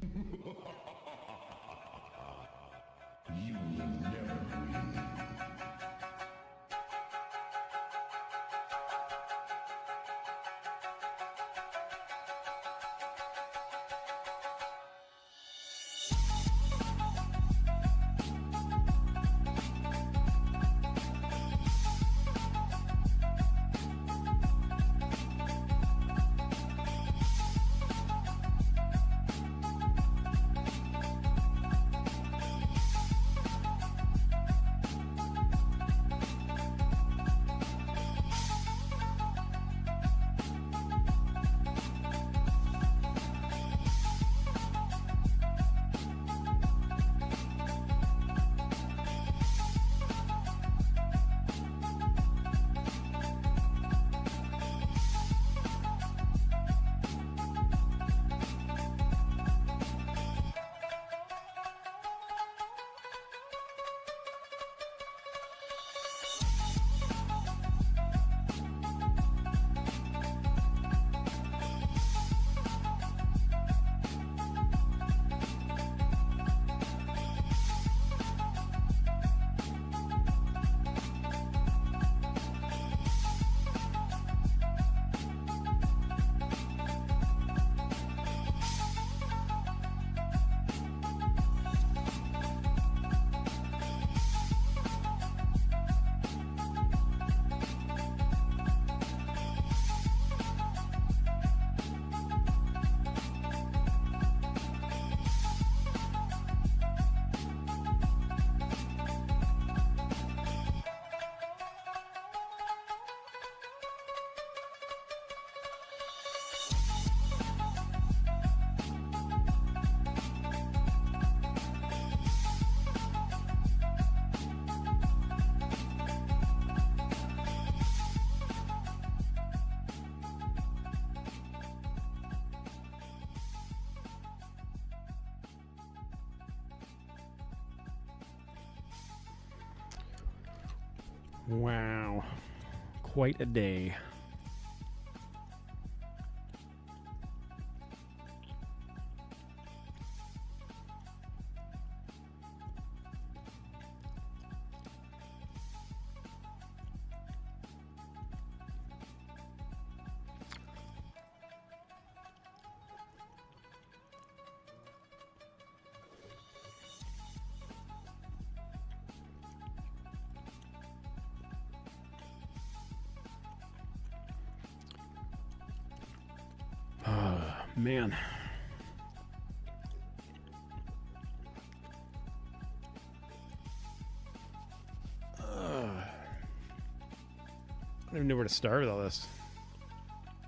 You will never win. Wow. Quite a day. Man. I don't even know where to start with all this.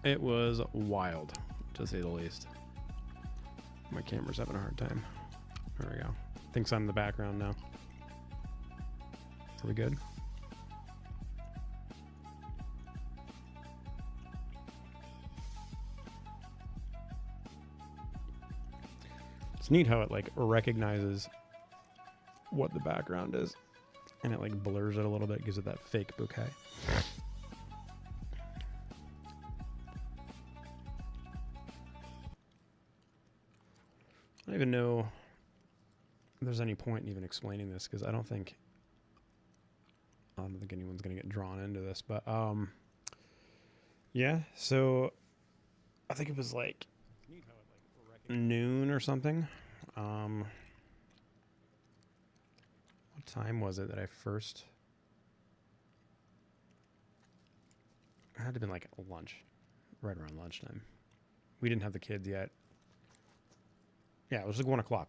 It was wild, to say the least. My camera's having a hard time. There we go. Thinks I'm in the background now. Are we good? It's neat how it like recognizes what the background is and it like blurs it a little bit, gives it that fake bouquet. I don't even know if there's any point in even explaining this because I don't think anyone's gonna get drawn into this, but yeah, so I think it was like noon or something. What time was it that I first? It had to have been like lunch, right around lunchtime. We didn't have the kids yet. Yeah, it was like 1 o'clock,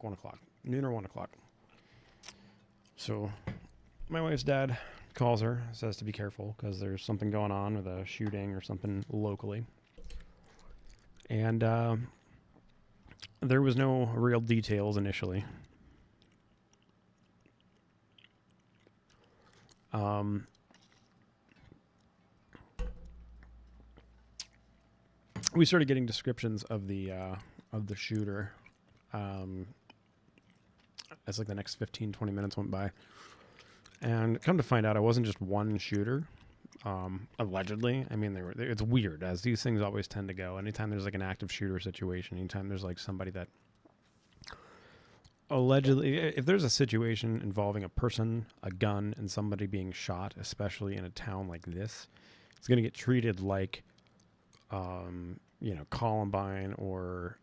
noon or 1 o'clock. So my wife's dad calls her, says to be careful because there's something going on with a shooting or something locally. And there was no real details initially. We started getting descriptions of the shooter as like the next 15-20 minutes went by, and come to find out it wasn't just one shooter. Allegedly, I mean, it's weird, as these things always tend to go. Anytime there's like an active shooter situation, anytime there's like somebody that allegedly, if there's a situation involving a person, a gun, and somebody being shot, especially in a town like this, it's going to get treated like, Columbine or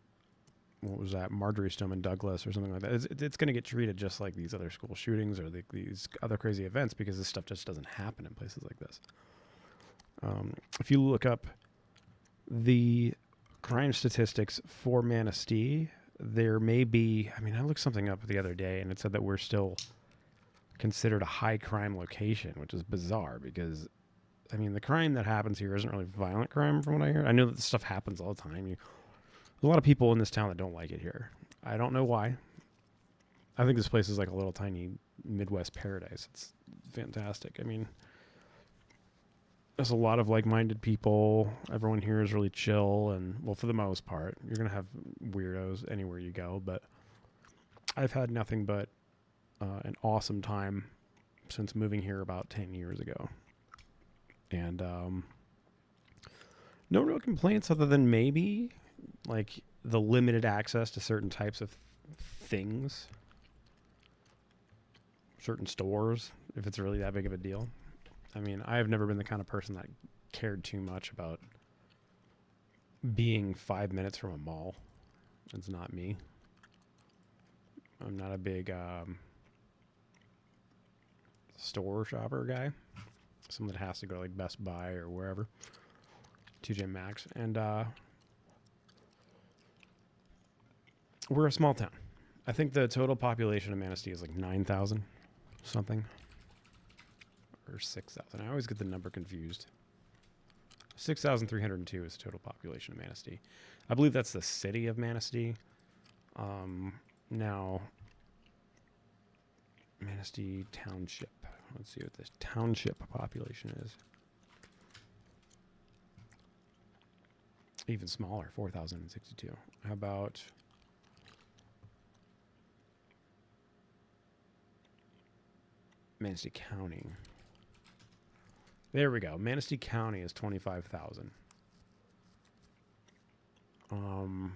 what was that, Marjorie Stoneman Douglas or something like that. It's going to get treated just like these other school shootings or these other crazy events because this stuff just doesn't happen in places like this. If you look up the crime statistics for Manistee, there may be, I looked something up the other day and it said that we're still considered a high crime location, which is bizarre because, the crime that happens here isn't really violent crime from what I hear. I know that this stuff happens all the time. There's a lot of people in this town that don't like it here. I don't know why. I think this place is like a little tiny Midwest paradise. It's fantastic. There's a lot of like-minded people. Everyone here is really chill, and well, for the most part, you're gonna have weirdos anywhere you go. But I've had nothing but an awesome time since moving here about 10 years ago, and no real complaints other than maybe like the limited access to certain types of things, certain stores, if it's really that big of a deal. I have never been the kind of person that cared too much about being 5 minutes from a mall. It's not me. I'm not a big store shopper guy. Someone that has to go to like Best Buy or wherever. TJ Maxx. And we're a small town. I think the total population of Manistee is like 9,000 something. Or 6,000. I always get the number confused. 6,302 is the total population of Manistee. I believe that's the city of Manistee. Now, Manistee Township. Let's see what this township population is. Even smaller, 4,062. How about Manistee County? There we go. Manistee County is 25,000. Now,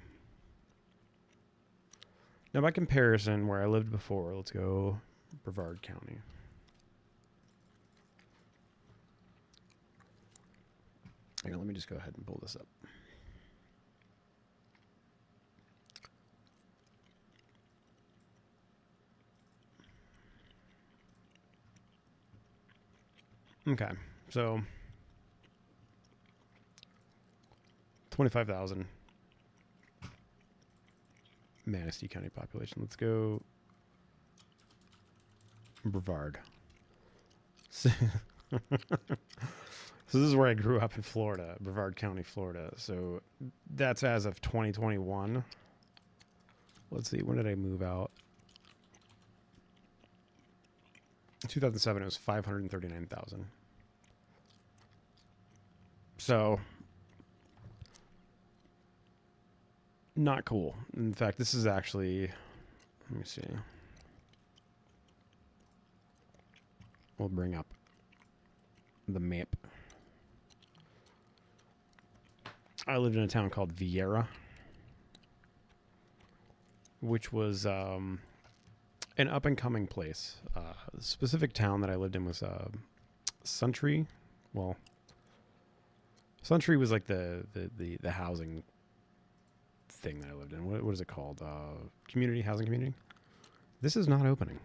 by comparison, where I lived before, let's go Brevard County. Hang on, let me just go ahead and pull this up. Okay. So, 25,000 Manistee County population. Let's go Brevard. So this is where I grew up in Florida, Brevard County, Florida. So that's as of 2021. Let's see, when did I move out? 2007, it was 539,000. So, not cool. In fact, this is actually, let me see. We'll bring up the map. I lived in a town called Vieira, which was an up-and-coming place. The specific town that I lived in was Suntree. Well, Suntree was like the housing thing that I lived in. What is it called? Community, housing community? This is not opening.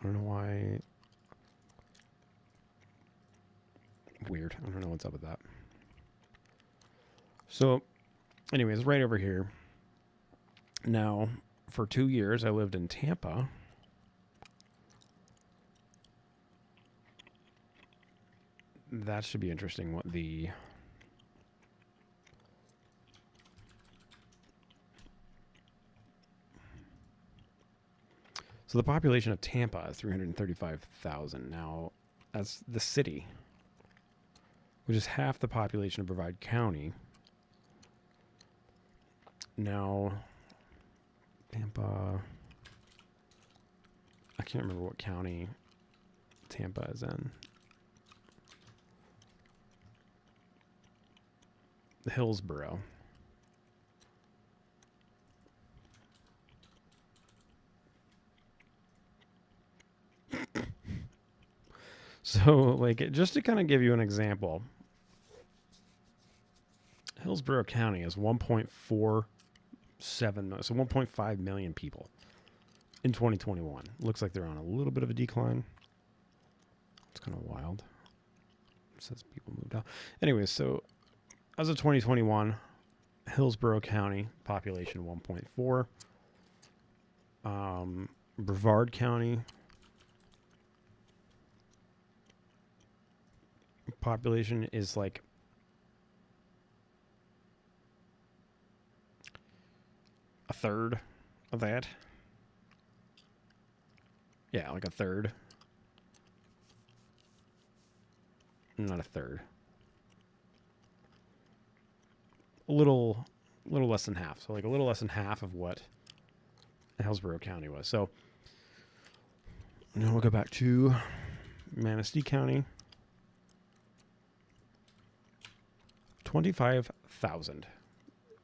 I don't know why. Weird. I don't know what's up with that. So, anyways, right over here. Now, for 2 years, I lived in Tampa. That should be interesting, what the... So the population of Tampa is 335,000. Now, that's the city, which is half the population of Brevard County. Now, Tampa, I can't remember what county Tampa is in. The Hillsborough. So, like, just to kind of give you an example, Hillsborough County is 1.47 million, so 1.5 million people in 2021. Looks like they're on a little bit of a decline. It's kind of wild. It says people moved out. Anyways, so as of 2021, Hillsborough County population 1.4. Brevard County population is like a third of that. Yeah, like a third. Not a third. A little less than half. So like a little less than half of what Hillsborough County was. So now we'll go back to Manistee County. 25,000.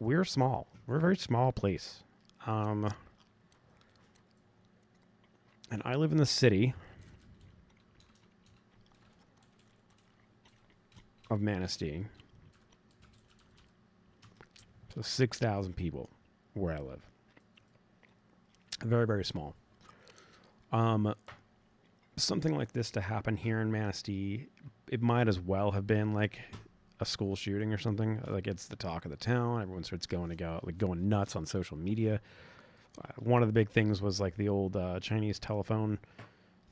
We're small. We're a very small place. And I live in the city of Manistee. So 6,000 people where I live. Very, very small. Something like this to happen here in Manistee, it might as well have been like a school shooting or something. Like, it's the talk of the town. Everyone starts going nuts on social media. One of the big things was like the old Chinese telephone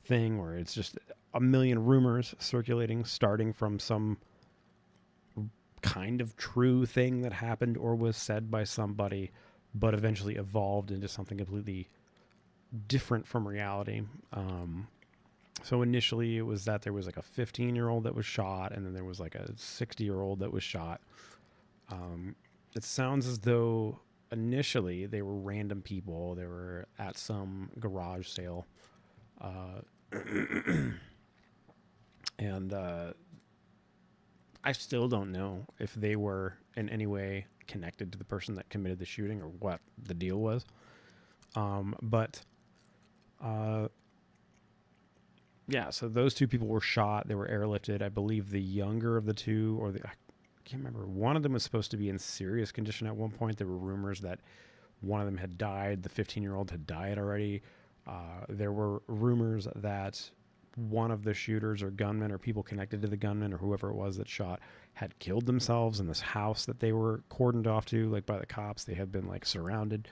thing, where it's just a million rumors circulating, starting from some kind of true thing that happened or was said by somebody, but eventually evolved into something completely different from reality. So initially it was that there was like a 15-year-old that was shot, and then there was like a 60-year-old that was shot. It sounds as though initially they were random people. They were at some garage sale. And I still don't know if they were in any way connected to the person that committed the shooting or what the deal was. Yeah, so those two people were shot. They were airlifted. I believe the younger of the two, I can't remember, one of them was supposed to be in serious condition at one point. There were rumors that one of them had died. The 15-year-old had died already. There were rumors that one of the shooters or gunmen or people connected to the gunman or whoever it was that shot had killed themselves in this house that they were cordoned off to, like by the cops. They had been like surrounded.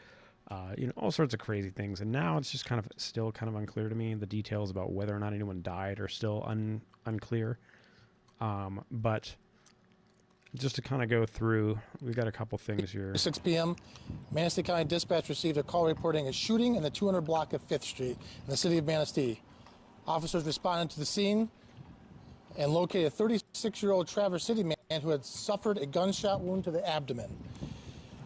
All sorts of crazy things. And now it's just still kind of unclear to me. The details about whether or not anyone died are still unclear. But just to kind of go through, we've got a couple things here. 6 p.m., Manistee County Dispatch received a call reporting a shooting in the 200 block of 5th Street in the city of Manistee. Officers responded to the scene and located a 36-year-old Traverse City man who had suffered a gunshot wound to the abdomen.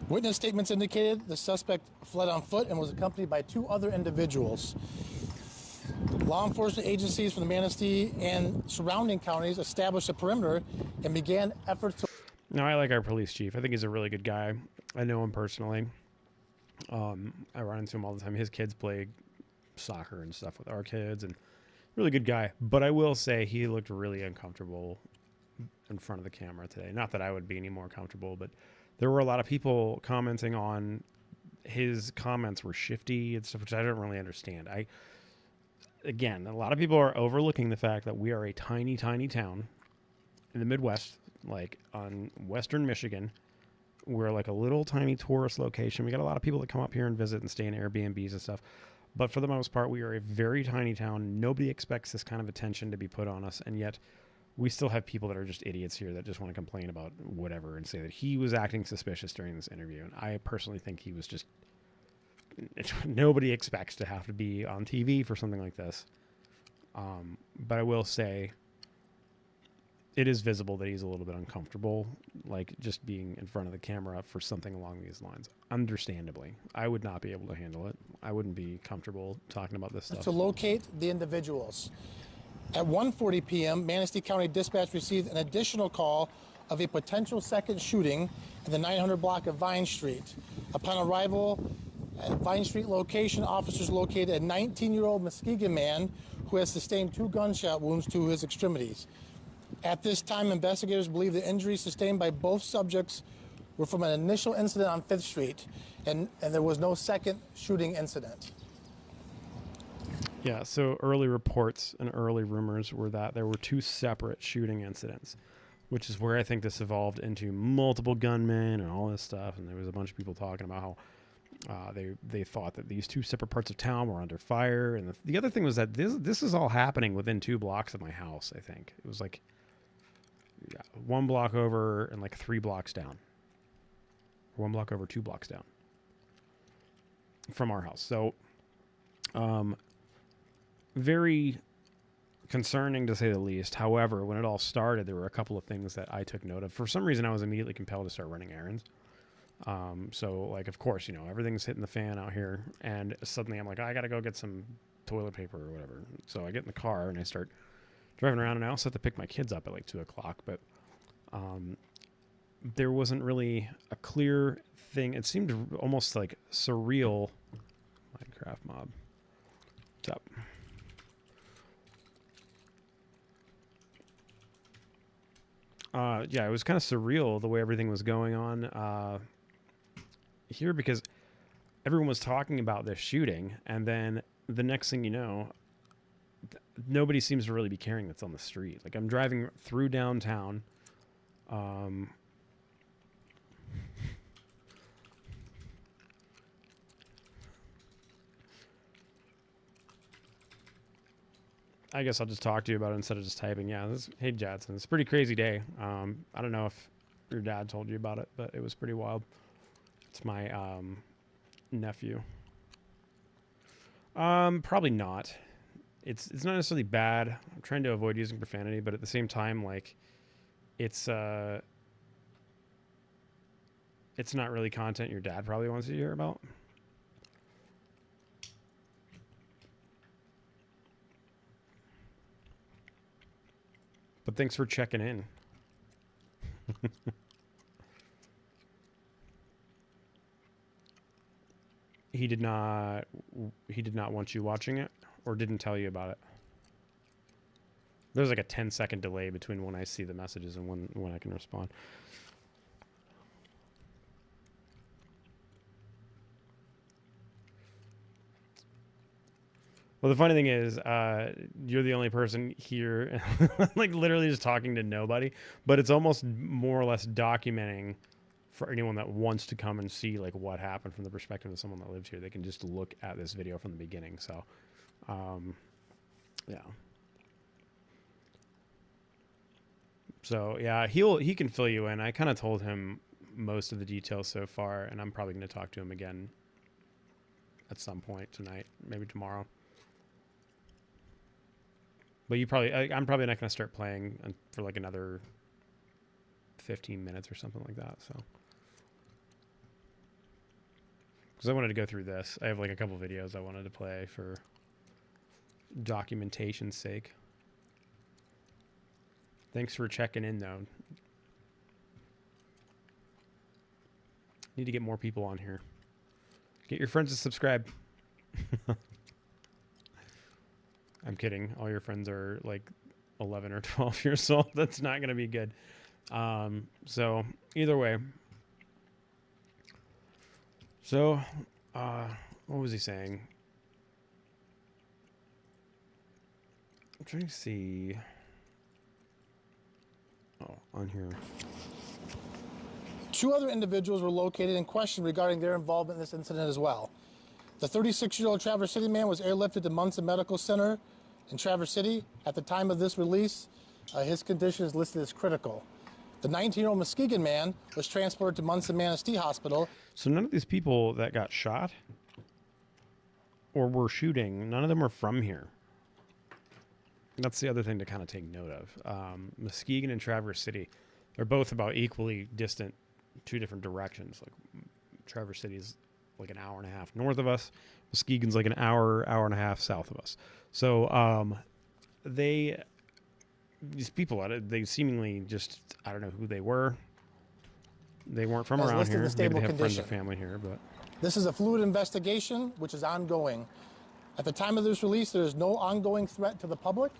Witness statements indicated the suspect fled on foot and was accompanied by 2 other individuals. Law enforcement agencies from the Manistee and surrounding counties established a perimeter and began efforts to... No, I like our police chief. I think he's a really good guy. I know him personally. I run into him all the time. His kids play soccer and stuff with our kids, and really good guy. But I will say he looked really uncomfortable in front of the camera today. Not that I would be any more comfortable, but there were a lot of people commenting on his comments were shifty and stuff, which I don't really understand. Again, a lot of people are overlooking the fact that we are a tiny, tiny town in the Midwest, like on Western Michigan. We're like a little tiny tourist location. We got a lot of people that come up here and visit and stay in Airbnbs and stuff. But for the most part, we are a very tiny town. Nobody expects this kind of attention to be put on us. And yet we still have people that are just idiots here that just want to complain about whatever and say that he was acting suspicious during this interview. And I personally think he was just... Nobody expects to have to be on TV for something like this. But I will say it is visible that he's a little bit uncomfortable, like just being in front of the camera for something along these lines. Understandably. I would not be able to handle it. I wouldn't be comfortable talking about this stuff. To locate the individuals. At 1:40 p.m., Manistee County Dispatch received an additional call of a potential second shooting in the 900 block of Vine Street. Upon arrival at Vine Street location, officers located a 19-year-old Muskegon man who has sustained 2 gunshot wounds to his extremities. At this time, investigators believe the injuries sustained by both subjects were from an initial incident on 5th Street, and there was no second shooting incident. Yeah, so early reports and early rumors were that there were 2 separate shooting incidents, which is where I think this evolved into multiple gunmen and all this stuff. And there was a bunch of people talking about how they thought that these 2 separate parts of town were under fire. And the other thing was that this is all happening within 2 blocks of my house, I think. It was like 1 block over and like 3 blocks down. 1 block over, 2 blocks down from our house. So, very concerning to say the least. However, when it all started, there were a couple of things that I took note of. For some reason, I was immediately compelled to start running errands. So, like, of course, you know, everything's hitting the fan out here. And suddenly I'm like, I got to go get some toilet paper or whatever. So I get in the car and I start driving around. And I also have to pick my kids up at like 2 o'clock. But there wasn't really a clear thing. It seemed almost like surreal. Minecraft mob. What's up? Yeah, it was kind of surreal the way everything was going on here, because everyone was talking about this shooting, and then the next thing you know, nobody seems to really be caring that's on the street. Like, I'm driving through downtown. I guess I'll just talk to you about it instead of just typing. Yeah, hey, Jadson. It's a pretty crazy day. I don't know if your dad told you about it, but it was pretty wild. It's my nephew. Probably not. It's not necessarily bad. I'm trying to avoid using profanity, but at the same time, like, it's not really content your dad probably wants you to hear about. But thanks for checking in. He did not want you watching it, or didn't tell you about it. There's like a 10-second delay between when I see the messages and when I can respond. Well, the funny thing is, you're the only person here, like literally just talking to nobody, but it's almost more or less documenting for anyone that wants to come and see like what happened from the perspective of someone that lived here. They can just look at this video from the beginning. So, yeah. So yeah, he can fill you in. I kind of told him most of the details so far, and I'm probably going to talk to him again at some point tonight, maybe tomorrow. But I'm probably not going to start playing for like another 15 minutes or something like that. So, because I wanted to go through this. I have like a couple videos I wanted to play for documentation's sake. Thanks for checking in, though. Need to get more people on here. Get your friends to subscribe. I'm kidding. All your friends are like 11 or 12 years old. That's not going to be good. So either way. So, what was he saying? I'm trying to see. Oh, on here. 2 other individuals were located and questioned regarding their involvement in this incident as well. The 36-year-old Traverse City man was airlifted to Munson Medical Center in Traverse City. At the time of this release, his condition is listed as critical. The 19-year-old Muskegon man was transported to Munson Manistee Hospital. So none of these people that got shot or were shooting, none of them are from here. That's the other thing to kind of take note of. Muskegon and Traverse City, they're both about equally distant, 2 different directions. Like Traverse City is like an hour and a half north of us. Muskegon's like an hour and a half south of us. So these people, they seemingly just, I don't know who they were. They weren't from around here. Maybe they have friends or family here, but this is a fluid investigation which is ongoing. At the time of this release, there is no ongoing threat to the public.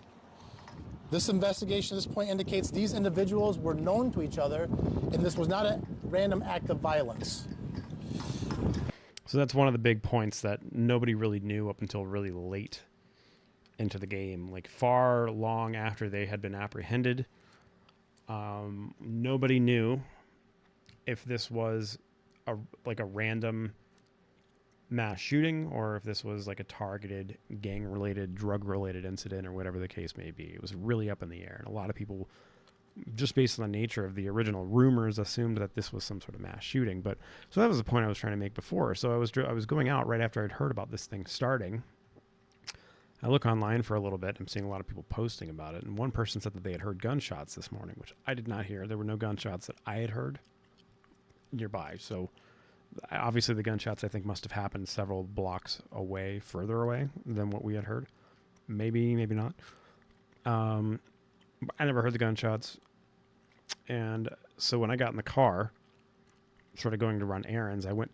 This investigation at this point indicates these individuals were known to each other, and this was not a random act of violence. So that's one of the big points that nobody really knew up until really late into the game, like far long after they had been apprehended. Nobody knew if this was a random mass shooting or if this was like a targeted gang-related, drug-related incident or whatever the case may be. It was really up in the air, and a lot of people, just based on the nature of the original rumors, assumed that this was some sort of mass shooting. But so that was the point I was trying to make before. So I was going out right after I'd heard about this thing starting. I look online for a little bit. I'm seeing a lot of people posting about it, and one person said that they had heard gunshots this morning, which I did not hear. There were no gunshots that I had heard nearby. So obviously the gunshots, I think, must have happened several blocks away, further away than what we had heard. Maybe not. I never heard the gunshots. And so when I got in the car, sort of going to run errands, I went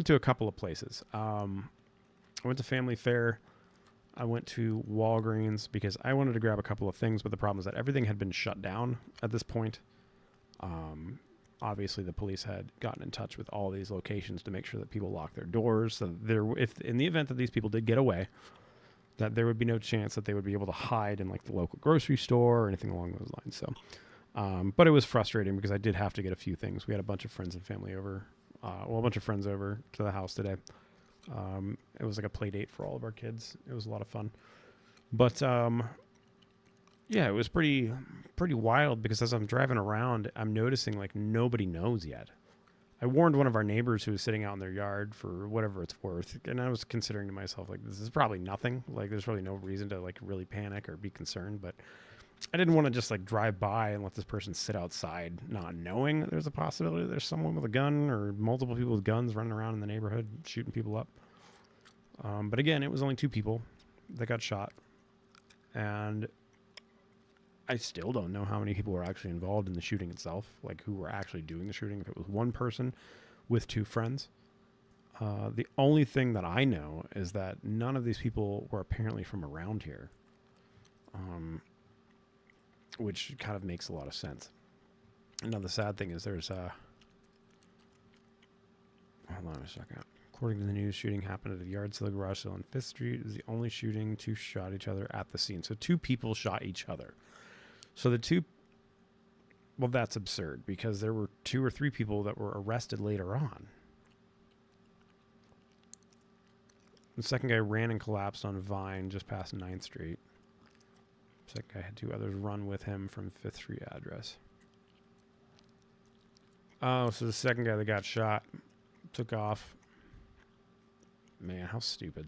to a couple of places. I went to Family Fare. I went to Walgreens because I wanted to grab a couple of things, but the problem is that everything had been shut down at this point. Obviously, the police had gotten in touch with all these locations to make sure that people locked their doors. So if in the event that these people did get away, that there would be no chance that they would be able to hide in like the local grocery store or anything along those lines. So, but it was frustrating because I did have to get a few things. We had a bunch of friends and family over, a bunch of friends over to the house today. It was like a play date for all of our kids. It was a lot of fun, but yeah, it was pretty wild because as I'm driving around, I'm noticing like nobody knows yet. I warned one of our neighbors who was sitting out in their yard for whatever it's worth, and I was considering to myself, like, this is probably nothing. Like, there's really no reason to like really panic or be concerned, but I didn't want to just like drive by and let this person sit outside not knowing that there's a possibility there's someone with a gun or multiple people with guns running around in the neighborhood shooting people up. But again, it was only 2 people that got shot, and I still don't know how many people were actually involved in the shooting itself, like who were actually doing the shooting, if it was one person with 2 friends. The only thing that I know is that none of these people were apparently from around here, which kind of makes a lot of sense. Now, the sad thing is there's hold on a second. According to the news, shooting happened at a yard sale garage sale on 5th Street. It was the only shooting. 2 shot each other at the scene. So 2 people shot each other. So the 2, well, that's absurd because there were 2 or 3 people that were arrested later on. The second guy ran and collapsed on Vine just past 9th Street. Second guy had 2 others run with him from 5th Street address. Oh, so the second guy that got shot took off. Man, how stupid.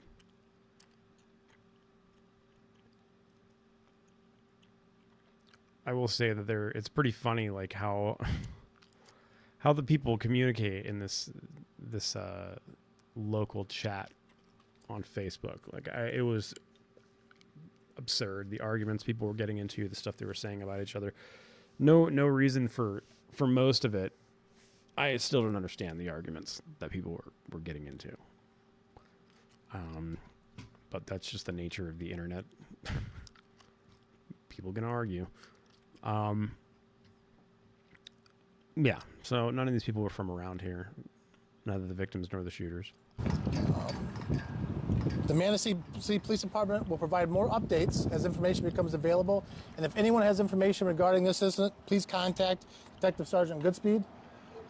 I will say that it's pretty funny, like how the people communicate in this local chat on Facebook. Like it was absurd. The arguments people were getting into, the stuff they were saying about each other. No reason for most of it. I still don't understand the arguments that people were getting into. But that's just the nature of the internet. People can argue. Yeah, so none of these people were from around here. Neither the victims nor the shooters. The Manistee City Police Department will provide more updates as information becomes available. And if anyone has information regarding this incident, please contact Detective Sergeant Goodspeed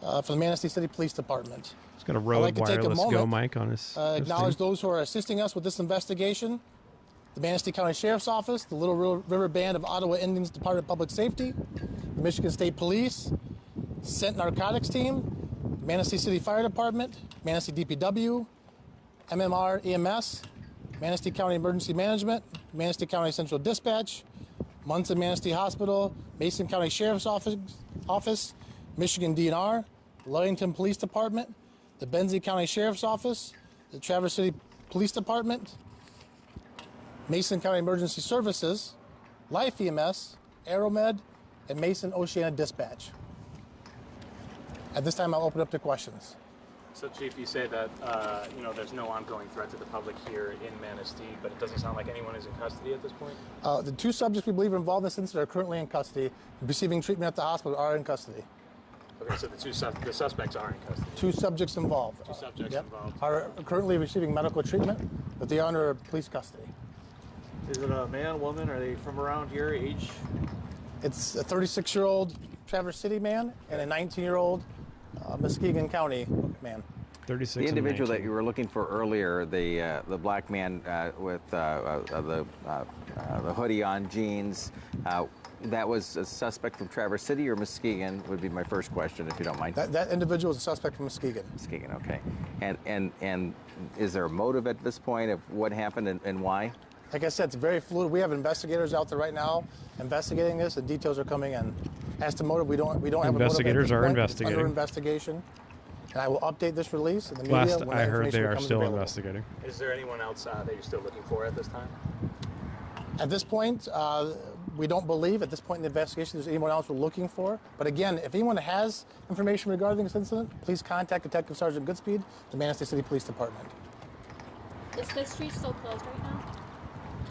for the Manistee City Police Department. He's got a Rode wireless Go mic on his acknowledge those who are assisting us with this investigation. The Manistee County Sheriff's Office, the Little River Band of Ottawa Indians Department of Public Safety, the Michigan State Police, Scent Narcotics Team, Manistee City Fire Department, Manistee DPW, MMR EMS, Manistee County Emergency Management, Manistee County Central Dispatch, Munson Manistee Hospital, Mason County Sheriff's Office, Michigan DNR, Ludington Police Department, the Benzie County Sheriff's Office, the Traverse City Police Department, Mason County Emergency Services, Life EMS, Aeromed, and Mason Oceana Dispatch. At this time, I'll open up to questions. So, Chief, you say that there's no ongoing threat to the public here in Manistee, but it doesn't sound like anyone is in custody at this point. The 2 subjects we believe are involved in this incident are currently in custody, receiving treatment at the hospital, are in custody. Okay, so the suspects are in custody. 2 subjects involved. 2 subjects involved. Are currently receiving medical treatment, but they are under police custody. Is it a man, woman? Are they from around here, age? It's a 36-year-old Traverse City man and a 19-year-old Muskegon County man. 36. The and individual 19. that you were looking for earlier, the black man with the hoodie on, jeans, that was a suspect from Traverse City or Muskegon would be my first question, if you don't mind. That individual is a suspect from Muskegon. Muskegon, okay. And is there a motive at this point of what happened and why? Like I said, it's very fluid. We have investigators out there right now investigating this, and details are coming in. As to motive, we don't have a motive. Investigators are It's investigating. under investigation, and I will update this release in the media. Last when I that heard, they information are becomes still available. investigating. Is there anyone else that you're still looking for at this time? At this point, we don't believe at this point in the investigation there's anyone else we're looking for. But again, if anyone has information regarding this incident, please contact Detective Sergeant Goodspeed, the Manistee City Police Department. Is Fifth Street still closed right now?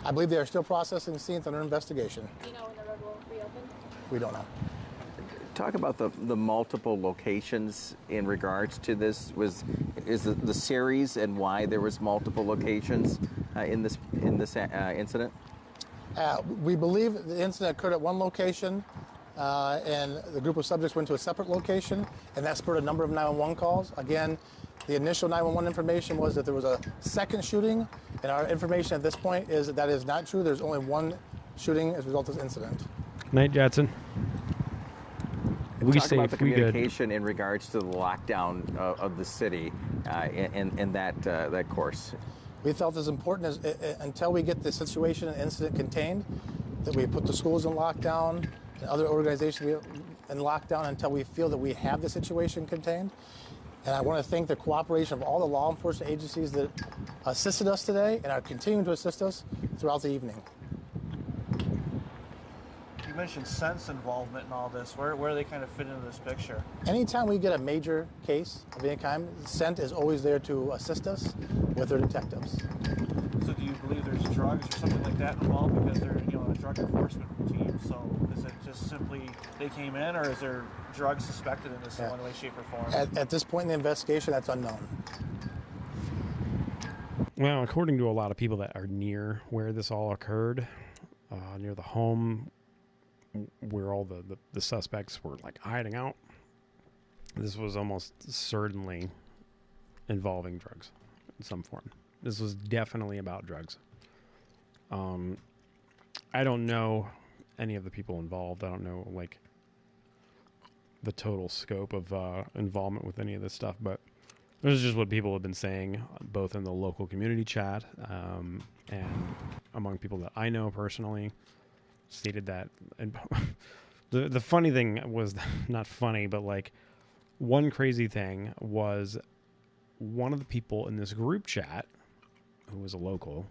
I believe they are still processing the scenes under investigation. Do you know when the road will reopen? We don't know. Talk about the multiple locations in regards to this. Is the series and why there was multiple locations in this incident? We believe the incident occurred at one location, and the group of subjects went to a separate location, and that spurred a number of 911 calls. Again, the initial 911 information was that there was a second shooting, and our information at this point is that is not true. There's only one shooting as a result of this incident. Night, Jadson. We Talk about the we good. communication in regards to the lockdown of the city and that course. We felt as important as until we get the situation and incident contained, that we put the schools in lockdown and other organizations in lockdown until we feel that we have the situation contained. And I want to thank the cooperation of all the law enforcement agencies that assisted us today and are continuing to assist us throughout the evening. You mentioned Scent's involvement in all this. Where do they kind of fit into this picture? Anytime we get a major case of any kind, Scent is always there to assist us with their detectives. So do you believe there's drugs or something like that involved because they're a drug enforcement team? So is it just simply they came in, or is there drugs suspected in this in one way, shape, or form? At this point in the investigation, that's unknown. Well, according to a lot of people that are near where this all occurred, near the home where all the suspects were like hiding out, this was almost certainly involving drugs in some form. This was definitely about drugs. I don't know any of the people involved. I don't know like the total scope of involvement with any of this stuff, but this is just what people have been saying, both in the local community chat and among people that I know personally. Stated that, and the funny thing was, not funny, but like one crazy thing was one of the people in this group chat, who was a local,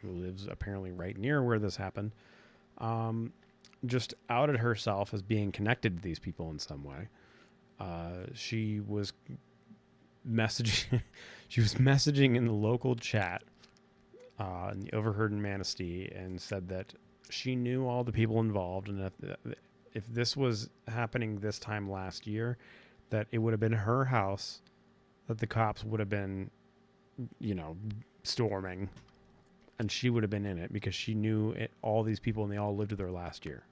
who lives apparently right near where this happened, just outed herself as being connected to these people in some way. She was messaging, in the local chat, in the Overheard in Manistee, and said that she knew all the people involved, and if this was happening this time last year, that it would have been her house that the cops would have been, storming, and she would have been in it because she knew all these people and they all lived there last year.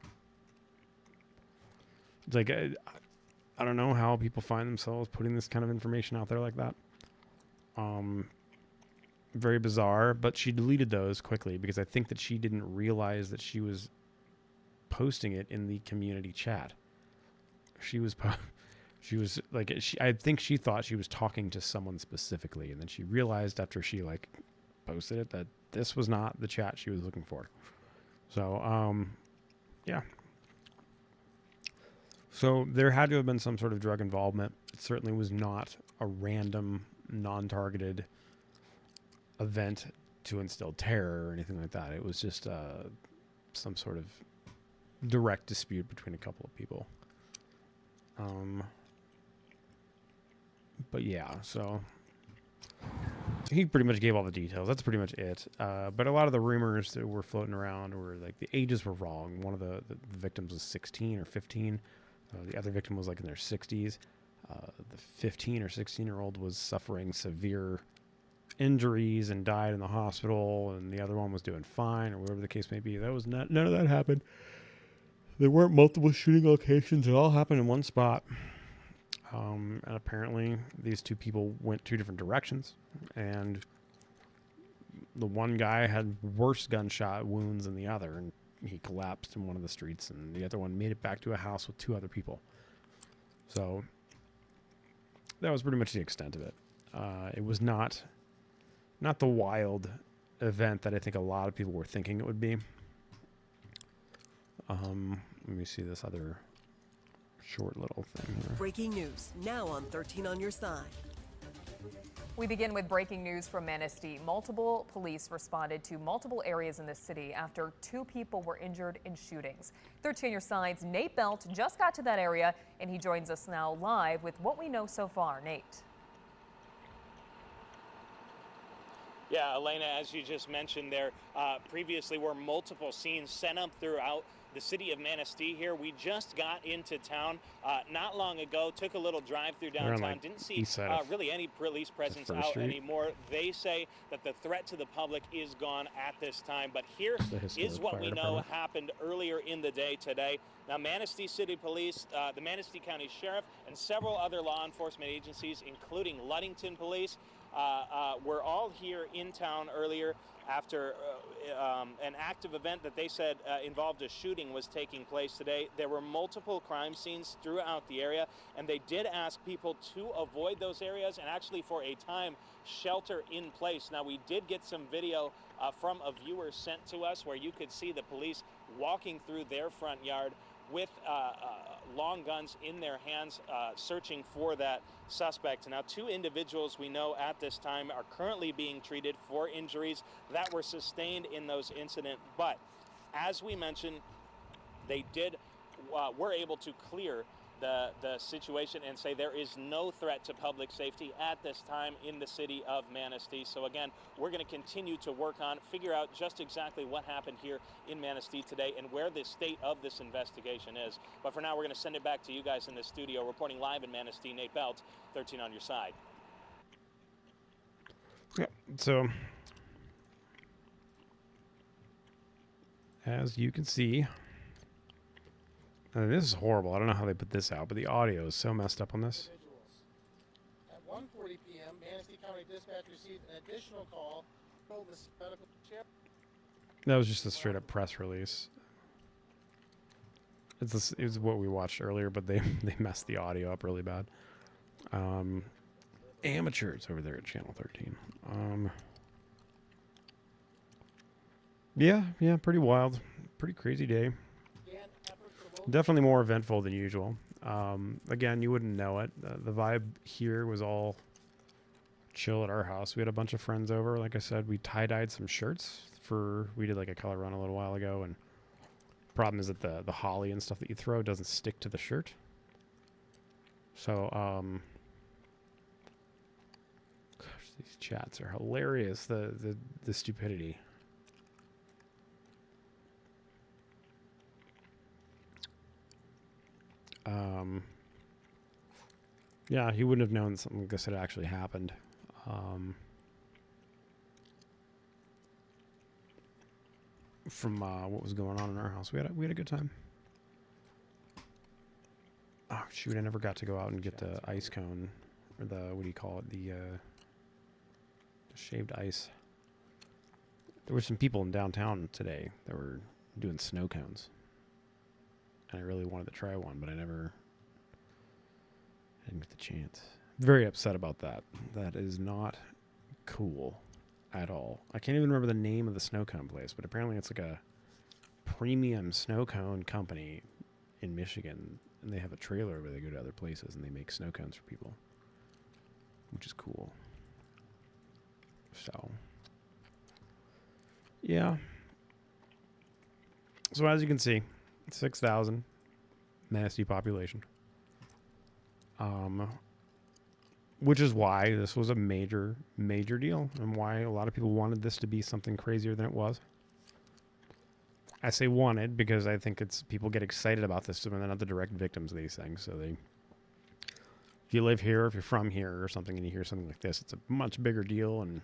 It's like, I don't know how people find themselves putting this kind of information out there like that. Very bizarre, but she deleted those quickly because I think that she didn't realize that she was posting it in the community chat. I think she thought she was talking to someone specifically, and then she realized after she posted it that this was not the chat she was looking for. So, yeah. So there had to have been some sort of drug involvement. It certainly was not a random, non-targeted event to instill terror or anything like that. It was just some sort of direct dispute between a couple of people. But yeah, so he pretty much gave all the details. That's pretty much it. But a lot of the rumors that were floating around were like the ages were wrong. One of the victims was 16 or 15. The other victim was like in their 60s. The 15 or 16-year-old was suffering severe injuries and died in the hospital, and the other one was doing fine, or whatever the case may be. That was not, none of that happened. There weren't multiple shooting locations. It all happened in one spot. And apparently these two people went two different directions, and the one guy had worse gunshot wounds than the other, and he collapsed in one of the streets, and the other one made it back to a house with two other people. So that was pretty much the extent of it. It was not the wild event that I think a lot of people were thinking it would be. Let me see this other short little thing here. Breaking news now on 13 on your side. We begin with breaking news from Manistee. Multiple police responded to multiple areas in the city after two people were injured in shootings. 13 on your side's Nate Belt just got to that area, and he joins us now live with what we know so far. Nate. Yeah, Elena, as you just mentioned there, previously were multiple scenes set up throughout the city of Manistee here. We just got into town not long ago, took a little drive through downtown, like didn't see really any police presence First out Street. anymore. They say that the threat to the public is gone at this time, but here is what we know happened earlier in the day today. Now, Manistee City Police, the Manistee County Sheriff, and several other law enforcement agencies, including Ludington Police, were all here in town earlier after an active event that they said involved a shooting was taking place today. There were multiple crime scenes throughout the area, and they did ask people to avoid those areas and actually for a time shelter in place. Now, we did get some video from a viewer sent to us where you could see the police walking through their front yard with long guns in their hands, searching for that suspect. Now, two individuals we know at this time are currently being treated for injuries that were sustained in those incidents. But as we mentioned, they were able to clear the situation and say there is no threat to public safety at this time in the city of Manistee. So again, we're going to continue to work on, figure out just exactly what happened here in Manistee today and where the state of this investigation is. But for now, we're going to send it back to you guys in the studio. Reporting live in Manistee, Nate Belt, 13 on your side. Yeah, so as you can see, this is horrible. I don't know how they put this out, but the audio is so messed up on this. At 1:40 p.m., Manistee County Dispatch received an additional call. That was just a straight up press release. It was what we watched earlier, but they messed the audio up really bad. Amateurs over there at Channel 13. Yeah, pretty wild. Pretty crazy day. Definitely more eventful than usual. Again, you wouldn't know it. The vibe here was all chill at our house. We had a bunch of friends over. Like I said, we tie-dyed some shirts we did like a color run a little while ago, and problem is that the holly and stuff that you throw doesn't stick to the shirt. So, gosh, these chats are hilarious. The stupidity. Yeah, he wouldn't have known something like this had actually happened. From what was going on in our house, we had a good time. Oh shoot! I never got to go out and get the ice cone, or what do you call it? The shaved ice. There were some people in downtown today that were doing snow cones, and I really wanted to try one, but I didn't get the chance. Very upset about that. That is not cool at all. I can't even remember the name of the snow cone place, but apparently it's like a premium snow cone company in Michigan, and they have a trailer where they go to other places and they make snow cones for people, which is cool. So, yeah. So as you can see, 6,000 Manistee population. Which is why this was a major, major deal, and why a lot of people wanted this to be something crazier than it was. I say wanted because I think it's people get excited about this when they're not the direct victims of these things. So they, if you live here, if you're from here or something, and you hear something like this, it's a much bigger deal, and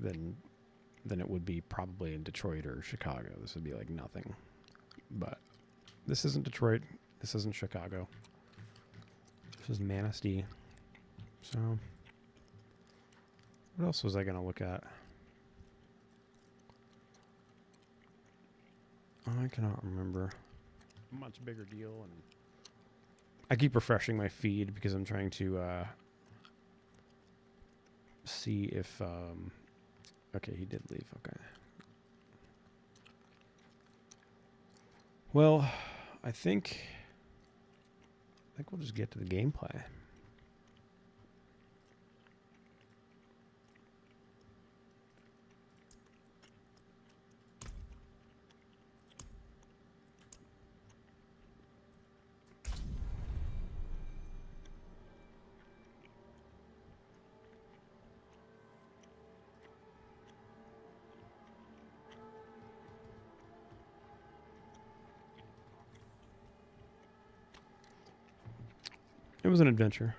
than it would be probably in Detroit or Chicago. This would be like nothing. But this isn't Detroit. This isn't Chicago. This is Manistee. So, what else was I going to look at? I cannot remember. Much bigger deal, and I keep refreshing my feed because I'm trying to see if okay, he did leave. Okay. Well, I think we'll just get to the gameplay. It was an adventure.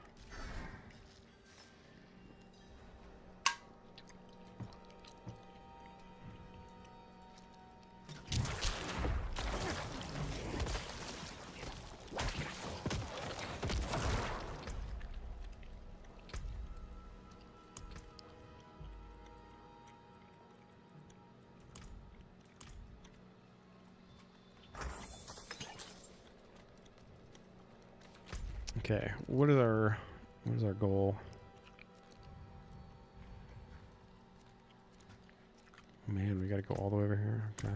Okay, what is our goal? Man, we gotta go all the way over here. Okay.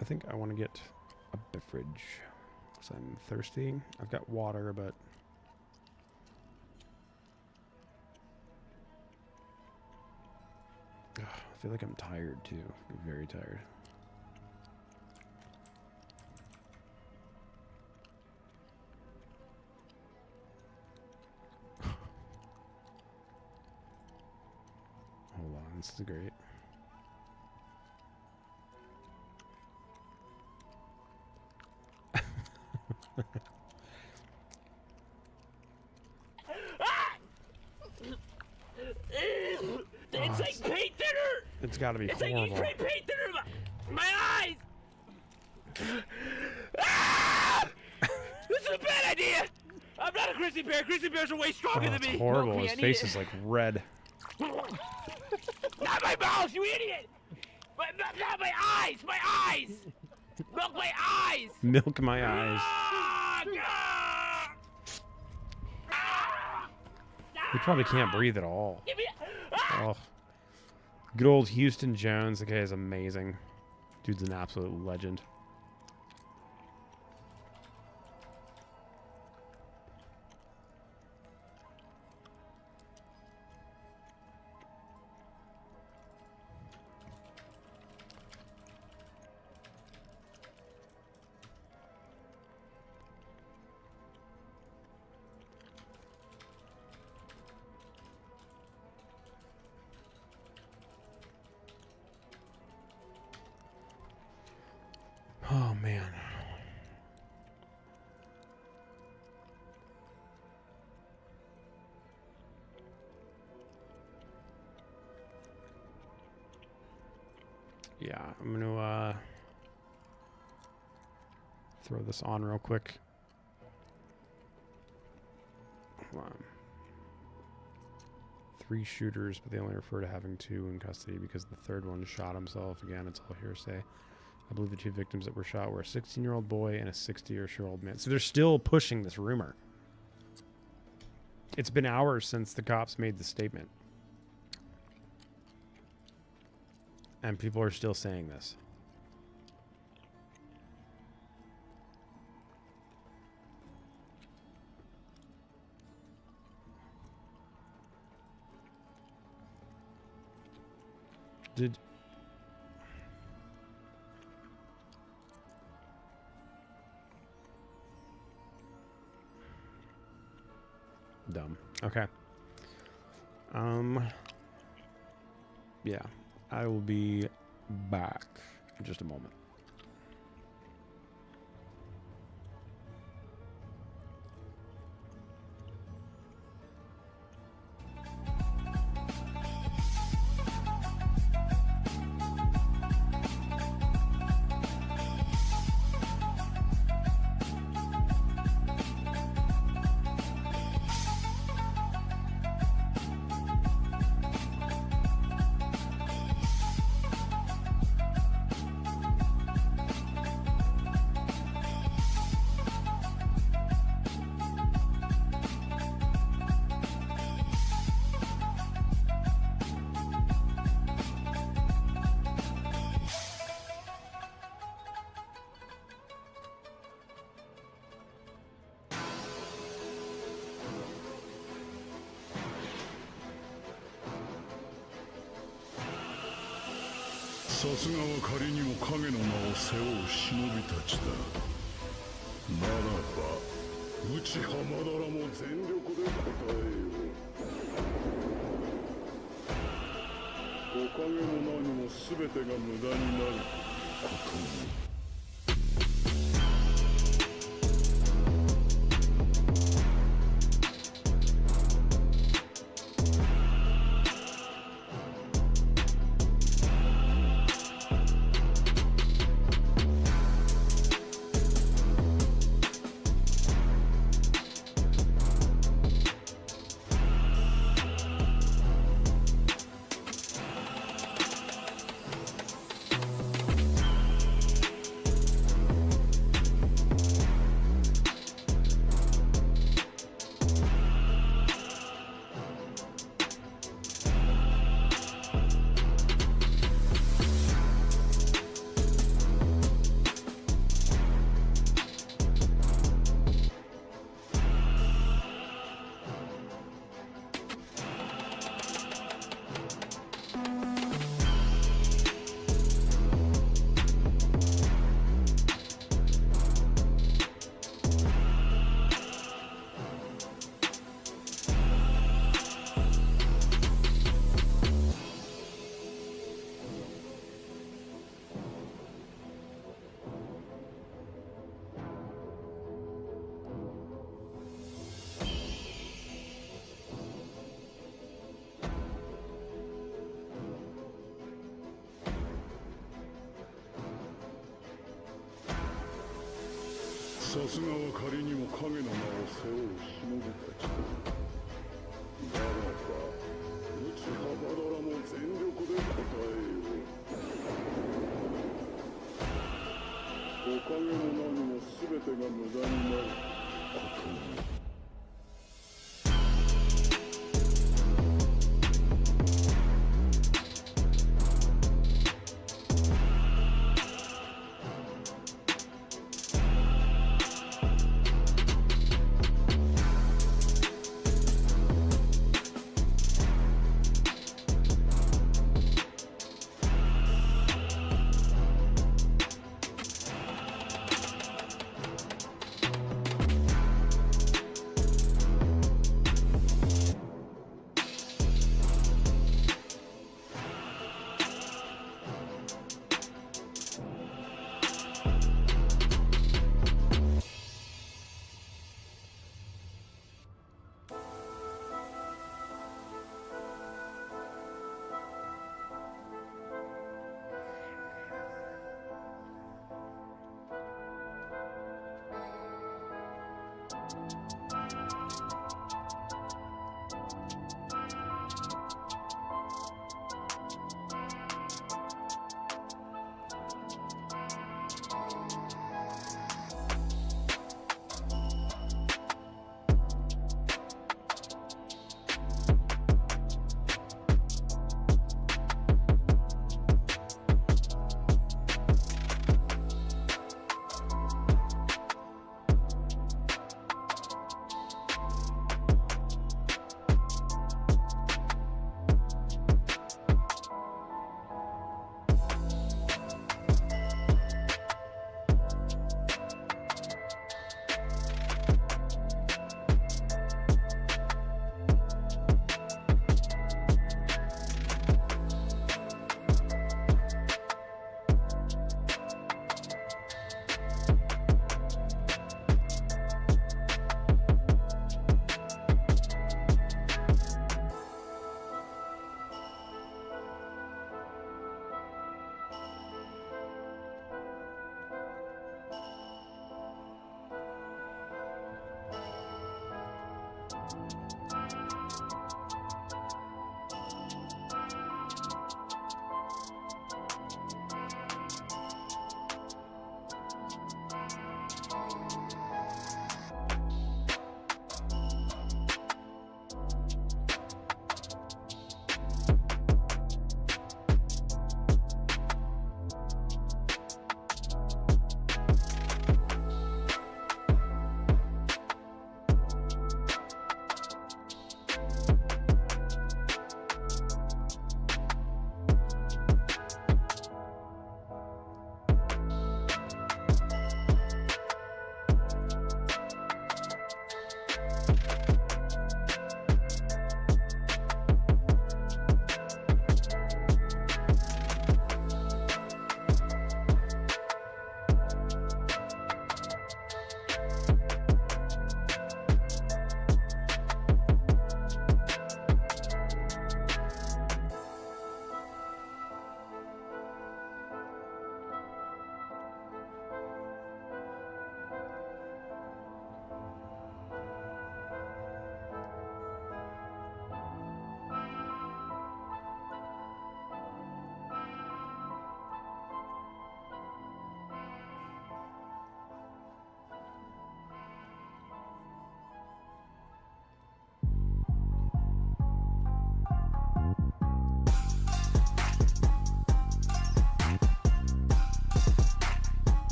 I think I want to get a beverage because I'm thirsty. I've got water, but ugh, I feel like I'm tired too. I'm very tired. Hold on, this is great. It's like paint thinner! It's gotta be horrible. Like you spray paint thinner in my eyes! Ah! This is a bad idea! I'm not a grizzly bear. Grizzly bears are way stronger than me. It's horrible. Milk me, His I need face it. is like red. Not my mouth, you idiot! Not my eyes! My eyes! Milk my eyes! Milk my eyes. He probably can't breathe at all. Oh. Good old Houston Jones. The guy is amazing. Dude's an absolute legend. Oh, man. Yeah, I'm going to throw this on real quick. Hold on. 3 shooters, but they only refer to having 2 in custody because the third one shot himself. Again, it's all hearsay. I believe the 2 victims that were shot were a 16-year-old boy and a 60-year-old man. So they're still pushing this rumor. It's been hours since the cops made the statement. And people are still saying this. Dumb. Okay. Yeah. I will be back in just a moment.さすがは仮にも影の名を背負う忍びたちだ。ならば内浜田らも全力で応えよう。おかげも何も全てが無駄になることに。さすがは仮にも影の名を背負う忍びたちだ。ならば内浜田らも全力で応えよう。おかげも何も全てが無駄になることに。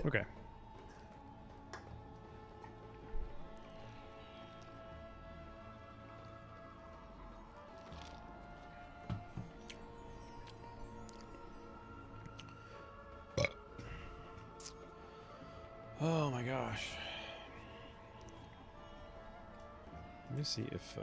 Okay. Oh my gosh. Let me see if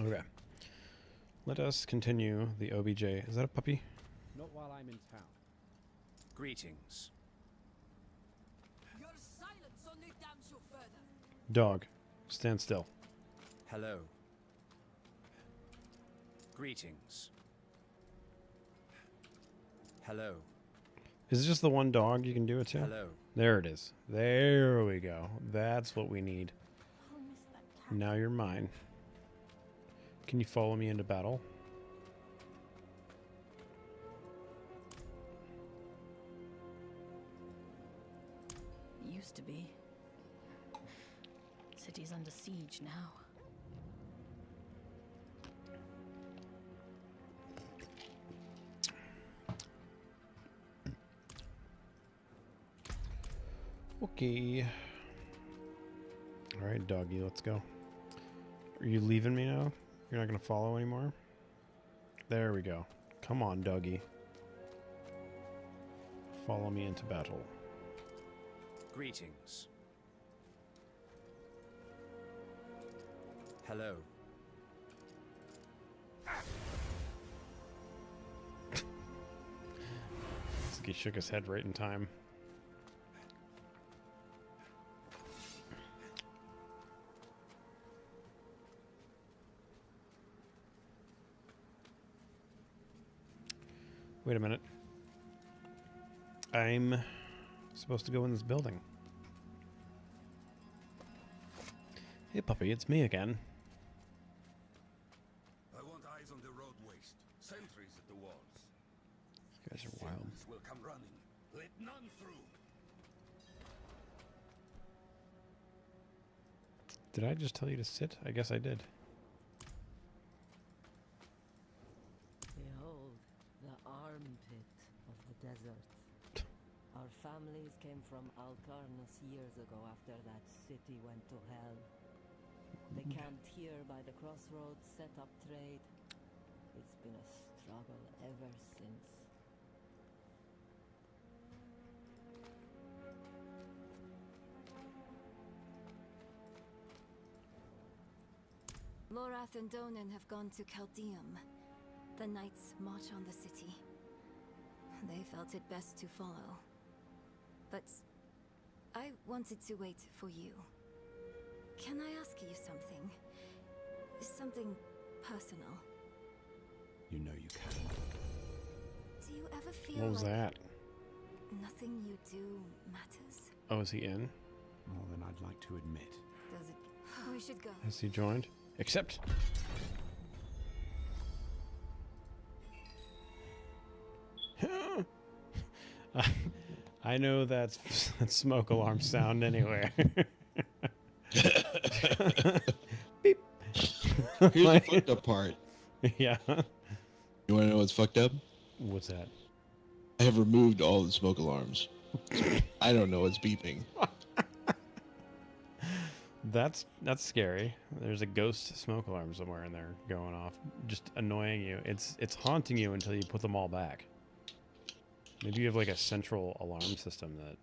okay. Let us continue the OBJ. Is that a puppy? Not while I'm in town. Greetings. Your silence only damns you further. Dog. Stand still. Hello. Greetings. Hello. Is it just the one dog you can do it to? Hello. There it is. There we go. That's what we need. Now you're mine. Can you follow me into battle? Used to be. City's under siege now. Okay. All right, doggy, let's go. Are you leaving me now? You're not going to follow anymore? There we go. Come on, doggy. Follow me into battle. Greetings. Hello. Looks like he shook his head right in time. Wait a minute. I'm supposed to go in this building. Hey, puppy, it's me again. I want eyes on the road waste. Sentries at the walls. These guys are wild. Humans will come running. Let none through. Did I just tell you to sit? I guess I did. Behold, the armpit of the desert. Our families came from Alcarnus years ago after that city went to hell. They camped here by the crossroads, set up trade. It's been a struggle ever since. Lorath and Donan have gone to Chaldeum. The knights march on the city. They felt it best to follow. But I wanted to wait for you. Can I ask you something? Something personal. You know you can. Do you ever feel What was like that? nothing you do matters? Oh, is he in? More than I'd like to admit. Does it? We should go. Has he joined? Accept. I know that's smoke alarm sound anywhere. Beep. Here's the fucked up part. Yeah. You want to know what's fucked up? What's that? I have removed all the smoke alarms. I don't know what's beeping. That's scary. There's a ghost smoke alarm somewhere in there going off, just annoying you. It's haunting you until you put them all back. Maybe you have like a central alarm system that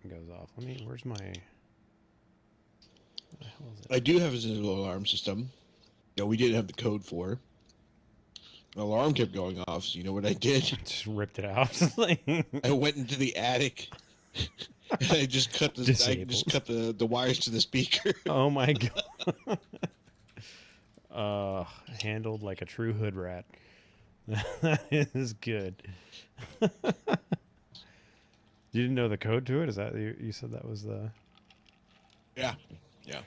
goes off. Where's my... What the hell is it? I do have a central alarm system. No, we didn't have the code for. The alarm kept going off, so you know what I did? Just ripped it out. I went into the attic. And I just cut the wires to the speaker. Oh my god. Handled like a true hood rat. That is good. You didn't know the code to it? Is that you said that was the... Yeah. Yeah.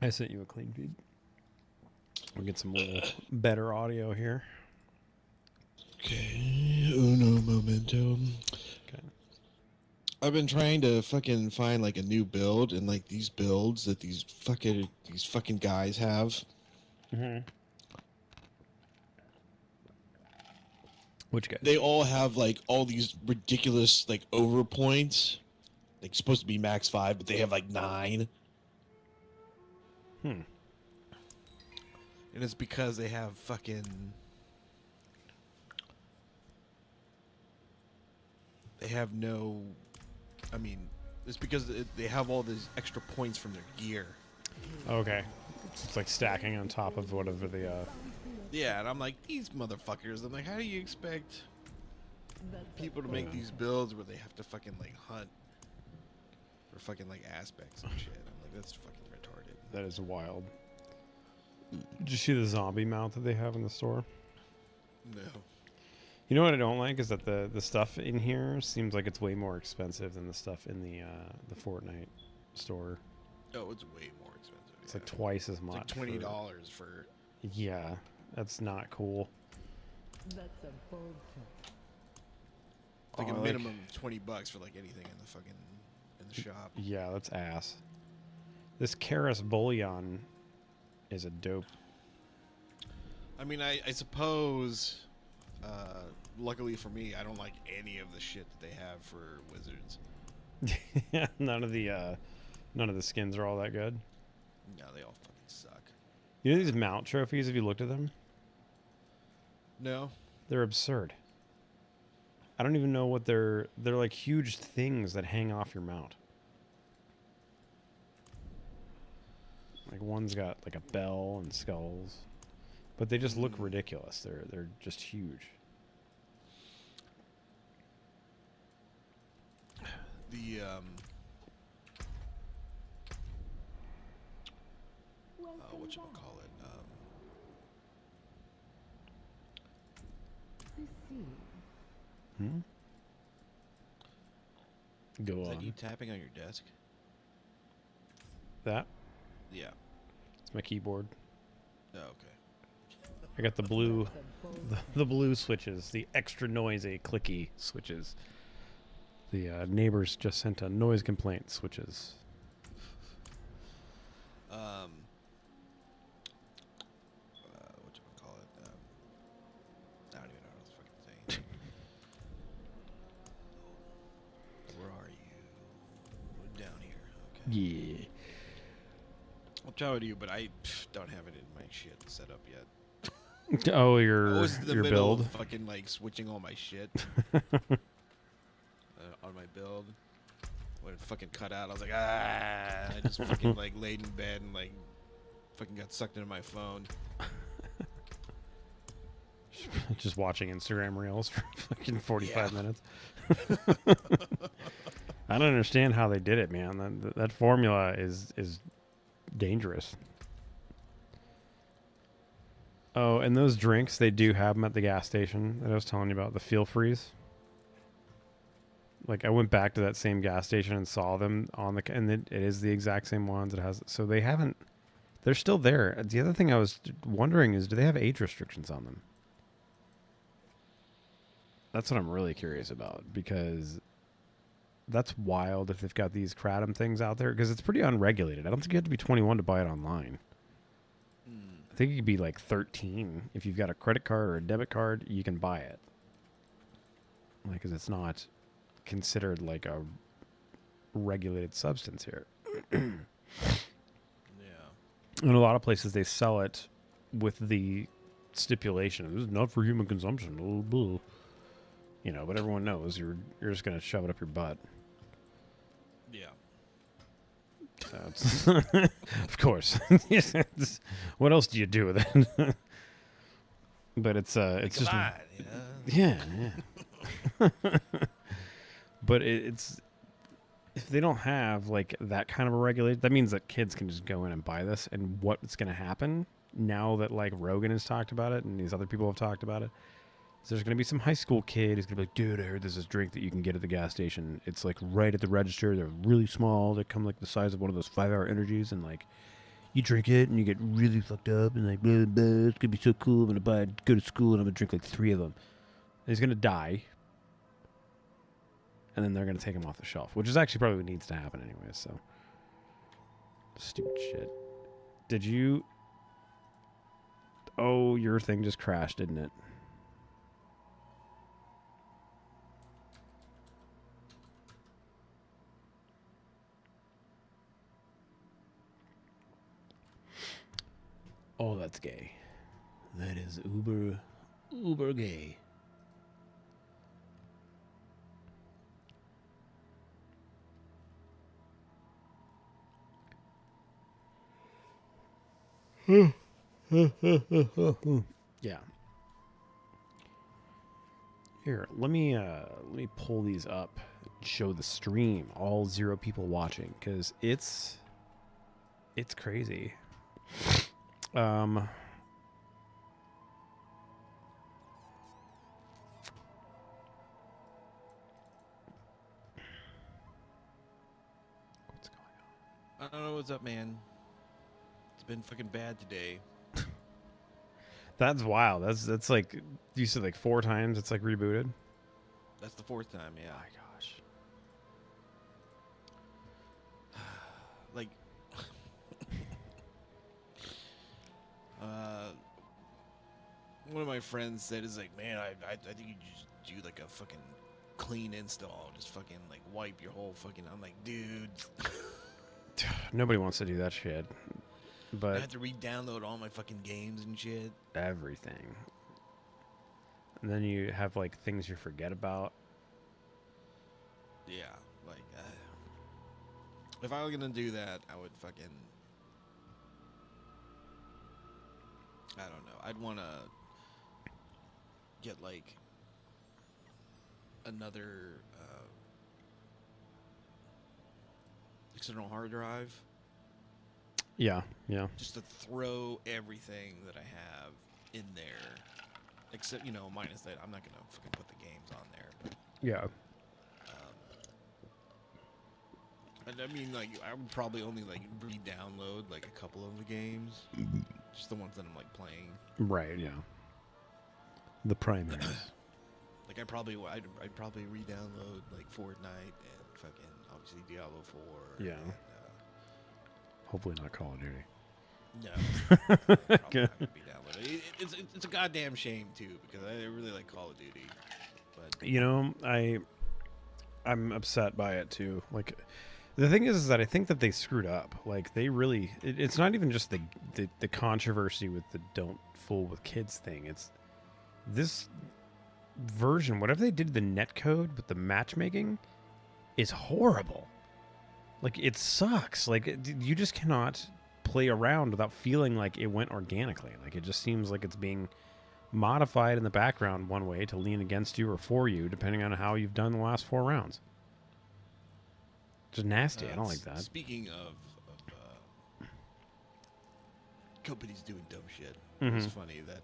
I sent you a clean feed. We'll get some little better audio here. Okay. Uno momento. Okay. I've been trying to fucking find like a new build, and like these builds that these fucking guys have. Mm-hmm. Which guys? They all have like all these ridiculous like over points. Like supposed to be max 5, but they have like 9. Hmm. And it's because they have fucking... They have no... I mean, it's because they have all these extra points from their gear. Okay. It's like stacking on top of whatever the... Yeah, and I'm like, these motherfuckers. I'm like, how do you expect people to make these builds where they have to fucking like hunt for fucking like aspects and shit? I'm like, that's fucking retarded. That is wild. Did you see the zombie mount that they have in the store? No. You know what I don't like is that the stuff in here seems like it's way more expensive than the stuff in the Fortnite store. Oh, it's way more expensive. It's like twice as much. It's like $20 for... Yeah, that's not cool. That's a bullshit. Like a minimum $20 for like anything in the fucking in the shop. Yeah, that's ass. This Karis Bullion is a dope. I mean, I suppose. Luckily for me, I don't like any of the shit that they have for wizards. Yeah, none of the skins are all that good. No, they all fucking suck. You know these mount trophies? Have you looked at them? No. They're absurd. I don't even know what they're like huge things that hang off your mount. Like one's got like a bell and skulls, but they just look ridiculous. They're just huge. The whatchamacallit, Go is on. that you tapping on your desk? That? Yeah. It's my keyboard. Oh, okay. I got the blue, the blue switches, the extra noisy, clicky switches. The neighbors just sent a noise complaint switches. Whatchamacallit, I don't even know what I was fucking saying. Where are you? Down here. Okay. Yeah. I'll try to you, but I don't have it in my shit set up yet. Oh, I was in the your middle build. of fucking like switching all my shit on my build. When it fucking cut out, I was like, ah! I just fucking like laid in bed and like fucking got sucked into my phone. Just watching Instagram reels for fucking 45 minutes. I don't understand how they did it, man. That formula is dangerous. Oh, and those drinks, they do have them at the gas station that I was telling you about, the Feel Freeze. Like, I went back to that same gas station and saw them on the... And it is the exact same ones. It has... So they haven't... They're still there. The other thing I was wondering is, do they have age restrictions on them? That's what I'm really curious about, because that's wild if they've got these kratom things out there, because it's pretty unregulated. I don't think you have to be 21 to buy it online. I think it could be like 13. If you've got a credit card or a debit card, you can buy it. Like, because it's not considered like a regulated substance here. Yeah. In a lot of places, they sell it with the stipulation, this is not for human consumption. Blah, blah. You know, but everyone knows you're just going to shove it up your butt. Yeah. So of course. What else do you do with it? But it's just yeah. But it's if they don't have like that kind of a regulation, that means that kids can just go in and buy this. And what's going to happen now that like Rogan has talked about it and these other people have talked about it, is there's going to be some high school kid who's going to be like, dude, I heard there's this drink that you can get at the gas station. It's like right at the register. They're really small. They come like the size of one of those 5-hour energies, and like you drink it and you get really fucked up and like, blah, blah, it's going to be so cool. I'm going to buy it, go to school, and I'm going to drink like 3 of them. And he's going to die. And then they're going to take him off the shelf, which is actually probably what needs to happen anyway. So, stupid shit. Did you... Oh, your thing just crashed, didn't it? Oh, that's gay. That is uber gay. Yeah. Here, let me pull these up and show the stream. All 0 people watching, because it's crazy. I don't know what's up, man. It's been fucking bad today. That's wild. That's like, you said like 4 times it's like rebooted. That's the 4th time, yeah. Oh my gosh. Like, one of my friends said, is like, man, I think you just do like a fucking clean install. Just fucking like wipe your whole fucking, I'm like, dude. Nobody wants to do that shit. But I have to re-download all my fucking games and shit. Everything. And then you have like things you forget about. Yeah, like if I was gonna do that, I would fucking, I don't know. I'd want to get like another external hard drive. Yeah, yeah. Just to throw everything that I have in there, except, you know, minus that I'm not gonna fucking put the games on there. But, yeah. And I mean, like, I would probably only like re-download like a couple of the games, just the ones that I'm like playing. Right. Yeah. The primaries. Like I'd probably re-download like Fortnite and fucking obviously Diablo 4. Yeah. And, hopefully not Call of Duty. No. Probably not gonna be downloaded. It's a goddamn shame too, because I really like Call of Duty. But you know, I'm upset by it too. Like, the thing is that I think that they screwed up. Like, they really, it's not even just the controversy with the don't fool with kids thing. It's this version, whatever they did to the netcode with the matchmaking is horrible. Like, it sucks. Like, you just cannot play around without feeling like it went organically. Like, it just seems like it's being modified in the background one way to lean against you or for you, depending on how you've done the last 4 rounds. Just nasty. I don't like that. Speaking of companies doing dumb shit, Mm-hmm. it's funny that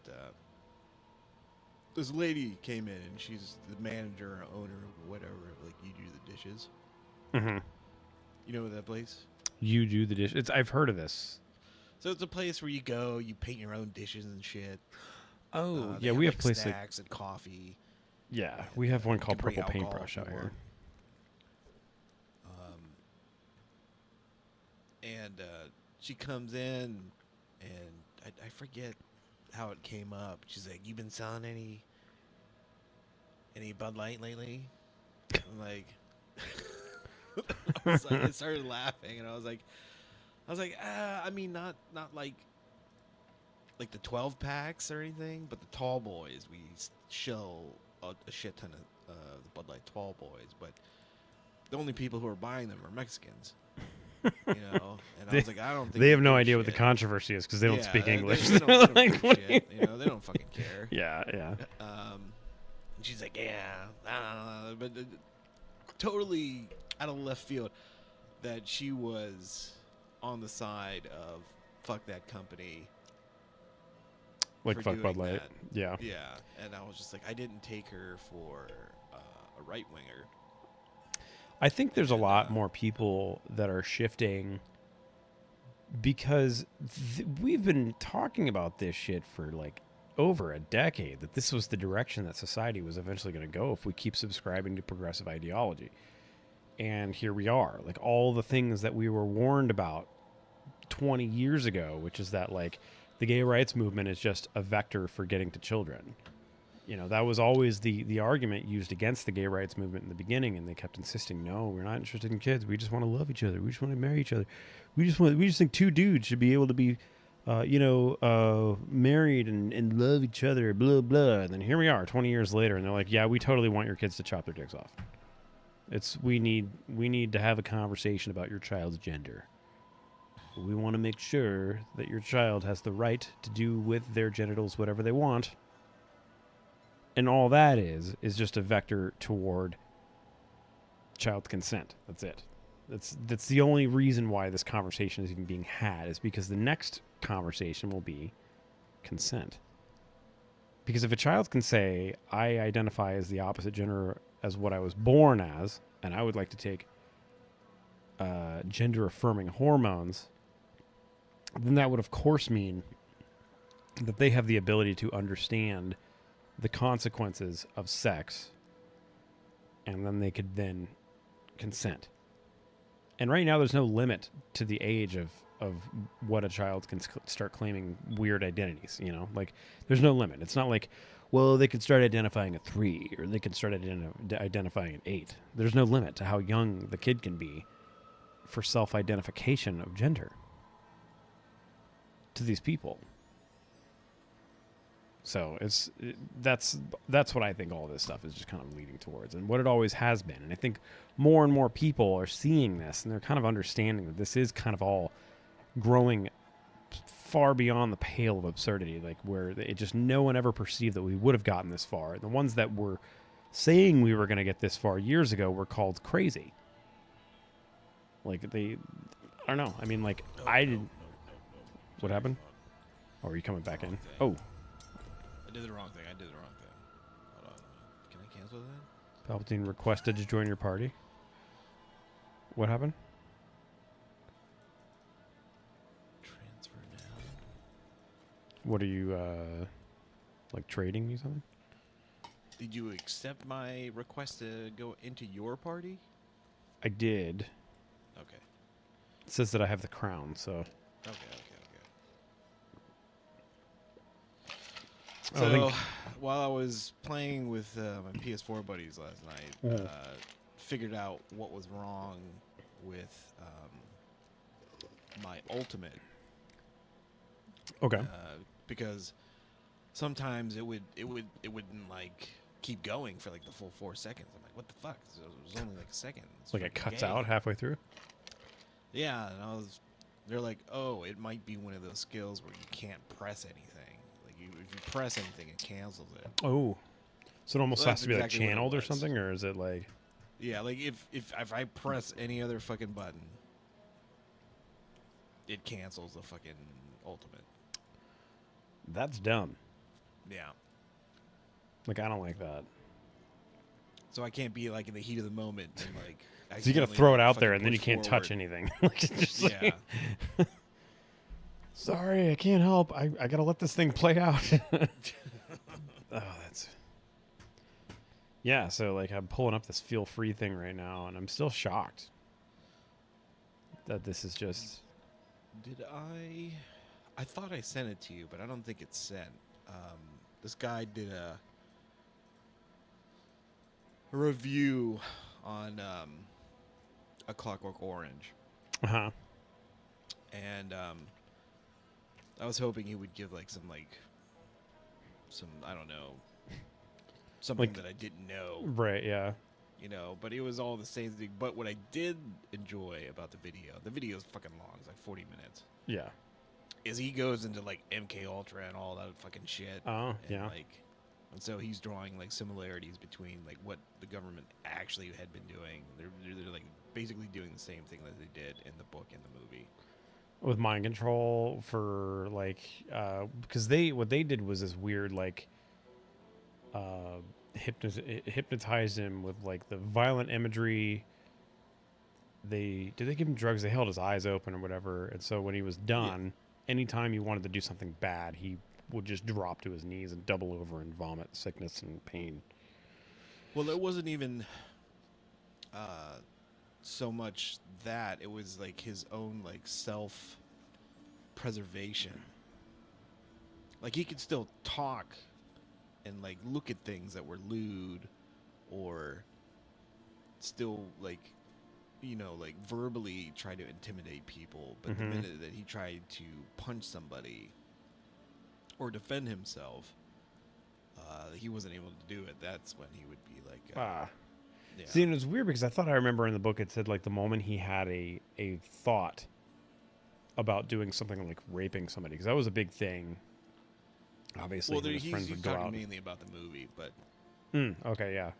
this lady came in and she's the manager or owner or whatever, like You Do the Dishes. Mm-hmm. You know that place? You Do the Dish. I've heard of this. So it's a place where you go, you paint your own dishes and shit. Oh, They yeah, have, we have like, places snacks and coffee. Yeah, we have one called can bring Purple alcohol Paintbrush if you out here. want. And she comes in, and I forget how it came up. She's like, "You been selling any Bud Light lately?" I'm like, I started laughing, and I was like, I mean, not like the 12 packs or anything, but the tall boys. We show a shit ton of the Bud Light tall boys, but the only people who are buying them are Mexicans. You know, and I was like, I don't think they have no give a idea what the shit. controversy is because they don't speak English. They don't give a shit. You know, they don't fucking care. Yeah. And she's like, yeah, but totally out of left field that she was on the side of fuck that company. Like for fuck doing Bud Light. that. Yeah. Yeah, and I was just like, I didn't take her for a right winger. I think there's a lot more people that are shifting because we've been talking about this shit for like over a decade, that this was the direction that society was eventually going to go if we keep subscribing to progressive ideology. And here we are, like all the things that we were warned about 20 years ago, which is that like the gay rights movement is just a vector for getting to children. You know, that was always the argument used against the gay rights movement in the beginning, and they kept insisting, no, we're not interested in kids. We just want to love each other. We just want to marry each other. We just think two dudes should be able to be, married and love each other, blah, blah. And then here we are 20 years later, and they're like, yeah, we totally want your kids to chop their dicks off. We need to have a conversation about your child's gender. We want to make sure that your child has the right to do with their genitals whatever they want. And all that is just a vector toward child consent. That's it. That's the only reason why this conversation is even being had, is because the next conversation will be consent. Because if a child can say, I identify as the opposite gender as what I was born as, and I would like to take gender-affirming hormones, then that would of course mean that they have the ability to understand the consequences of sex, and then they could then consent. And right now there's no limit to the age of what a child can start claiming weird identities, you know? Like, there's no limit. It's not like, well, they could start identifying at 3, or they could start identifying at 8. There's no limit to how young the kid can be for self-identification of gender to these people. So that's what I think all this stuff is just kind of leading towards, and what it always has been. And I think more and more people are seeing this, and they're kind of understanding that this is kind of all growing far beyond the pale of absurdity, like where it just no one ever perceived that we would have gotten this far. The ones that were saying we were going to get this far years ago were called crazy. Like I don't know. I mean, like What happened? Oh, are you coming back in? Oh. I did the wrong thing. Hold on. Can I cancel that? Palpatine requested to join your party. What happened? Transfer now. What are you, like trading me something? Did you accept my request to go into your party? I did. Okay. It says that I have the crown, so. Okay. I So, think while I was playing with my PS4 buddies last night, figured out what was wrong with my ultimate. Okay. Because sometimes it wouldn't like keep going for like the full 4 seconds. I'm like, what the fuck? It was only like a second. It's like it cuts gay. out halfway through? Yeah, and they're like, oh, it might be one of those skills where you can't press anything. If you press anything, it cancels it. Oh, so it almost has to be exactly like what it channeled or was. something, or is it like? Yeah, like if I press any other fucking button, it cancels the fucking ultimate. That's dumb. Yeah. Like, I don't like that. So I can't be like in the heat of the moment and like. So you gotta throw it out there, and then you can't touch anything. Like, it's just yeah. Like, sorry, I can't help. I gotta let this thing play out. Yeah, so like I'm pulling up this feel free thing right now, and I'm still shocked that this is just. Did I thought I sent it to you, but I don't think it's sent. This guy did a review on A Clockwork Orange. Uh-huh. And I was hoping he would give like some I don't know, something Like- that I didn't know. Right, yeah. You know, but it was all the same thing. But what I did enjoy about the video is fucking long. It's like 40 minutes. Yeah. Is he goes into like MK Ultra and all that fucking shit. Oh, and, yeah. And so he's drawing like similarities between like what the government actually had been doing. They're like basically doing the same thing that they did in the book and the movie. With mind control for like because what they did was this weird like hypnotized him with like the violent imagery. Did they give him drugs? They held his eyes open or whatever, and so when he was done, anytime he wanted to do something bad, he would just drop to his knees and double over and vomit sickness and pain. Well, it wasn't even so much that it was like his own like self preservation. Like he could still talk and like look at things that were lewd, or still like, you know, like verbally try to intimidate people, but the minute that he tried to punch somebody or defend himself, he wasn't able to do it. That's when he would be like Yeah. See, and it was weird because I thought I remember in the book it said like the moment he had a thought about doing something like raping somebody, because that was a big thing. Obviously, well, when his friends he's would go talking out. mainly about the movie, but okay, yeah.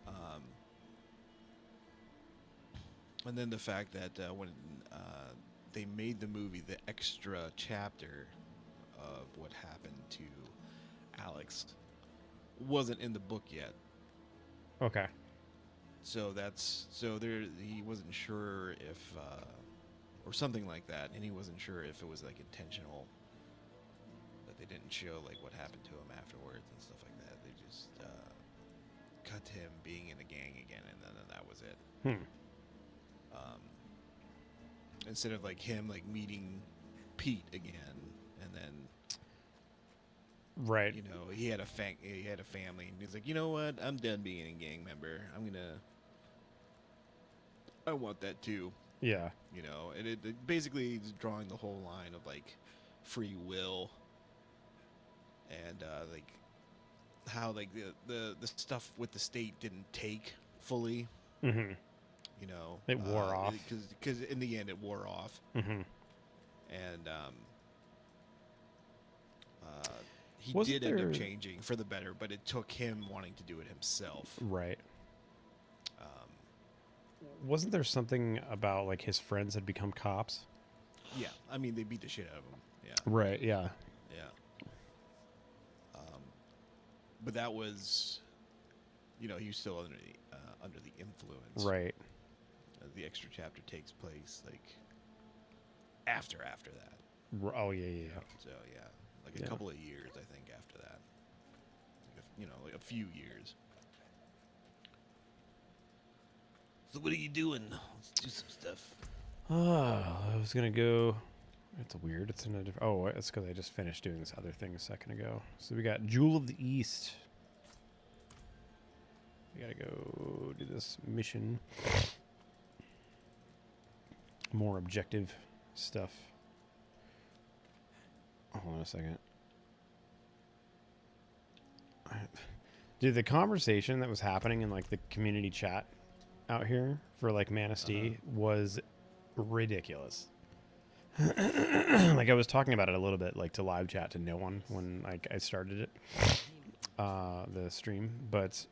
And then the fact that when they made the movie, the extra chapter of what happened to Alex wasn't in the book yet. Okay. So he wasn't sure if or something like that, and he wasn't sure if it was like intentional that they didn't show like what happened to him afterwards and stuff like that. They just cut to him being in a gang again, and then that was it. Instead of like him like meeting Pete again, and then right, you know, he had a family, and he's like, you know what, I'm done being a gang member. I want that too. Yeah. You know, and it basically is drawing the whole line of like free will, and like how like the stuff with the state didn't take fully. You know, it wore off because in the end it wore off. And he did end up changing for the better, but it took him wanting to do it himself. Right. Wasn't there something about like his friends had become cops? Yeah, I mean they beat the shit out of him. Yeah. Right. Yeah. Yeah. But that was, you know, he was still under the influence. Right. The extra chapter takes place like after that. Oh yeah. So yeah, like a couple of years, I think, after that. You know, like a few years. So what are you doing? Let's do some stuff. I was gonna go. It's weird. It's in a different. Oh, it's because I just finished doing this other thing a second ago. So we got Jewel of the East. We gotta go do this mission. More objective stuff. Hold on a second. Dude, the conversation that was happening in like the community chat out here for like Manistee was ridiculous. Like I was talking about it a little bit, like to live chat to no one when like I started it, the stream, but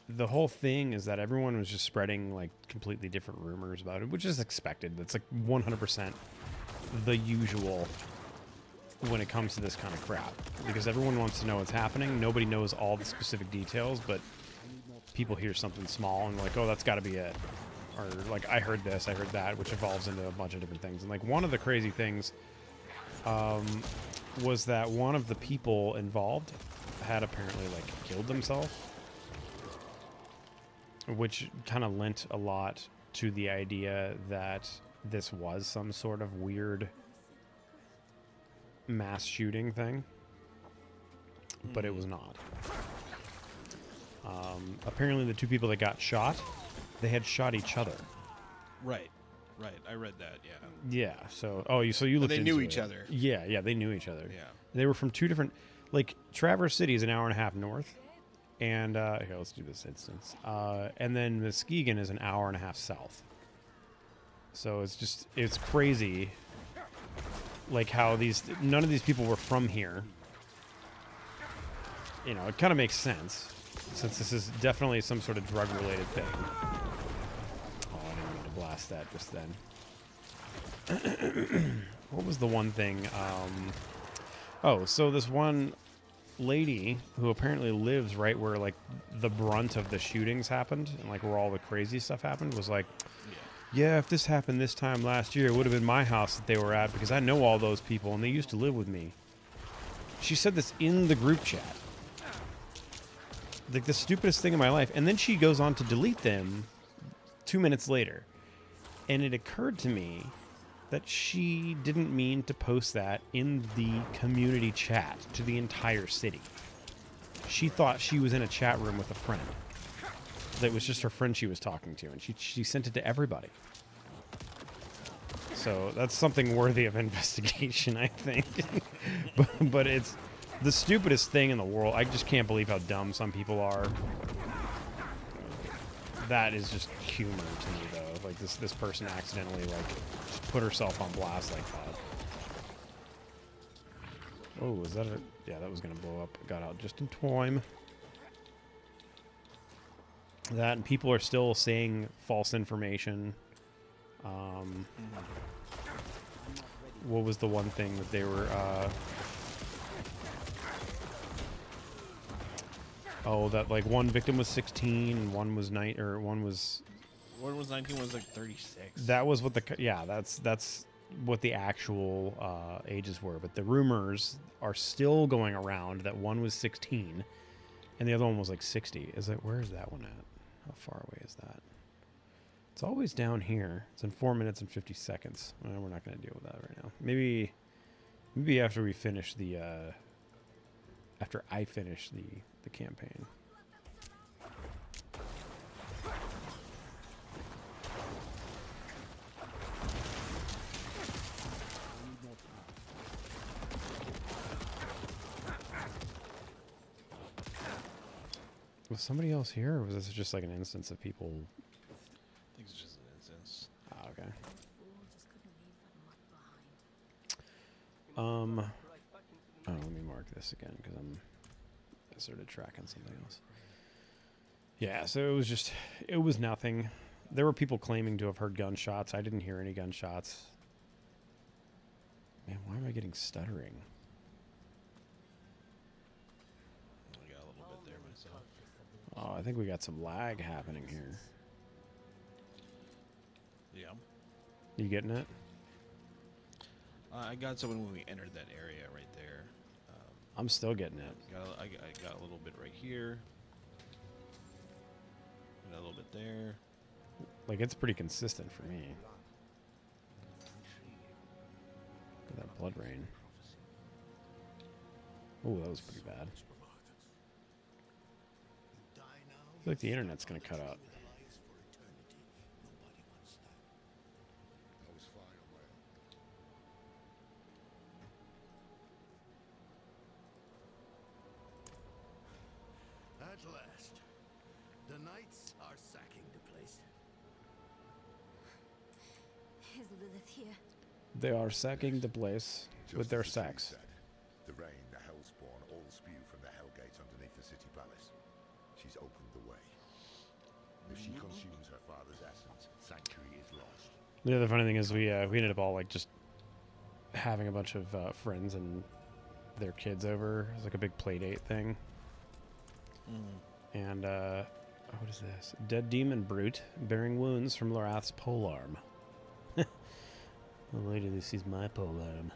the whole thing is that everyone was just spreading like completely different rumors about it, which is expected. That's like 100% the usual when it comes to this kind of crap, because everyone wants to know what's happening. Nobody knows all the specific details, but people hear something small and like, oh, that's got to be it. Or like, I heard this, I heard that, which evolves into a bunch of different things. And like one of the crazy things was that one of the people involved had apparently like killed themselves, which kind of lent a lot to the idea that this was some sort of weird mass shooting thing, but it was not. Apparently the two people that got shot, they had shot each other. Right. Right. I read that. Yeah. Yeah. So, you looked they into knew it. each other. Yeah. They knew each other. Yeah. They were from two different, like Traverse City is an hour and a half north, and here, let's do this instance. And then Muskegon is an hour and a half south. So it's crazy, like how none of these people were from here. You know, it kind of makes sense, since this is definitely some sort of drug-related thing. Oh, I didn't mean to blast that just then. What was the one thing? So this one lady who apparently lives right where, like, the brunt of the shootings happened, and, like, where all the crazy stuff happened, was like, yeah, if this happened this time last year, it would have been my house that they were at, because I know all those people, and they used to live with me. She said this in the group chat. Like, the stupidest thing in my life. And then she goes on to delete them 2 minutes later. And it occurred to me that she didn't mean to post that in the community chat to the entire city. She thought she was in a chat room with a friend. That was just her friend she was talking to, and she sent it to everybody. So that's something worthy of investigation, I think. but it's the stupidest thing in the world. I just can't believe how dumb some people are. That is just humor to me, though. Like, this person accidentally, like, just put herself on blast like that. Oh, was that a... Yeah, that was going to blow up. Got out just in time. That, and people are still saying false information. What was the one thing that they were... that, like, one victim was 16 and one was 9, or one was 19, was like 36. That was what that's what the actual ages were. But the rumors are still going around that one was 16 and the other one was like 60. Where is that one at? How far away is that? It's always down here. It's in 4 minutes and 50 seconds. Well, we're not going to deal with that right now. Maybe after we finish the after I finish the campaign. Was somebody else here, or was this just like an instance of people? I think it's just an instance. Oh, okay. Let me mark this again because I started tracking something else. Yeah, so it was nothing. There were people claiming to have heard gunshots. I didn't hear any gunshots. Man, why am I getting stuttering? I got a little bit there myself. Oh, I think we got some lag happening here. Yeah. You getting it? I got someone when we entered that area right there. I'm still getting it. I got a little bit right here. Got a little bit there. Like, it's pretty consistent for me. Look at that blood rain. Oh, that was pretty bad. I feel like the internet's gonna cut out. At last, the knights are sacking the place. Is Lilith here? They are sacking the place with their sacks. The rain, the hellspawn, all spew from the hell gates underneath the city palace. She's opened the way. If she consumes her father's essence, sanctuary is lost. The other funny thing is we ended up all like just having a bunch of friends and their kids over. It was like a big play date thing. And what is this? Dead demon brute bearing wounds from Lorath's polearm. Oh, lady, this is my polearm.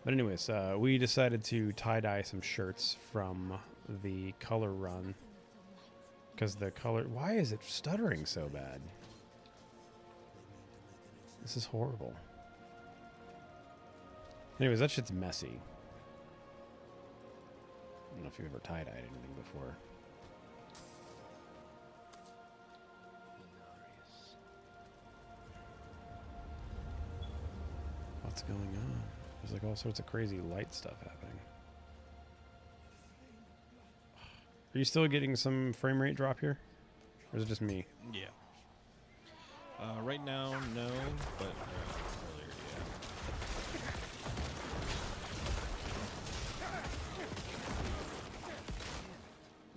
But anyways, we decided to tie-dye some shirts from the color run. Because the color... Why is it stuttering so bad? This is horrible. Anyways, that shit's messy. I don't know if you've ever tie-dyed anything before. what's going on. There's like all sorts of crazy light stuff happening. Are you still getting some frame rate drop here? Or is it just me? Yeah. Right now, no, but earlier, yeah.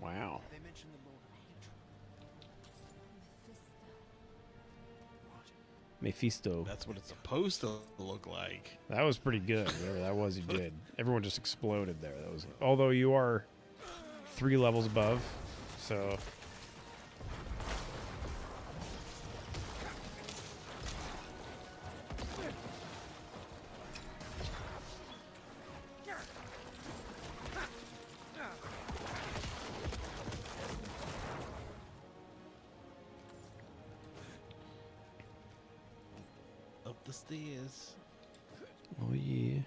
Wow. Mephisto. That's what it's supposed to look like. That was pretty good. Whatever that was, you did. Everyone just exploded there. That was. Although you are 3 levels above, so. Up the stairs. Oh yeah.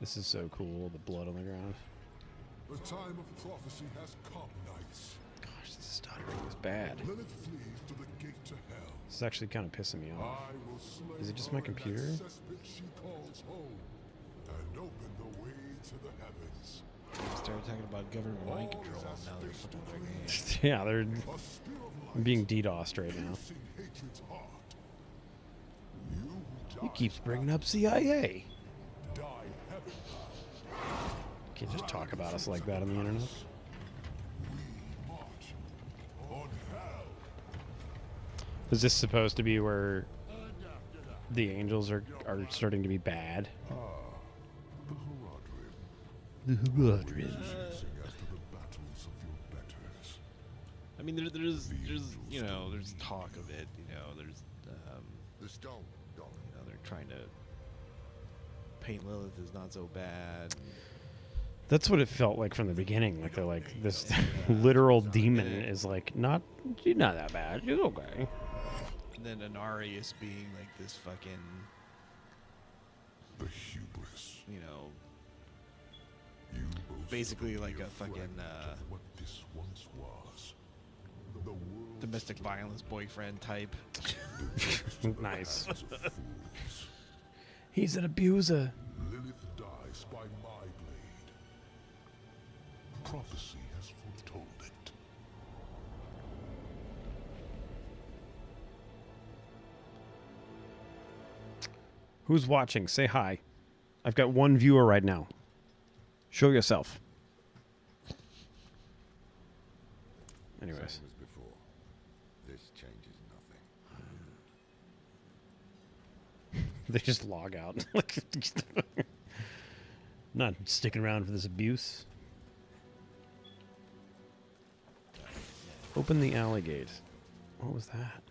This is so cool, the blood on the ground. The time of prophecy has come, knights. Gosh, this stuttering is bad. Lilith flees to the gate to hell. This is actually kind of pissing me off. I will slay Is it just her my in that computer? cesspit she calls home, and open the way to the heavens. Started talking about government mind control, and now they're fucking with our game. Yeah, they're being DDoSed right now. He keeps bringing up CIA. Can't just talk about us like that on the internet. Is this supposed to be where the angels are starting to be bad? The Horadrim. I mean, there's you know, there's talk of it. You know, there's the stone. You know, they're trying to paint Lilith as not so bad. That's what it felt like from the beginning. Like they're like this literal demon is like she's not that bad. She's okay. And then Anarius being like this fucking the hubris. You know, basically like a fucking what this once was. The domestic violence boyfriend type. Nice. He's an abuser. Lilith dies by my blade. Prophecy has foretold it. Who's watching? Say hi. I've got 1 viewer right now. Show yourself. Anyways. Same as before. This changes nothing. They just log out. Not sticking around for this abuse. Open the alley gate. What was that?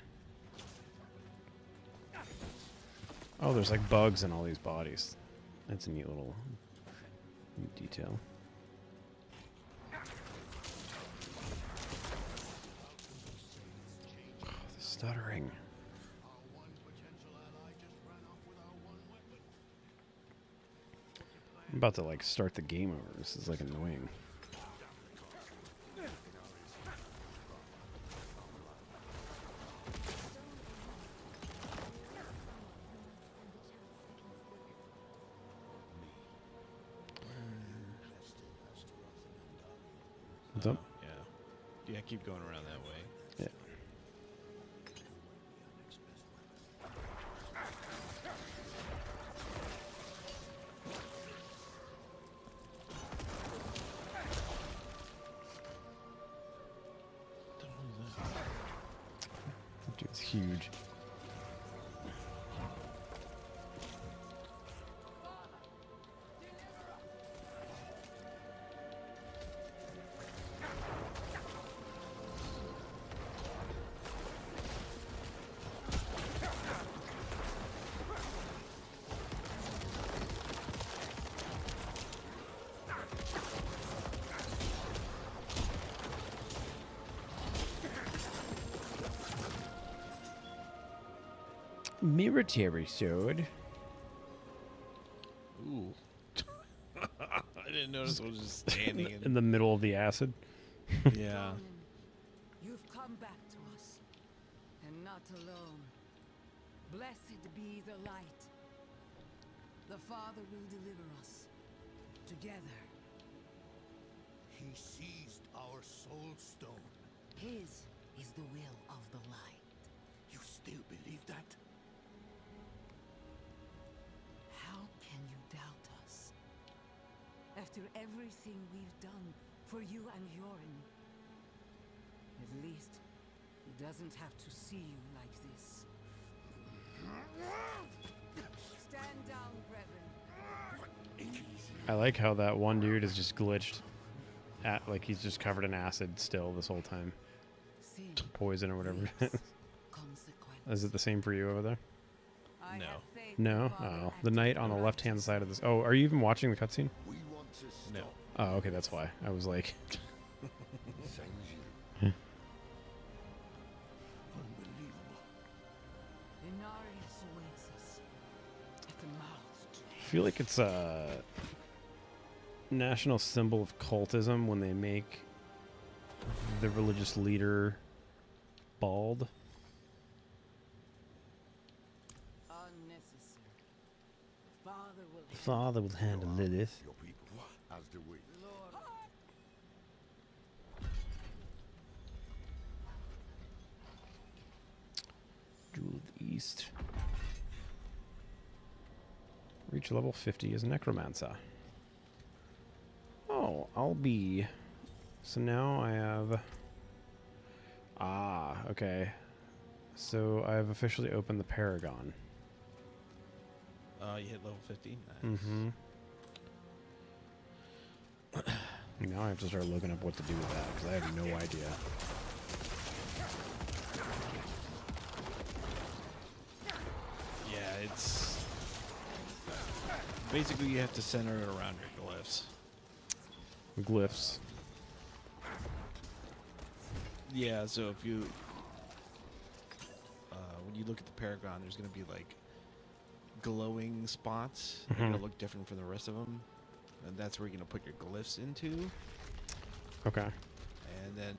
Oh, there's like bugs in all these bodies. That's a neat little detail. Oh, the stuttering. I'm about to like start the game over. This is like annoying. What's up? Yeah, keep going around that way. Yeah. Dude's huge. Military sword. Ooh. I didn't notice it was just standing in the middle of the acid. Yeah. You've come back to us, and not alone. Blessed be the light. The Father will deliver us together. He seized our soul stone. His is the will of the light. You still believe that? How can you doubt us? After everything we've done for you and Yorin. At least he doesn't have to see you like this. Stand down, brethren. I like how that one dude is just glitched. Like he's just covered in acid still this whole time. Poison or whatever it is. Is it the same for you over there? No. No? Oh. The knight on the left-hand side of this. Oh, are you even watching the cutscene? No. Oh, okay, that's why. I was like... Inarius awaits us at the mouth. I feel like it's a national symbol of cultism when they make the religious leader bald. Unnecessary. Father will Father will handle this. Your people, as do we. Lord. Jewel of the East. Reach level 50 as Necromancer. Oh, I'll be... So now I have... Ah, okay. So I've officially opened the Paragon. You hit level 50? Nice. Mm-hmm. Now I have to start looking up what to do with that, because I have no idea. Yeah, it's... Basically, you have to center it around your glyphs. Glyphs. Yeah, so if you... when you look at the Paragon, there's going to be, like, glowing spots. They're going to look different from the rest of them. And that's where you're going to put your glyphs into. Okay. And then...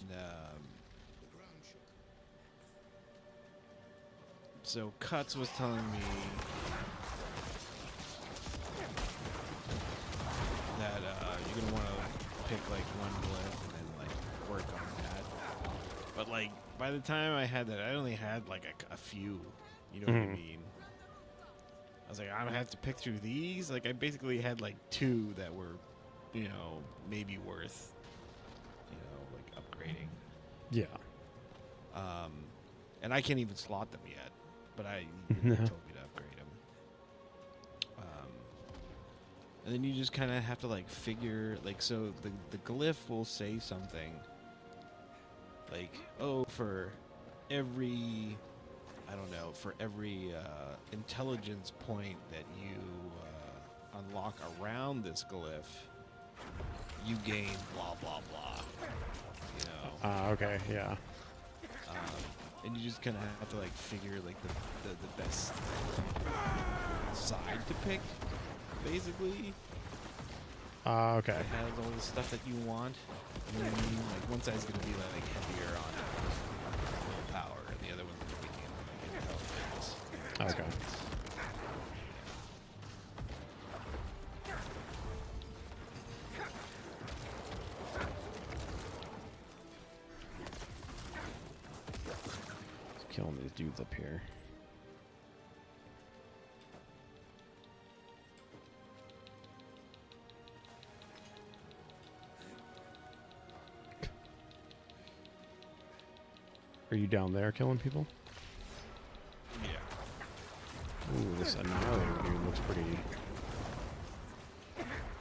so Cuts was telling me that you're gonna want to pick like one glyph and then like work on that. But like by the time I had that, I only had like a few. You know what I mean? I was like, I don't have to pick through these. Like I basically had like 2 that were, you know, maybe worth, you know, like upgrading. Yeah. And I can't even slot them yet. But he told me to upgrade them. And then you just kind of have to like figure, like, so the glyph will say something like, oh, for every, I don't know, for every intelligence point that you unlock around this glyph, you gain blah, blah, blah. You know? Okay, yeah. And you just kind of have to like figure like the best side to pick, basically. Okay. It has all the stuff that you want. You know what I mean? Like one side's gonna be like heavier on willpower, and the other one's gonna be like intelligence. Okay. Killing these dudes up here. Are you down there killing people? Yeah. Ooh, this Annihilator dude looks pretty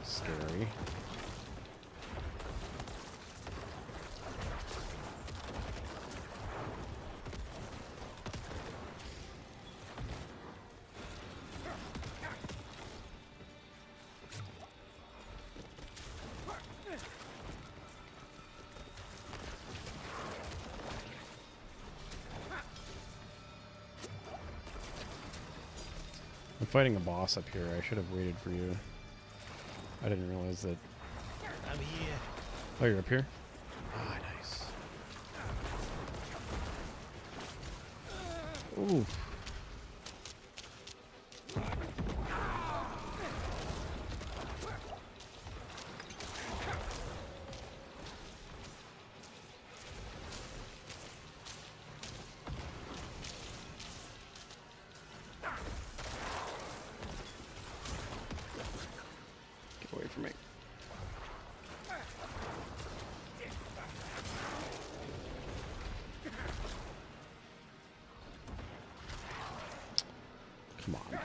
scary. I'm fighting a boss up here. I should have waited for you. I didn't realize that. I'm here. Oh, you're up here? Ah, nice. Ooh. from me. Come on.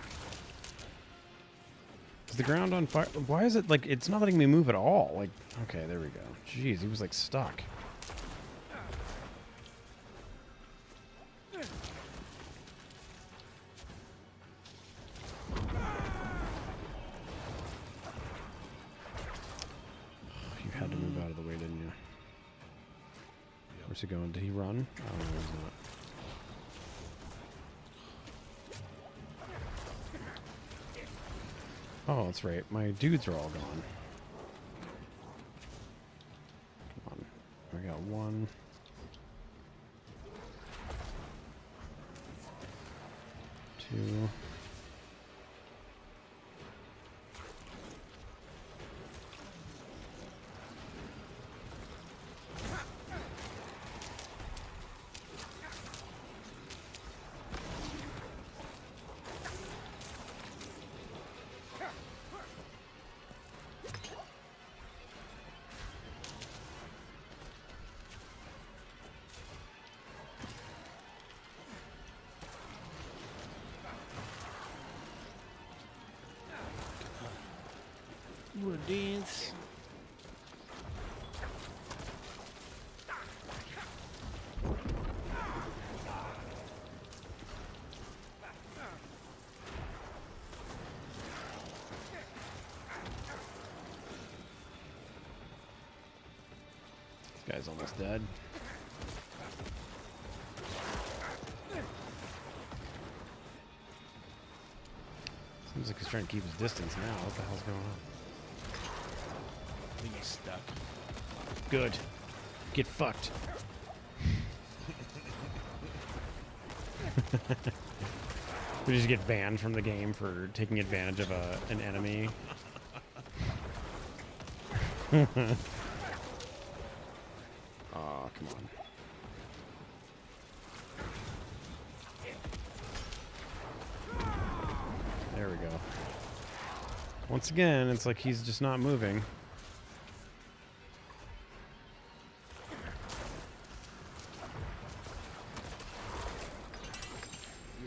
Is the ground on fire? Why is it like it's not letting me move at all? Like, okay, there we go. Jeez, he was like stuck. You had to move out of the way, didn't you? Where's he going? Did he run? Oh, no, he's not. Oh, that's right. My dudes are all gone. Come on. I got one. Two. Wanna dance? This guy's almost dead. Seems like he's trying to keep his distance now. What the hell's going on? I think he's stuck. Good. Get fucked. We just get banned from the game for taking advantage of an enemy. Oh, come on. There we go. Once again, it's like he's just not moving.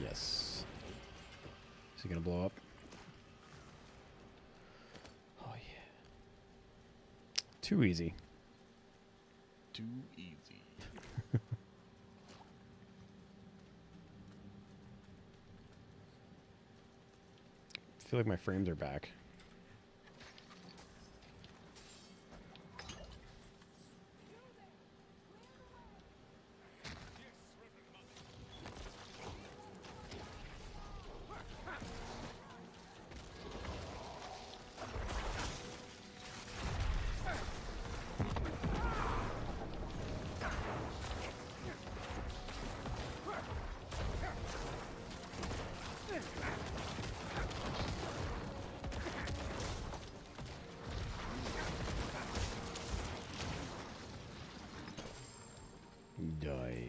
Yes. Is he gonna blow up? Oh yeah. Too easy. Too easy. I feel like my frames are back. Die.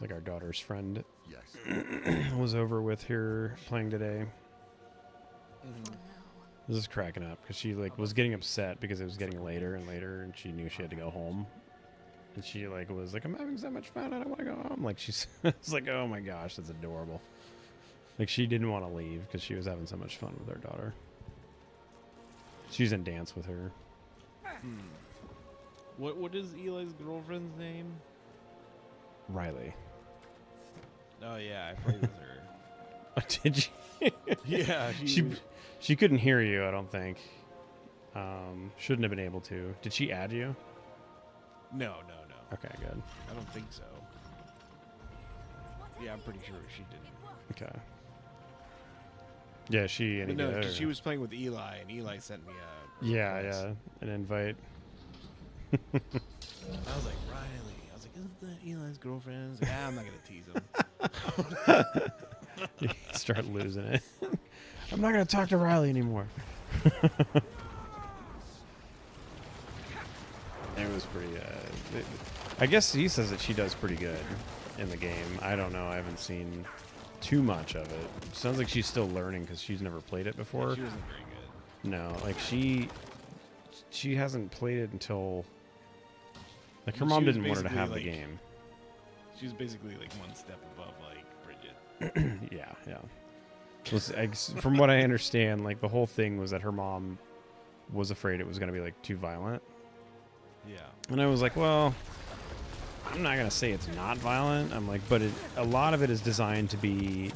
Like our daughter's friend was over with her playing today. This is cracking up because she like was getting upset because it was getting later and later, and she knew she had to go home. And she like was like, "I'm having so much fun, I don't want to go home." Like she's it's like, "Oh my gosh, that's adorable." Like she didn't want to leave because she was having so much fun with her daughter. She's in dance with her. What is Eli's girlfriend's name? Riley. Oh yeah, I played with her. Did you? Yeah, she couldn't hear you, I don't think. Shouldn't have been able to. Did she add you? No. Okay, good. I don't think so. Yeah, I'm pretty sure she didn't. Okay. Yeah, she and But no, 'cause she was playing with Eli, and Eli sent me a request. an invite. I was like, Riley. I was like, isn't that Eli's girlfriend? I was like, I'm not gonna tease him. You start losing it. I'm not gonna talk to Riley anymore. It was pretty. I guess he says that she does pretty good in the game. I don't know. I haven't seen too much of it. Sounds like she's still learning because she's never played it before. Yeah, she wasn't very good. No, like she hasn't played it until like her She mom was didn't want her to basically, have the like, game. She was basically like one step above like Bridget. Yeah. From what I understand, like the whole thing was that her mom was afraid it was going to be like too violent. Yeah. And I was like, well, I'm not going to say it's not violent. I'm like, but a lot of it is designed to be,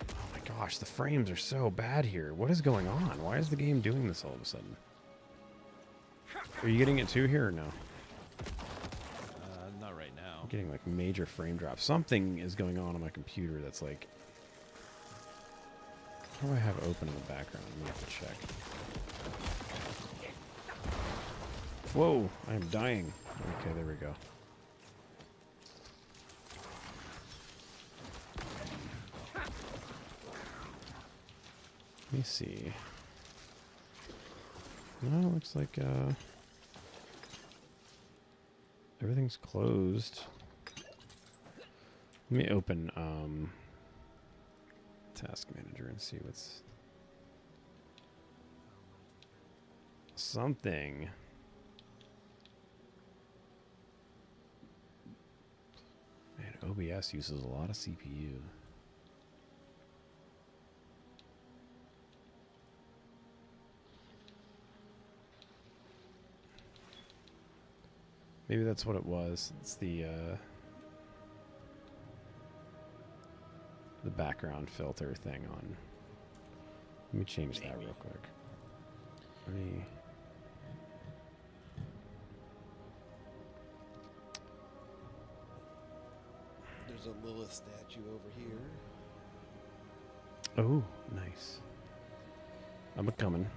oh my gosh, the frames are so bad here. What is going on? Why is the game doing this all of a sudden? Are you getting it too here or no? Not right now. I'm getting like major frame drops. Something is going on my computer that's like, what do I have open in the background? I'm going to have to check. Whoa, I am dying. Okay, there we go. Let me see. No, it looks like everything's closed. Let me open Task Manager and see what's something. Man, OBS uses a lot of CPU. Maybe that's what it was. It's the background filter thing on. Let me change that real quick. Let me. There's a Lilith statue over here. Oh, nice. I'm a-coming.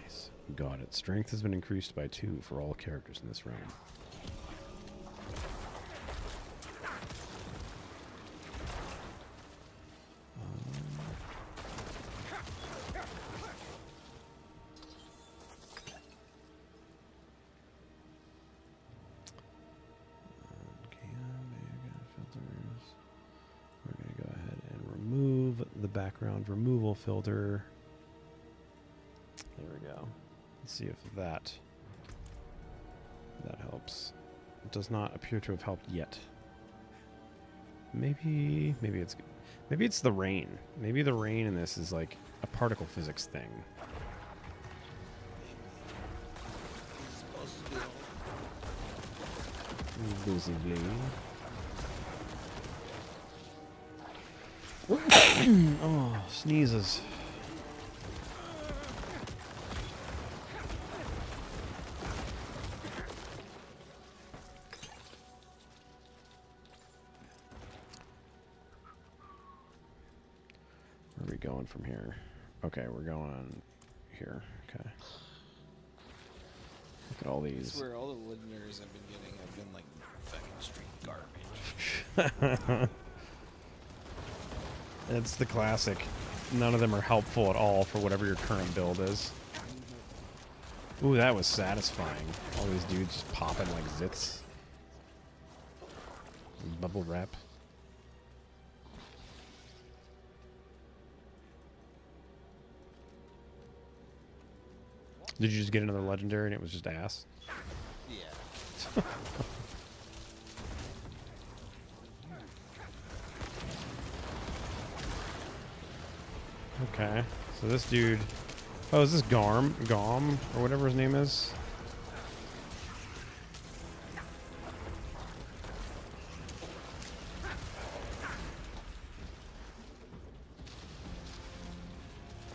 Nice. Got it. Strength has been increased by 2 for all characters in this realm. We're going to go ahead and remove the background removal filter. There we go. Let's see if that helps. It does not appear to have helped yet. Maybe it's the rain. Maybe the rain in this is like a particle physics thing. Visibly. Oh, sneezes. Where are we going from here? Okay, we're going here. Okay. Look at all these. I swear all the listeners I've been getting have been like fucking straight garbage. It's the classic. None of them are helpful at all for whatever your current build is. Ooh, that was satisfying. All these dudes just popping like zits. Bubble wrap. Did you just get another legendary and it was just ass? Yeah. Okay, so this dude... Oh, is this Gom, or whatever his name is?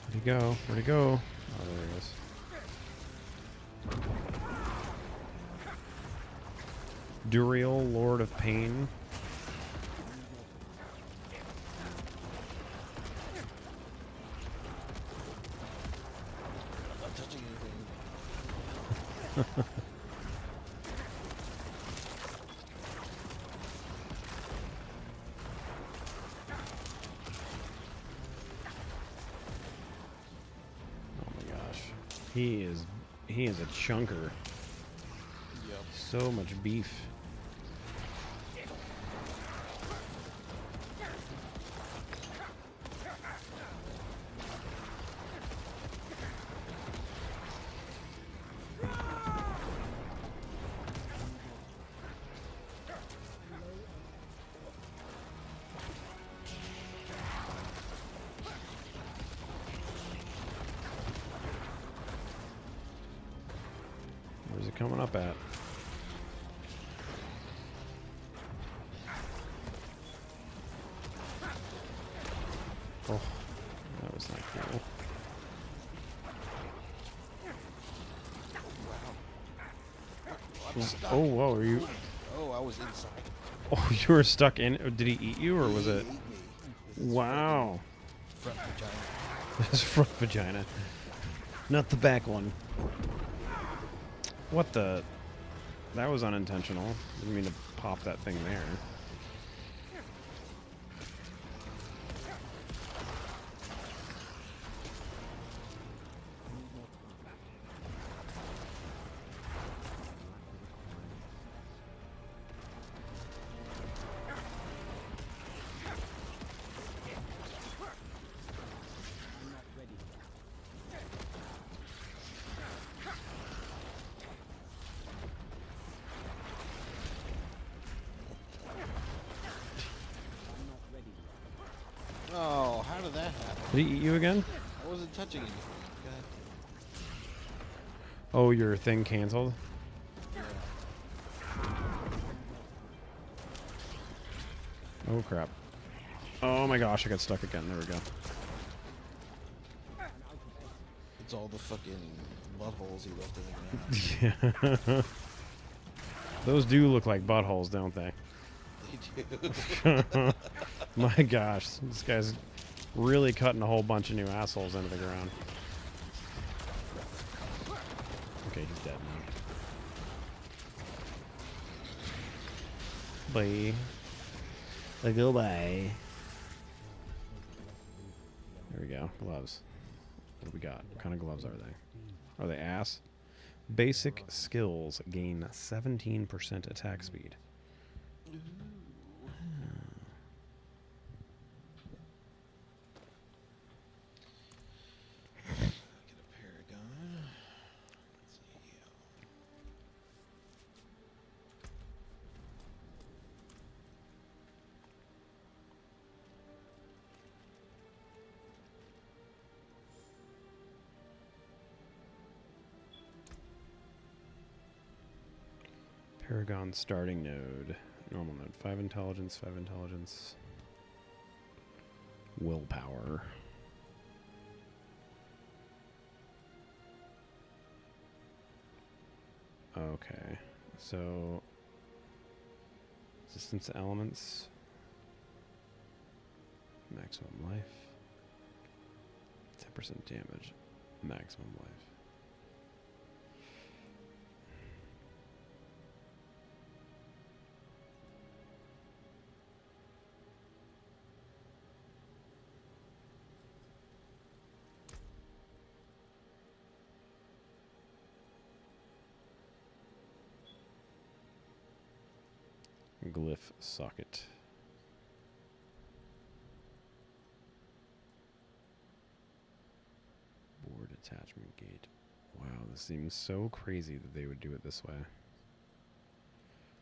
Where'd he go? Where'd he go? Oh, there he is. Duriel, Lord of Pain. I'm not touching anything. Oh my gosh. He is a chunker. Yep. So much beef. Where's it coming up at? Oh, that was not cool. I'm stuck. Oh, whoa, are you? Oh, I was inside. Oh, you were stuck in. Did he eat you, or was it? He ate me. Wow. Front vagina. His front vagina, not the back one. What the? That was unintentional. Didn't mean to pop that thing there. Oh, how did that happen? Did he eat you again? I wasn't touching anything. Oh, your thing canceled? Oh, crap. Oh my gosh, I got stuck again. There we go. It's all the fucking buttholes he left in the ground. Yeah. Those do look like buttholes, don't they? They do. My gosh, this guy's really cutting a whole bunch of new assholes into the ground. Okay, he's dead now. Bye. Go bye. There we go. Gloves. What do we got? What kind of gloves are they? Are they ass? Basic skills gain 17% attack speed. Get a Paragon. Let's see. Paragon starting node. Normal node. 5 intelligence, 5 intelligence. Willpower. Okay. So resistance to elements. Maximum life. 10% damage. Maximum life. Glyph socket. Board attachment gate. Wow, this seems so crazy that they would do it this way.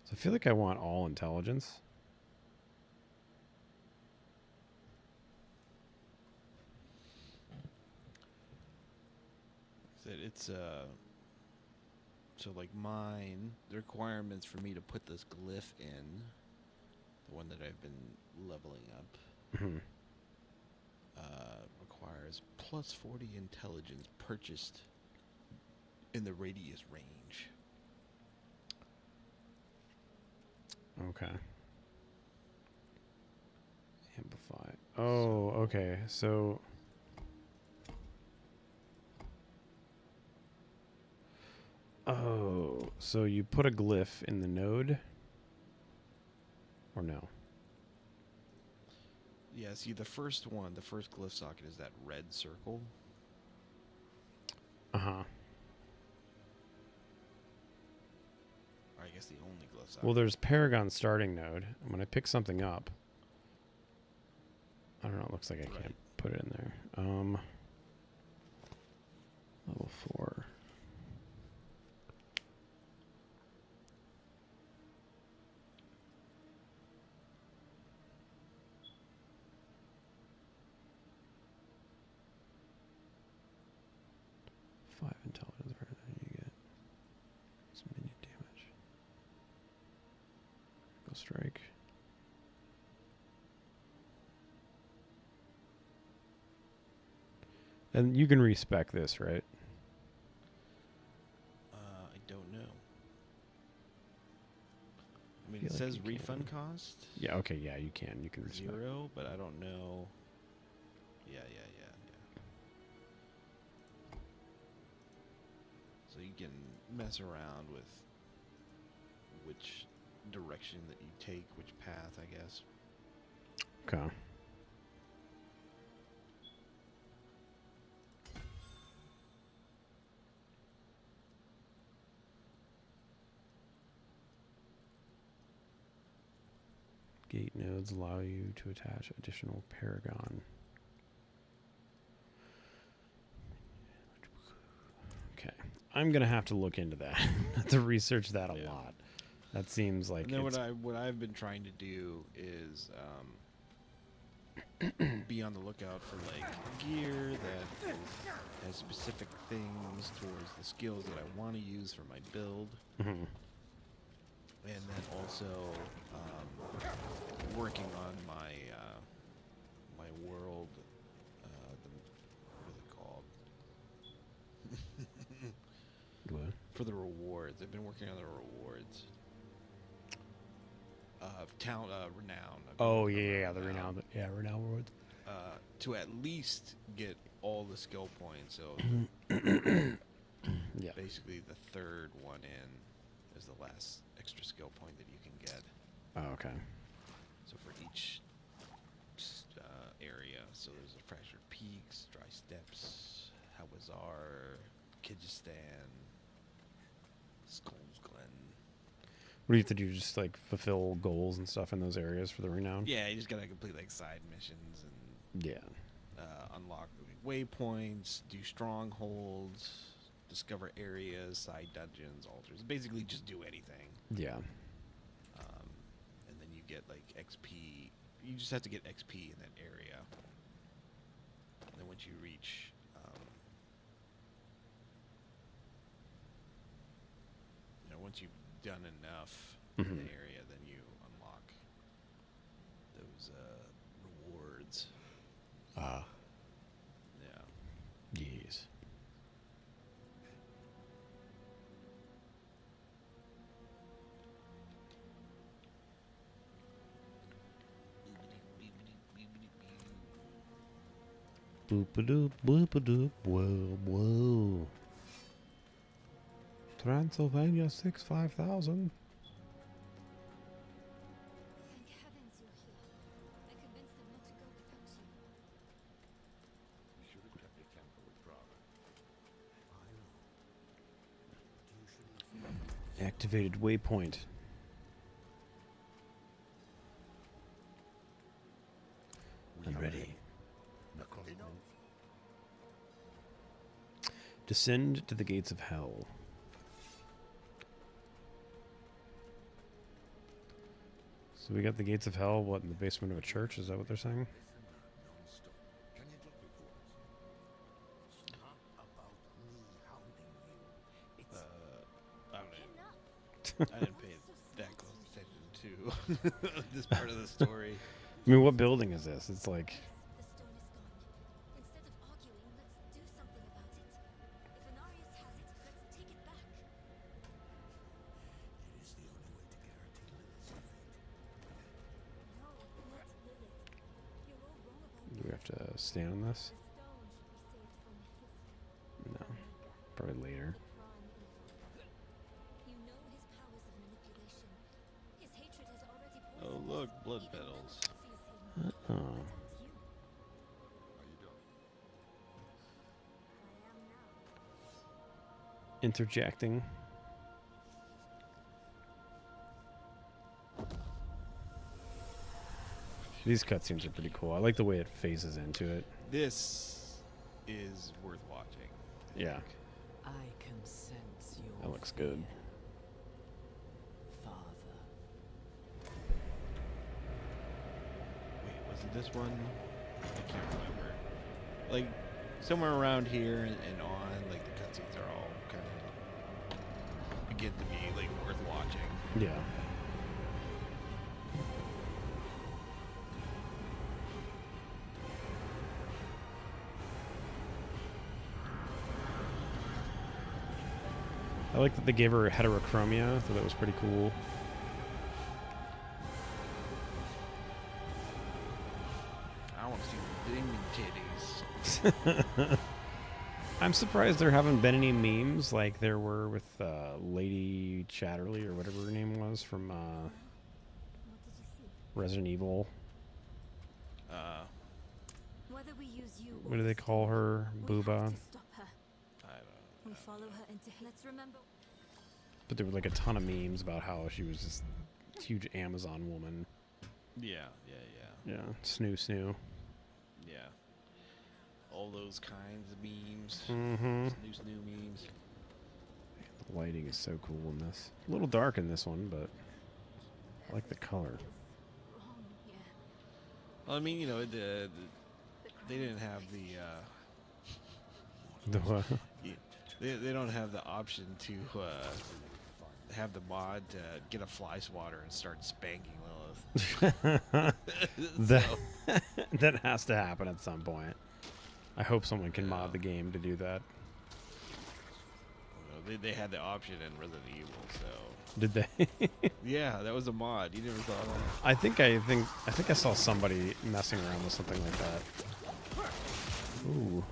So I feel like I want all intelligence. It's so like mine, the requirements for me to put this glyph in, the one that I've been leveling up, requires plus 40 intelligence purchased in the radius range. Okay. Amplify. Oh, okay. So. Oh, so you put a glyph in the node? Or no? Yeah, see, the first one, the first glyph socket is that red circle. Uh-huh. Or I guess the only glyph socket. Well, there's Paragon starting node. And when I pick something up, I don't know, it looks like I can't put it in there. Level 4. Intelligence for everything you get. Some minion damage. Critical strike. And you can respec this, right? I don't know. I mean, it says refund cost. Yeah, okay, yeah, you can. You can respec. 0, but I don't know. Yeah. So you can mess around with which direction that you take, which path, I guess. Okay. Gate nodes allow you to attach additional Paragon. Okay. I'm going to have to look into that. To research that a lot. That seems like And then what I've been trying to do is be on the lookout for like gear that has specific things towards the skills that I want to use for my build. Mm-hmm. And then also working on my my world. What is it called? What? For the rewards. I've been working on the rewards. Town renown. Oh yeah, the renown. Yeah, renown rewards. To at least get all the skill points. So yeah. Basically, the third one in is the last extra skill point that you can get. Oh, okay. So for each area, so there's a Fractured Peaks, Dry Steppes, Hawazar, Kyrgyzstan, Skull's Glen. What do you have to do? Just like fulfill goals and stuff in those areas for the renown? Yeah, you just gotta complete like side missions and unlock waypoints, do strongholds, discover areas, side dungeons, altars. Basically, just do anything. Yeah. And then you get like XP. You just have to get XP in that area. And then once you reach, once you've done enough in the area, then you unlock those rewards. Ah. Yeah. Yes. Boop-a-doop, boop-a-doop, whoa, whoa. Transylvania 65000. Thank heavens you're here. I convinced them not to go without you. We should have kept the temple with Praga. I know. But you should Activated waypoint. I'm ready. Descend to the gates of hell. So we got the gates of hell, what, in the basement of a church? Is that what they're saying? Can you drop reports? It's not about me hounding you. It's I don't know. I didn't pay that close attention to this part of the story. I mean, what building is this? It's like... The stone is gone. Instead of arguing, let's do something about it. If Anarius has it, let's take it back. It is the only way to guarantee Lilith's fate. have to stand on this? No. Probably later. Oh, look, blood petals. Oh. Interjecting. These cutscenes are pretty cool. I like the way it phases into it. This is worth watching. Yeah. I can sense your That looks good. Father. Wait, was it this one? I can't remember. Like, somewhere around here and on, like, the cutscenes are all kind of begin to be, like, worth watching. Yeah. I like that they gave her heterochromia. I thought that was pretty cool. I want to see the demon titties. I'm surprised there haven't been any memes like there were with Lady Chatterley or whatever her name was from Resident Evil. What do they call her? Booba. We follow her into. Let's remember. But there were like a ton of memes about how she was this huge Amazon woman. Yeah. Yeah, snoo. Yeah. All those kinds of memes. Mm-hmm. Snoo memes. The lighting is so cool in this. A little dark in this one, but I like the color. Well, I mean, you know, they didn't have The what? They don't have the option to have the mod get a fly swatter and start spanking Lilith. That has to happen at some point. I hope someone can mod the game to do that. Well, they had the option in Resident Evil, so. Did they? Yeah, that was a mod. You never thought of that? I think I saw somebody messing around with something like that. Ooh.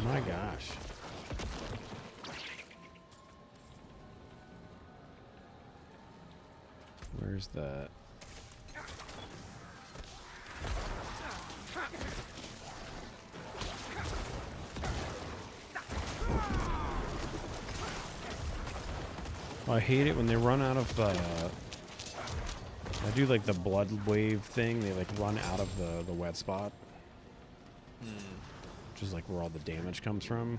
My gosh. Where's that? I hate it when they run out of I do like the blood wave thing. They like run out of the wet spot. Which is like where all the damage comes from.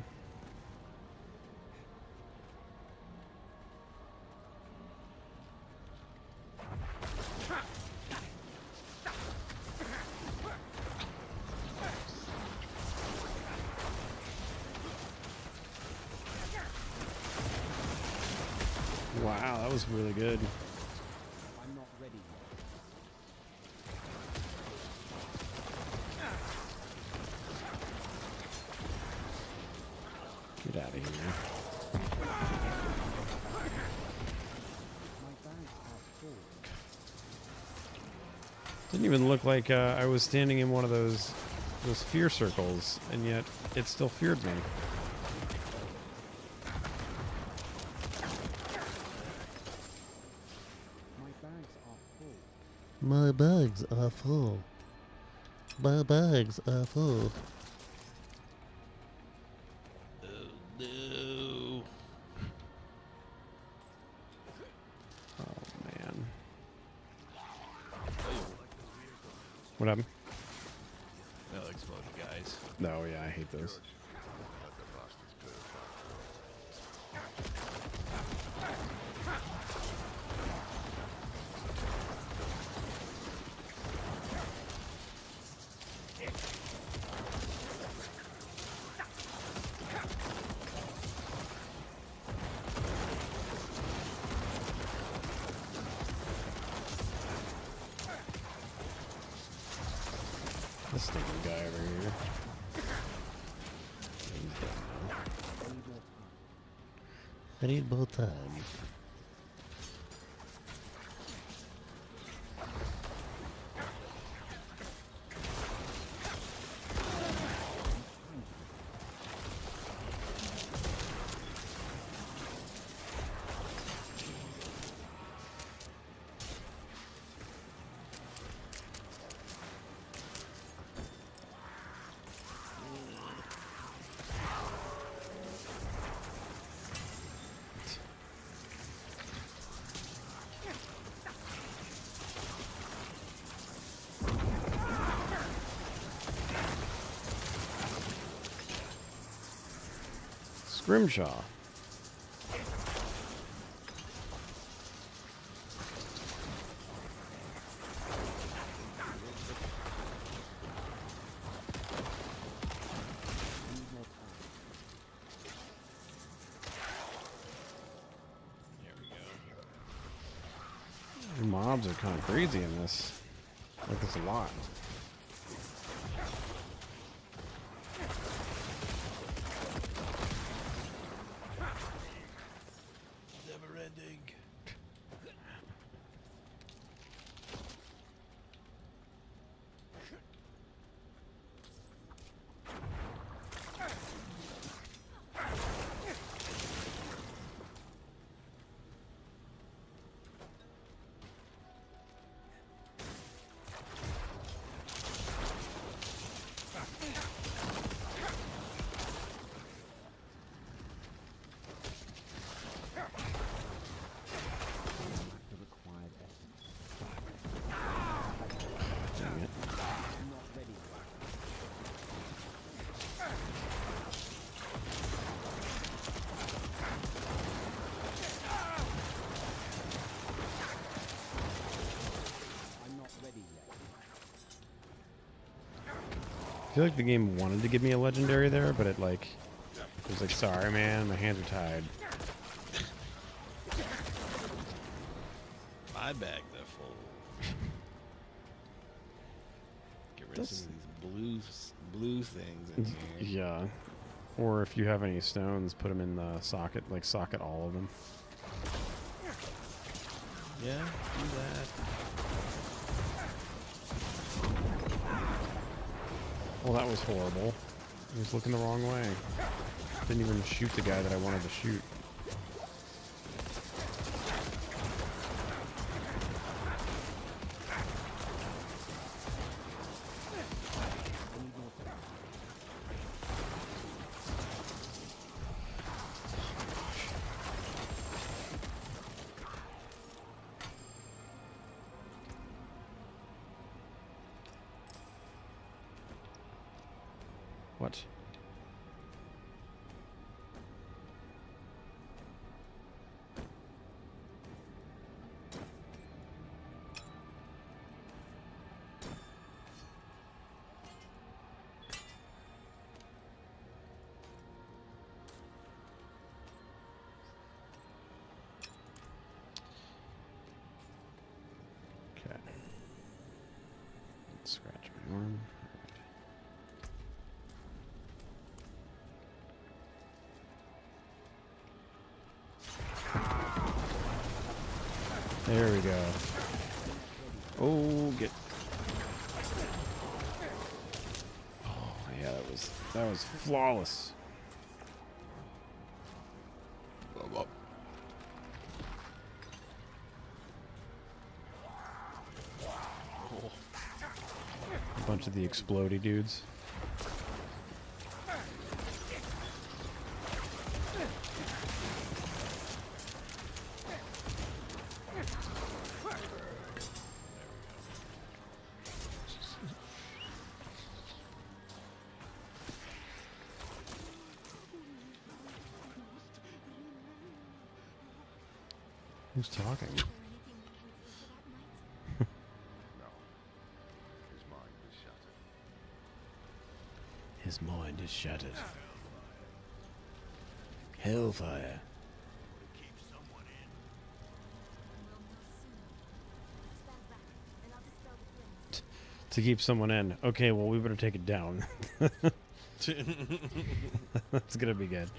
Wow, that was really good. I'm not ready yet. Get out of here. My bags are full. Didn't even look like I was standing in one of those fear circles, and yet it still feared me. My bags are full. My bags are full. No. Oh man. What happened? No exploded guys. No, yeah, I hate those. This stinking guy over here. He's dead now. I need more time. Scrimshaw. The mobs are kind of crazy in this. Like, there's a lot. Never ending. Dang it. I feel like the game wanted to give me a legendary there, but it was like, sorry man, my hands are tied. My bag they're full. Get rid of some of these blue things in here. Yeah. Or if you have any stones, put them in the socket, like socket all of them. Yeah, do that. Well, that was horrible. He was looking the wrong way. Didn't even shoot the guy that I wanted to shoot. What? Okay. Let's scratch my arm. There we go. Oh, get. Oh yeah, that was flawless. A bunch of the explodey dudes. Who's talking? His mind is shattered. Hellfire. To keep someone in. Okay, well, we better take it down. That's gonna be good.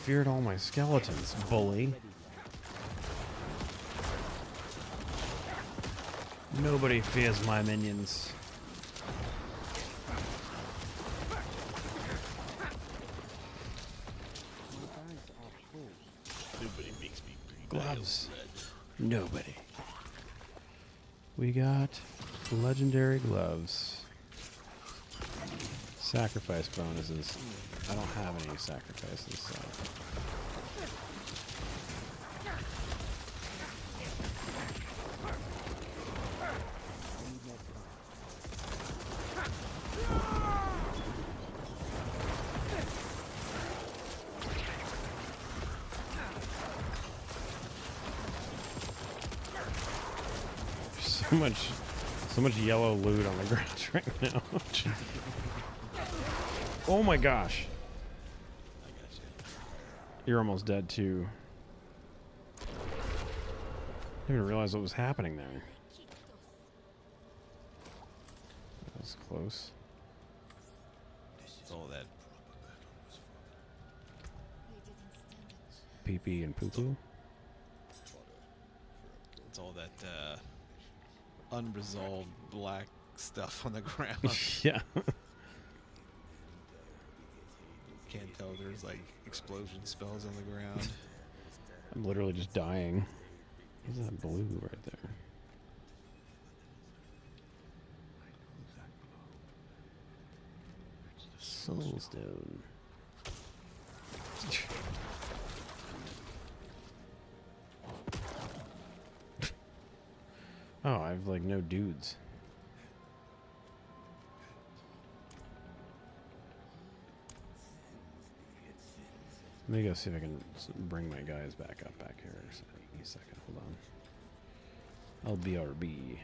feared all my skeletons, bully. Nobody fears my minions. Nobody makes me breathe. Gloves. Nobody. We got legendary gloves. Sacrifice bonuses. I don't have any sacrifices, so. So much yellow loot on the ground right now. Oh my gosh. You're almost dead too. I didn't even realize what was happening there. That was close. It's all that. Pee-pee and poo-poo. It's all that unresolved black stuff on the ground. Yeah. Can't tell there's like explosion spells on the ground. I'm literally just dying. What's that blue right there? Soulstone. Oh, I have like no dudes. Let me go see if I can bring my guys back up back here. Give me a second. Hold on. I'll BRB.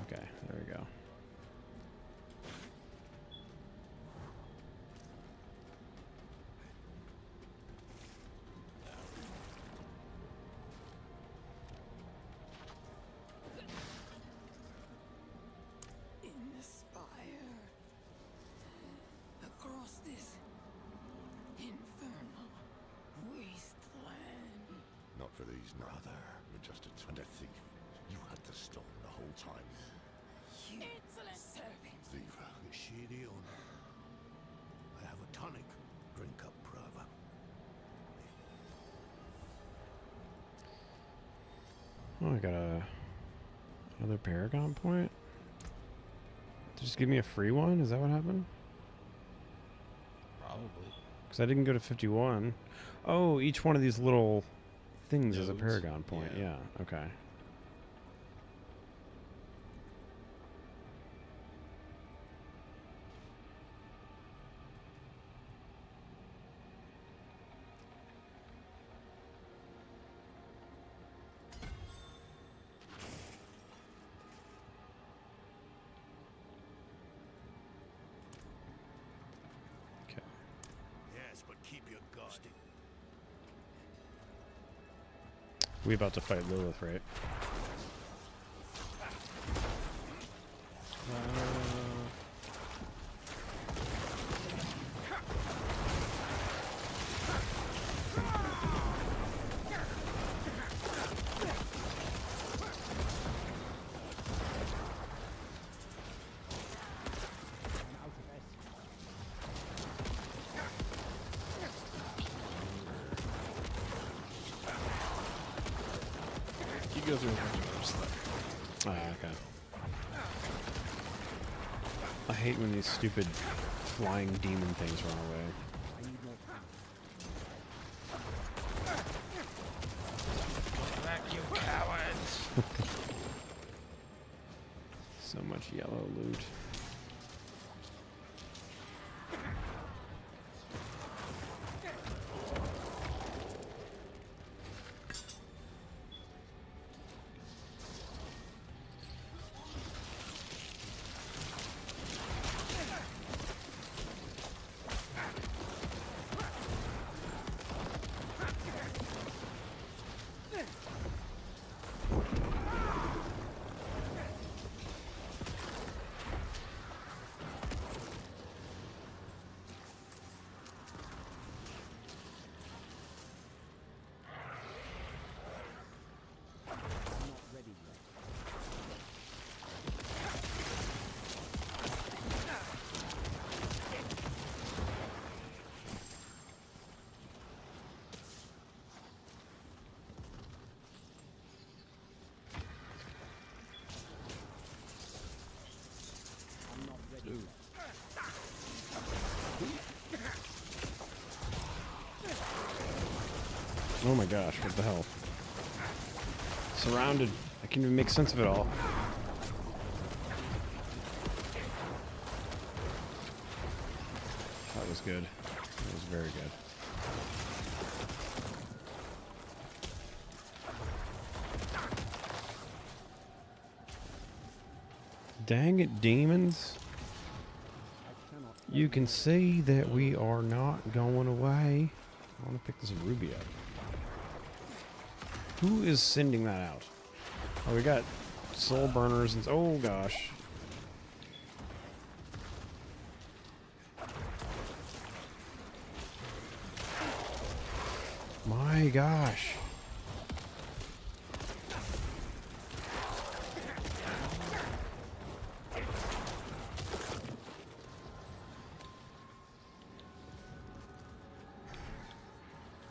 Okay, there we go. Across this infernal wasteland. Not for these, brother. You're just a thief. You had the stone the whole time. You insolent servant. Leave her. Shirion. I have a tonic. Drink up, brother. Oh, I got another Paragon point. Just give me a free one? Is that what happened? Probably. Because I didn't go to 51. Oh, each one of these little things is a Paragon point. Yeah, okay. Yes, but keep your guard. We about to fight Lilith, right? You go through a bunch of other stuff. Ah, okay. I hate when these stupid flying demon things run away. Back, you cowards! So much yellow loot. Oh my gosh, what the hell? Surrounded. I can't even make sense of it all. That was good. That was very good. Dang it, demons. You can see that we are not going away. I want to pick this ruby up. Who is sending that out? Oh, we got soul burners and... Oh, gosh. My gosh.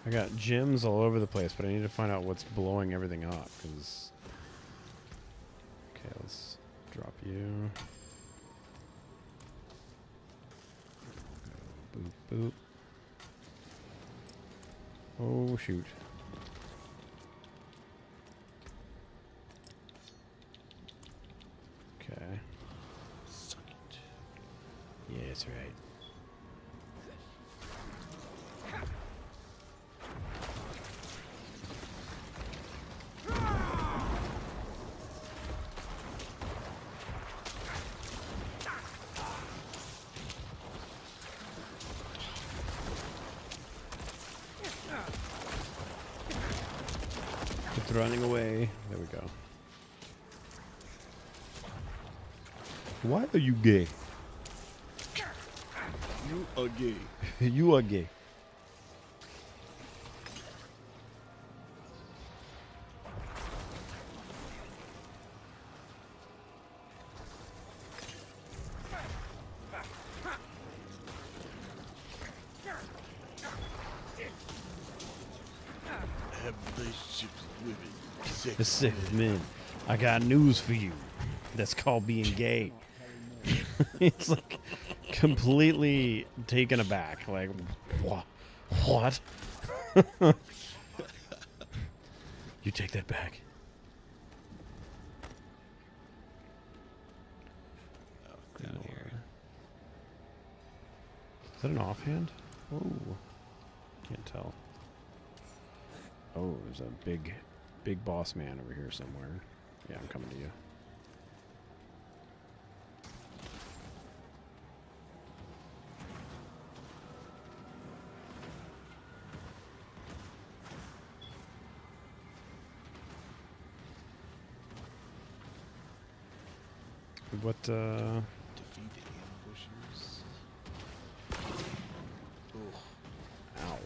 I got gems all over the place, but I need to find out what's blowing everything up, because... Okay, let's drop you. Boop, boop. Oh, shoot. Okay. Suck it. Yeah, that's right. It's running away. There we go. Why are you gay? You are gay. You are gay. Have relationships with women. The sick men. I got news for you. That's called being gay. It's like completely taken aback. Like, what? You take that back. Down here. Is that an offhand? Oh, can't tell. Oh, there's a big boss man over here somewhere. Yeah, I'm coming to you. What, Defeat the ambushers. Ow.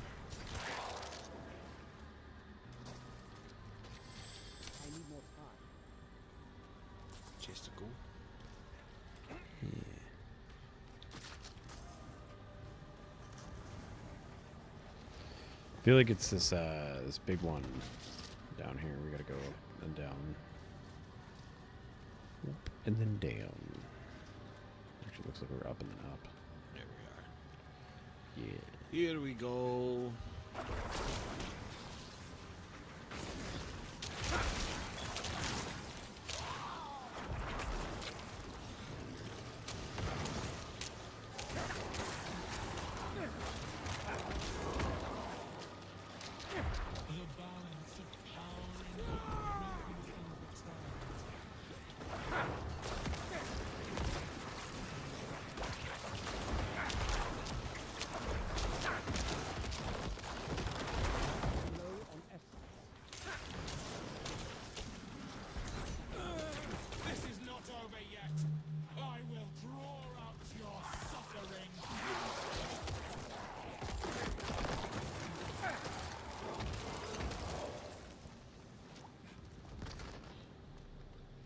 Chesticle. Yeah. I feel like it's this this big one down here. We gotta go up and down. Up and then down. Actually looks like we're up and then up. There we are. Yeah. Here we go.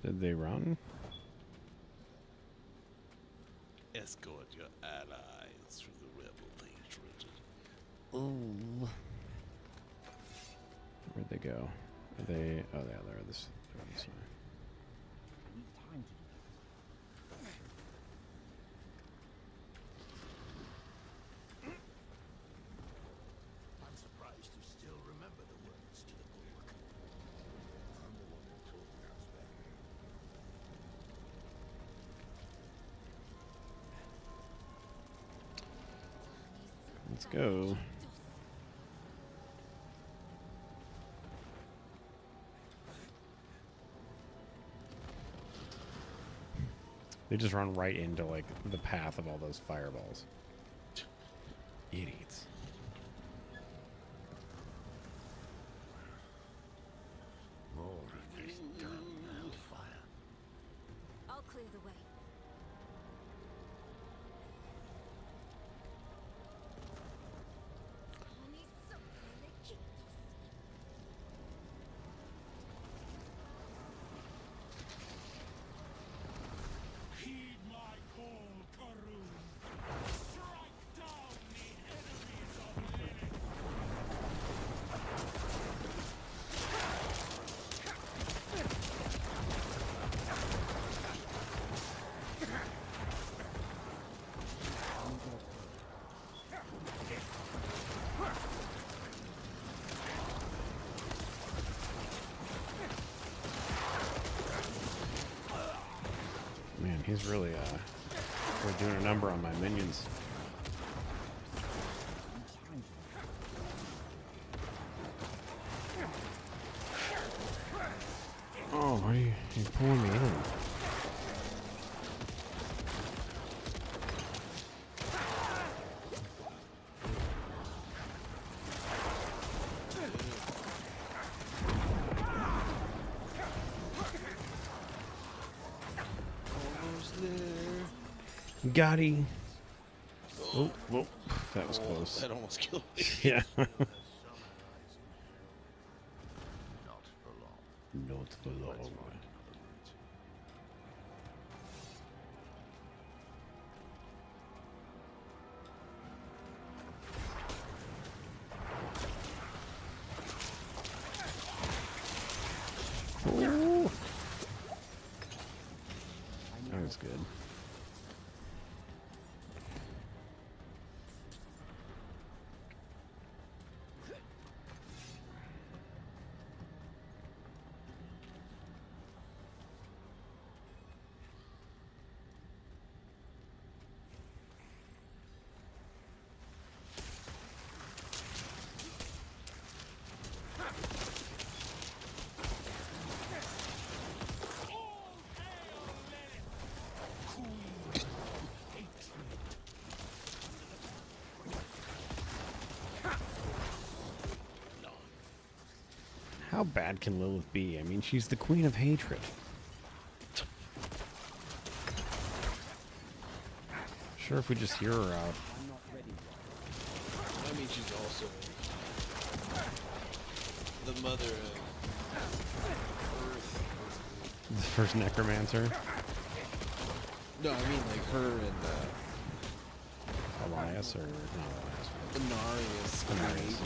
Did they run? Escort your allies through the rebel hatred. Oh. Where'd they go? Are they? Oh, yeah, they're this way. I'm surprised you still remember the word Let's go. They just run right into like the path of all those fireballs. Idiots. More of this damn hellfire. I'll clear the way. Heed my call, Karun. Strike down the enemies of Lilith. Man, he's really doing a number on my minions. Oh, why are you pulling me in? Got him. Oh, whoa. That was close. That almost killed me. Yeah. Not for long. Not for long. Ooh. That was good. How bad can Lilith be? I mean, she's the queen of hatred. Sure, if we just hear her out. I mean, she's also the mother of Earth. The first necromancer. No, I mean like her and Elias or not Elias. Inarius.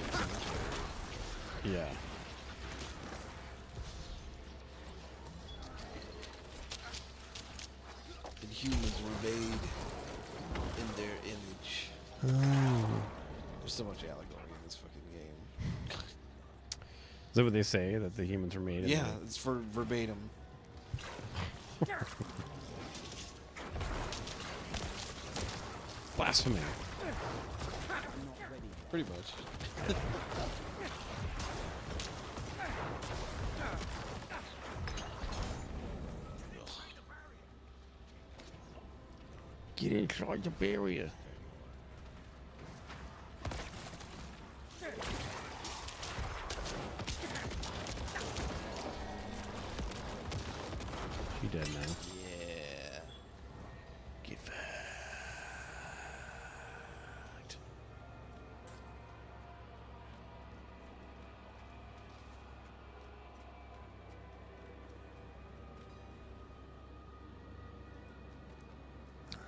Yeah. And humans were made in their image. Oh. There's so much allegory in this fucking game. Is that what they say? That the humans were made? Yeah, it's for verbatim. Blasphemy. Pretty much. Get inside the barrier. She dead now. Yeah. Get fucked.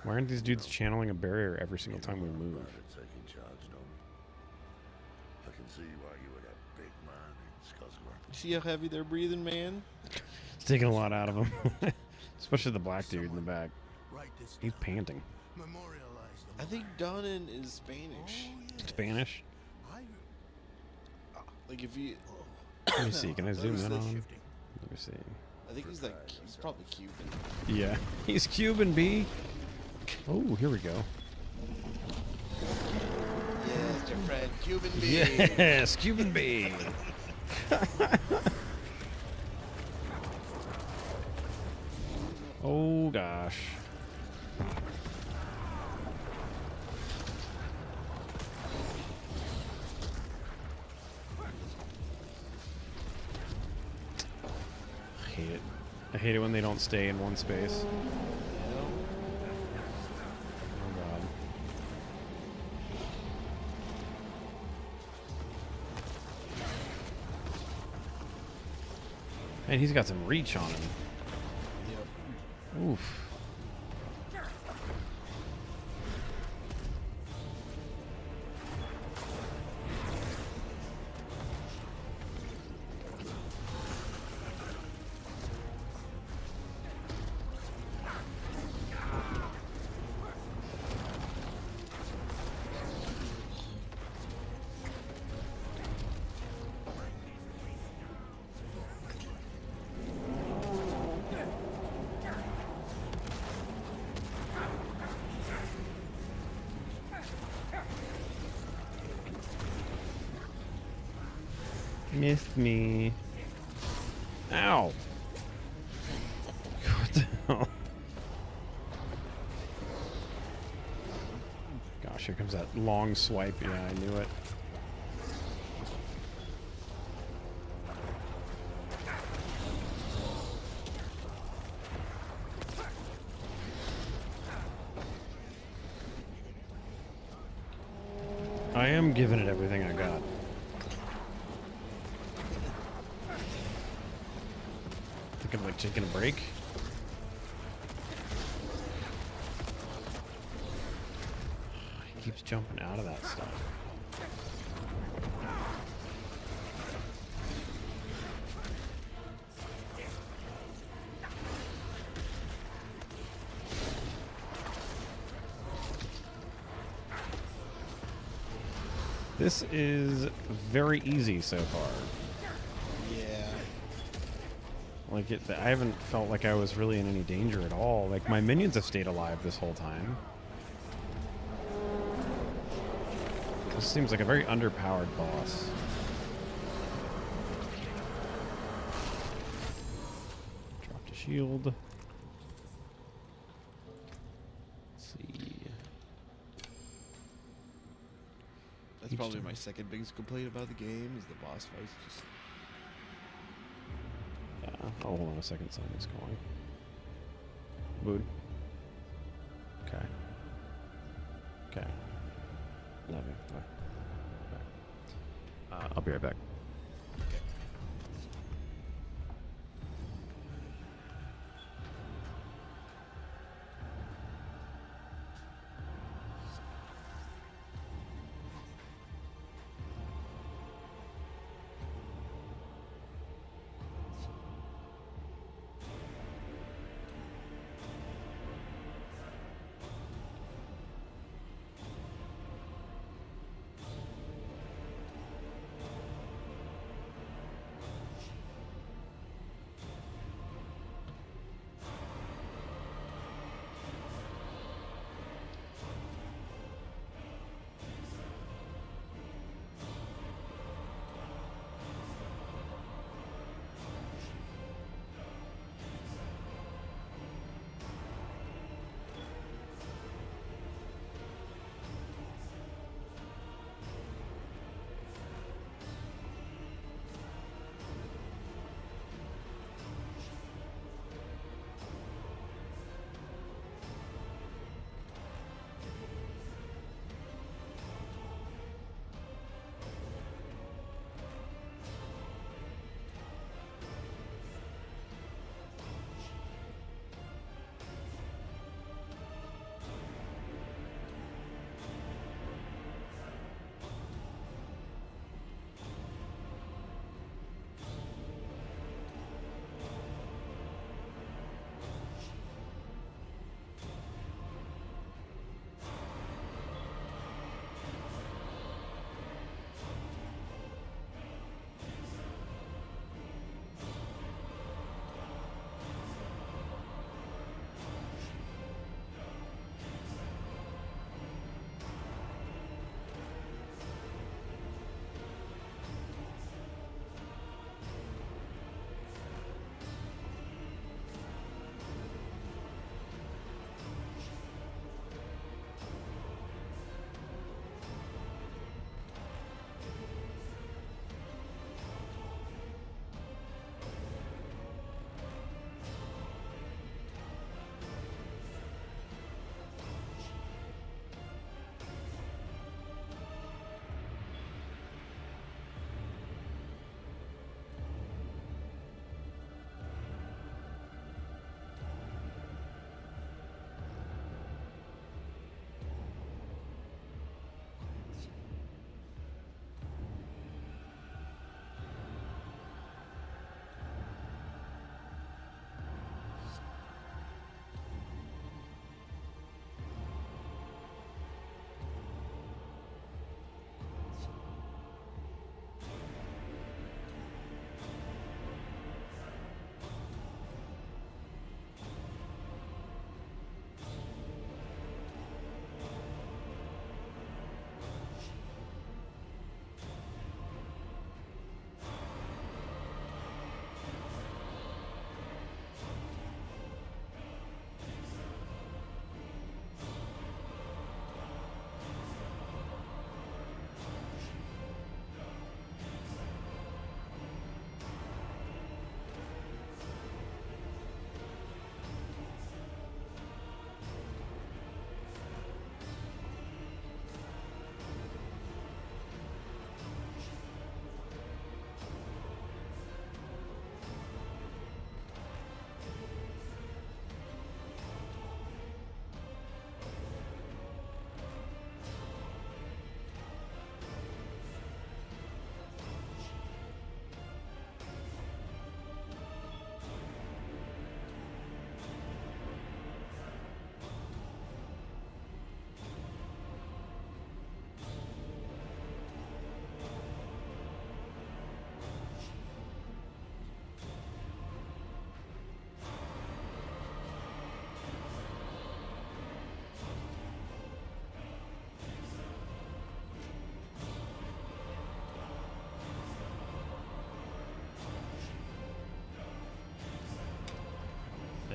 Why aren't these dudes channeling a barrier every single time we move? Taking charge, don't we? I can see why you were that big man in Skullsgrove. See how heavy they're breathing, man? It's taking a lot out of him. Especially the black dude in the back. He's panting. I think Donnan is Spanish. Spanish? Like if you... Let me see. Can I zoom in on him? shifting. Let me see. I think he's like, he's probably Cuban. Yeah. He's Cuban, B. Oh, here we go. Yeah. friend, Cuban B. Yes, Cuban B. Oh gosh. I hate it. I hate it when they don't stay in one space. Oh god. And he's got some reach on him. Yep. Oof. Missed me. Ow. What the hell? Gosh, here comes that long swipe. Yeah, I knew it. I am giving it everything I got. Think I'm like taking a break. He keeps jumping out of that stuff. This is very easy so far. Yeah. Like, I haven't felt like I was really in any danger at all. Like, my minions have stayed alive this whole time. This seems like a very underpowered boss. Dropped a shield. Let's see. That's probably my second biggest complaint about the game is the boss fights. Just yeah. Oh, hold on a second. Something's going. Boot. Okay. Okay. Love you. Bye. I'll be right back.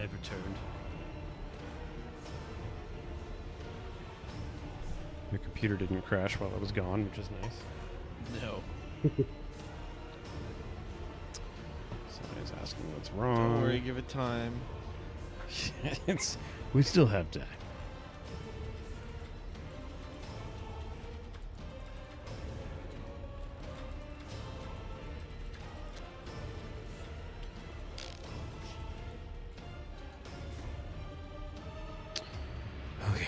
I've returned. Your computer didn't crash while I was gone, which is nice. No. Somebody's asking what's wrong. Don't worry, give it time. We still have time. Okay.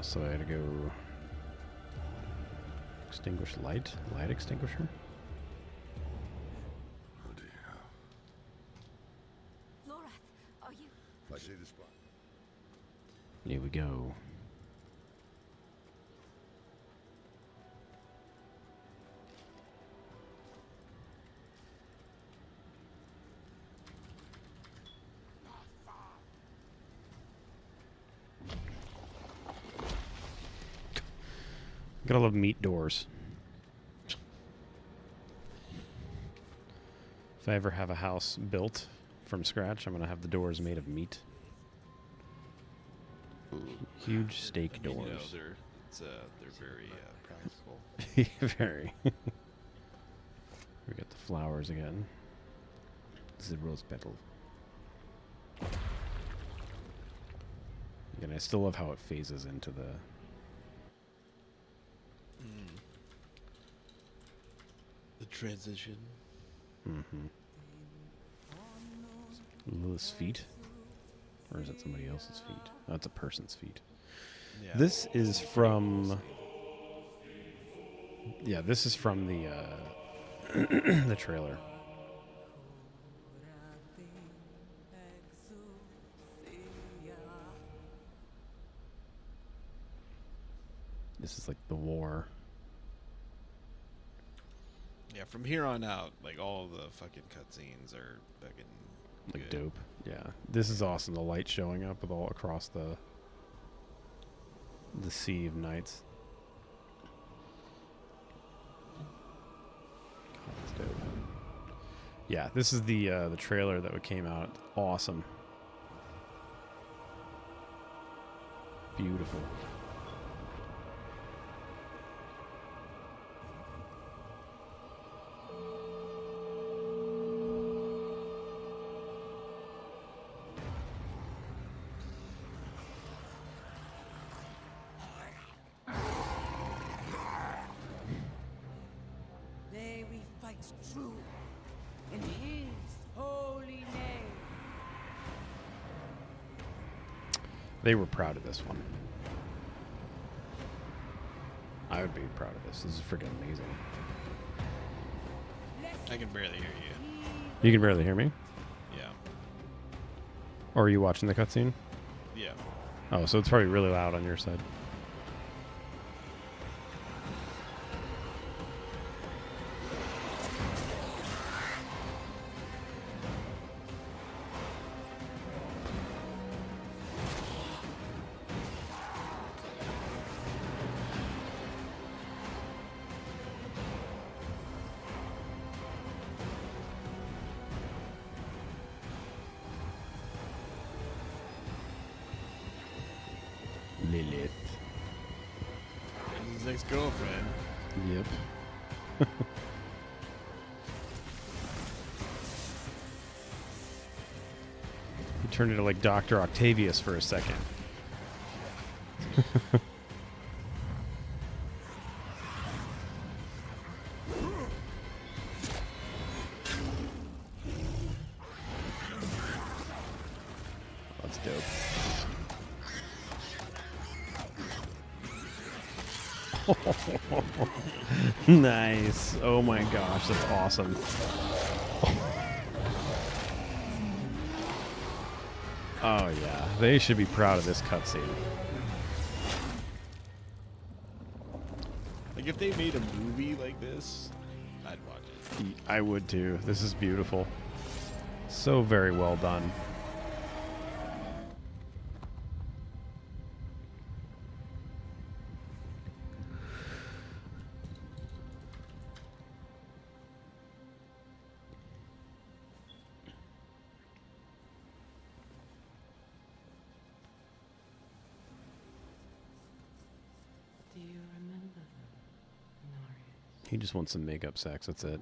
So I had to go extinguish light extinguisher. Are you? I see the spot. Here we go. Gotta love meat doors. If I ever have a house built from scratch, I'm gonna have the doors made of meat. Huge steak doors. You know, they're very practical. Very. We got the flowers again. This is rose petal. And I still love how it phases into the. The transition. Mm-hmm. Lilith's feet? Or is it somebody else's feet? Oh, it's a person's feet. Yeah. This is from... Yeah, this is from the the trailer. This is like the war. Yeah, from here on out, like all the fucking cutscenes are fucking Like good. dope. Yeah. This is awesome. The light showing up with all across the sea of nights. Oh, that's dope. Yeah, this is the trailer that came out. Awesome. Beautiful. May we fight true in His holy name. They were proud of this one. I would be proud of this. This is freaking amazing. I can barely hear you. You can barely hear me? Yeah. Or are you watching the cutscene? Yeah. Oh, so it's probably really loud on your side. Lilith. His ex-girlfriend. Yep. He turned into like Dr. Octavius for a second. That's dope. Nice. Oh my gosh, that's awesome. Oh yeah, they should be proud of this cutscene. Like if they made a movie like this, I'd watch it. I would too. This is beautiful. So very well done. He just wants some makeup sex. That's it.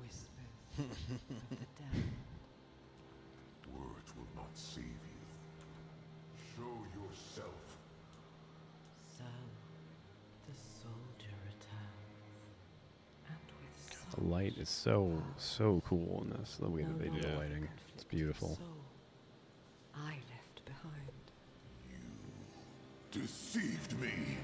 Words will not save you. Show yourself. So, the soldier returns. And with The light is so cool in this. The way that they do the lighting. It's beautiful. I left behind. Deceived me.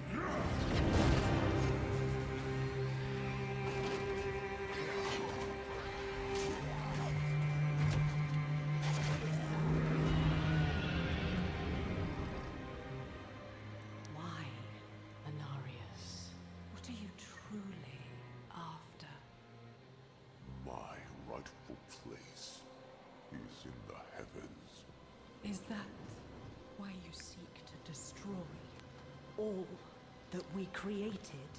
Why, Anarius? What are you truly after? My rightful place is in the heavens. Is that why you seek to destroy all that we created?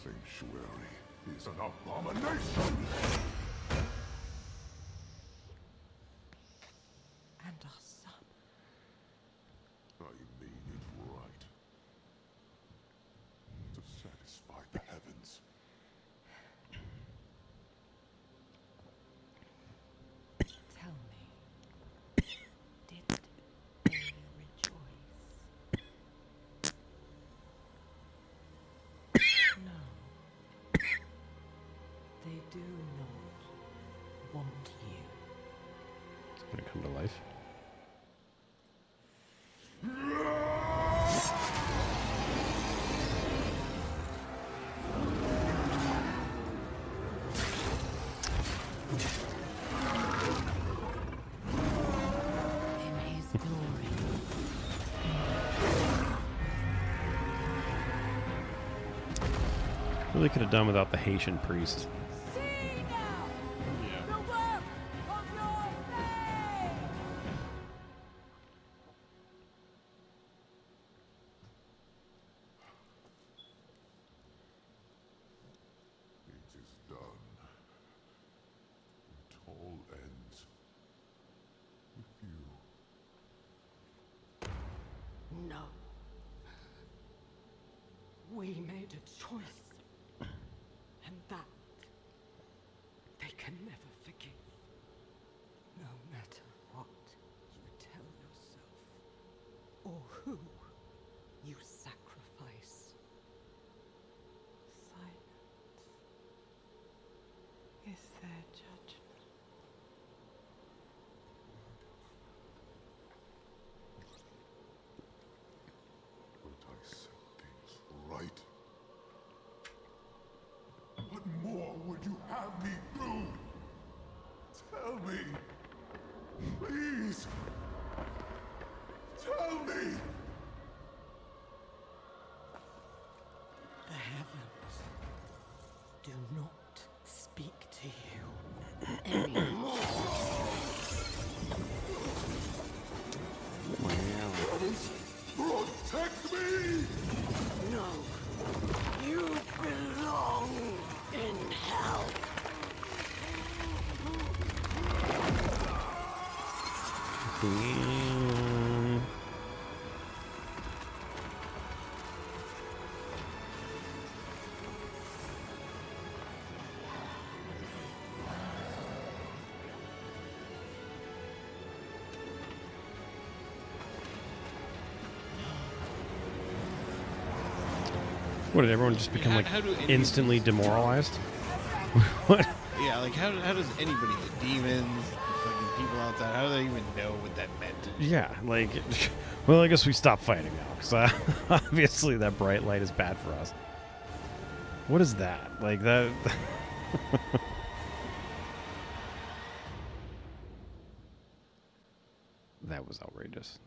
Sanctuary is an abomination! And our son. I made it right. To satisfy the heavens. Tell me, did they rejoice? No. They do not want you. It's gonna come to life. In his glory. Really could have done without the Haitian priest. It is done. It all ends with you. No. We made a choice. And that they can never forgive. No matter what you tell yourself or who you sacrifice. Silence is their judgment. But I set things right. What more would you have me do? Tell me. Please. Tell me. The heavens do not speak to you anymore. Heavens, protect me! No. You belong in hell. Damn. What, did everyone just become like How do any of instantly these- demoralized? What? Yeah, like how does anybody, the demons, the fucking people outside, how do they even know what that meant? Yeah, like, well, I guess we stop fighting now, because obviously that bright light is bad for us. What is that? Like, that... That was outrageous.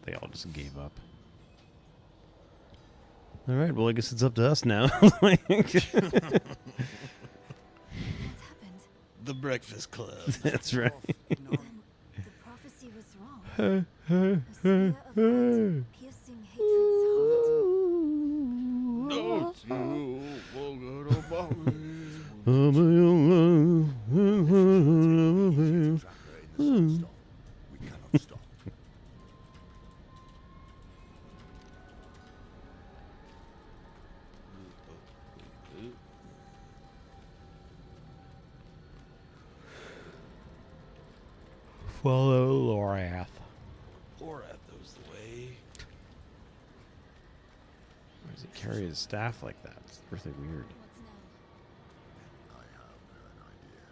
They all just gave up. All right, well, I guess it's up to us now. Like- The Breakfast Club. That's right. The prophecy was wrong. A spear of light, piercing hatred's Follow Lorath. Lorath knows the way. Why does he carry his staff like that? It's really weird. I have an idea.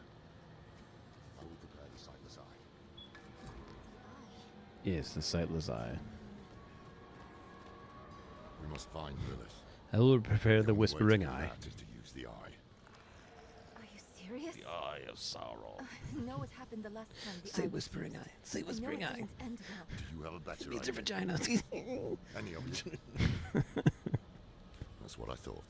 I will prepare the sightless eye. Yes, the sightless eye. We must find Lilith. I will prepare the only way whispering to do eye. that is to use the eye. Are you serious? The eye of sorrow. I know what happened the last time the Say eye was whispering used. eye. Say I know whispering it eye. didn't end well. Do you have a better Needs idea? her vagina. Any of you? That's what I thought.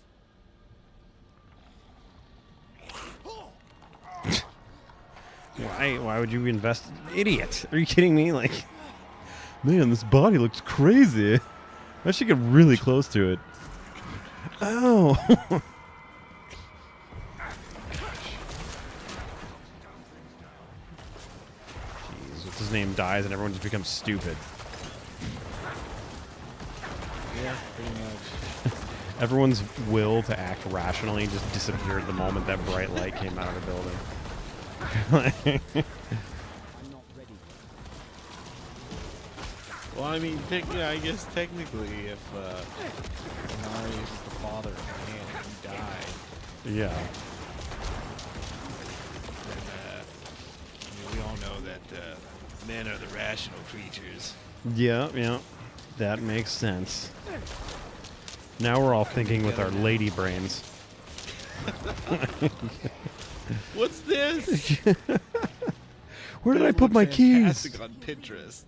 Why would you invest? Idiot! Are you kidding me? Like, man, this body looks crazy. I should get really close to it. Oh. Jeez, what's his name dies and everyone just becomes stupid. Yeah, pretty much. Everyone's will to act rationally just disappeared the moment that bright light came out of the building. Well, I mean, yeah, I guess technically, if Marius is the father of man and he died, Yeah. then I mean, we all know that men are the rational creatures. Yeah, yeah. That makes sense. Now we're all thinking with our lady brains. What's this? Where did I put my keys? Fantastic on Pinterest.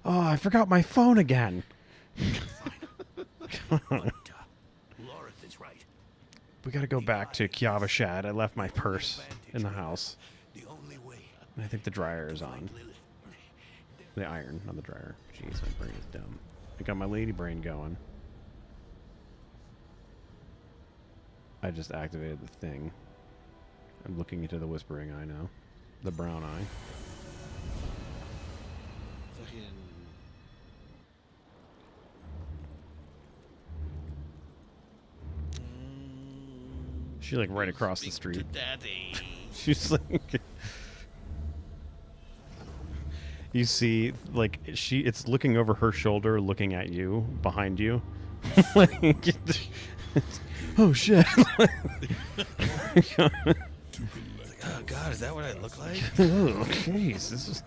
Oh, I forgot my phone again. Lorith is right. We gotta go back to Kiavashad. I left my purse in the house. The only way. And I think the dryer is on. The iron, not the dryer. Jeez, my brain is dumb. I got my lady brain going. I just activated the thing. I'm looking into the whispering eye now. The brown eye. Fucking. She's like right across the street. Daddy. She's like. You see, like it's looking over her shoulder, looking at you, behind you. Like, oh shit! Oh God, is that what I look like? Oh, jeez, this is.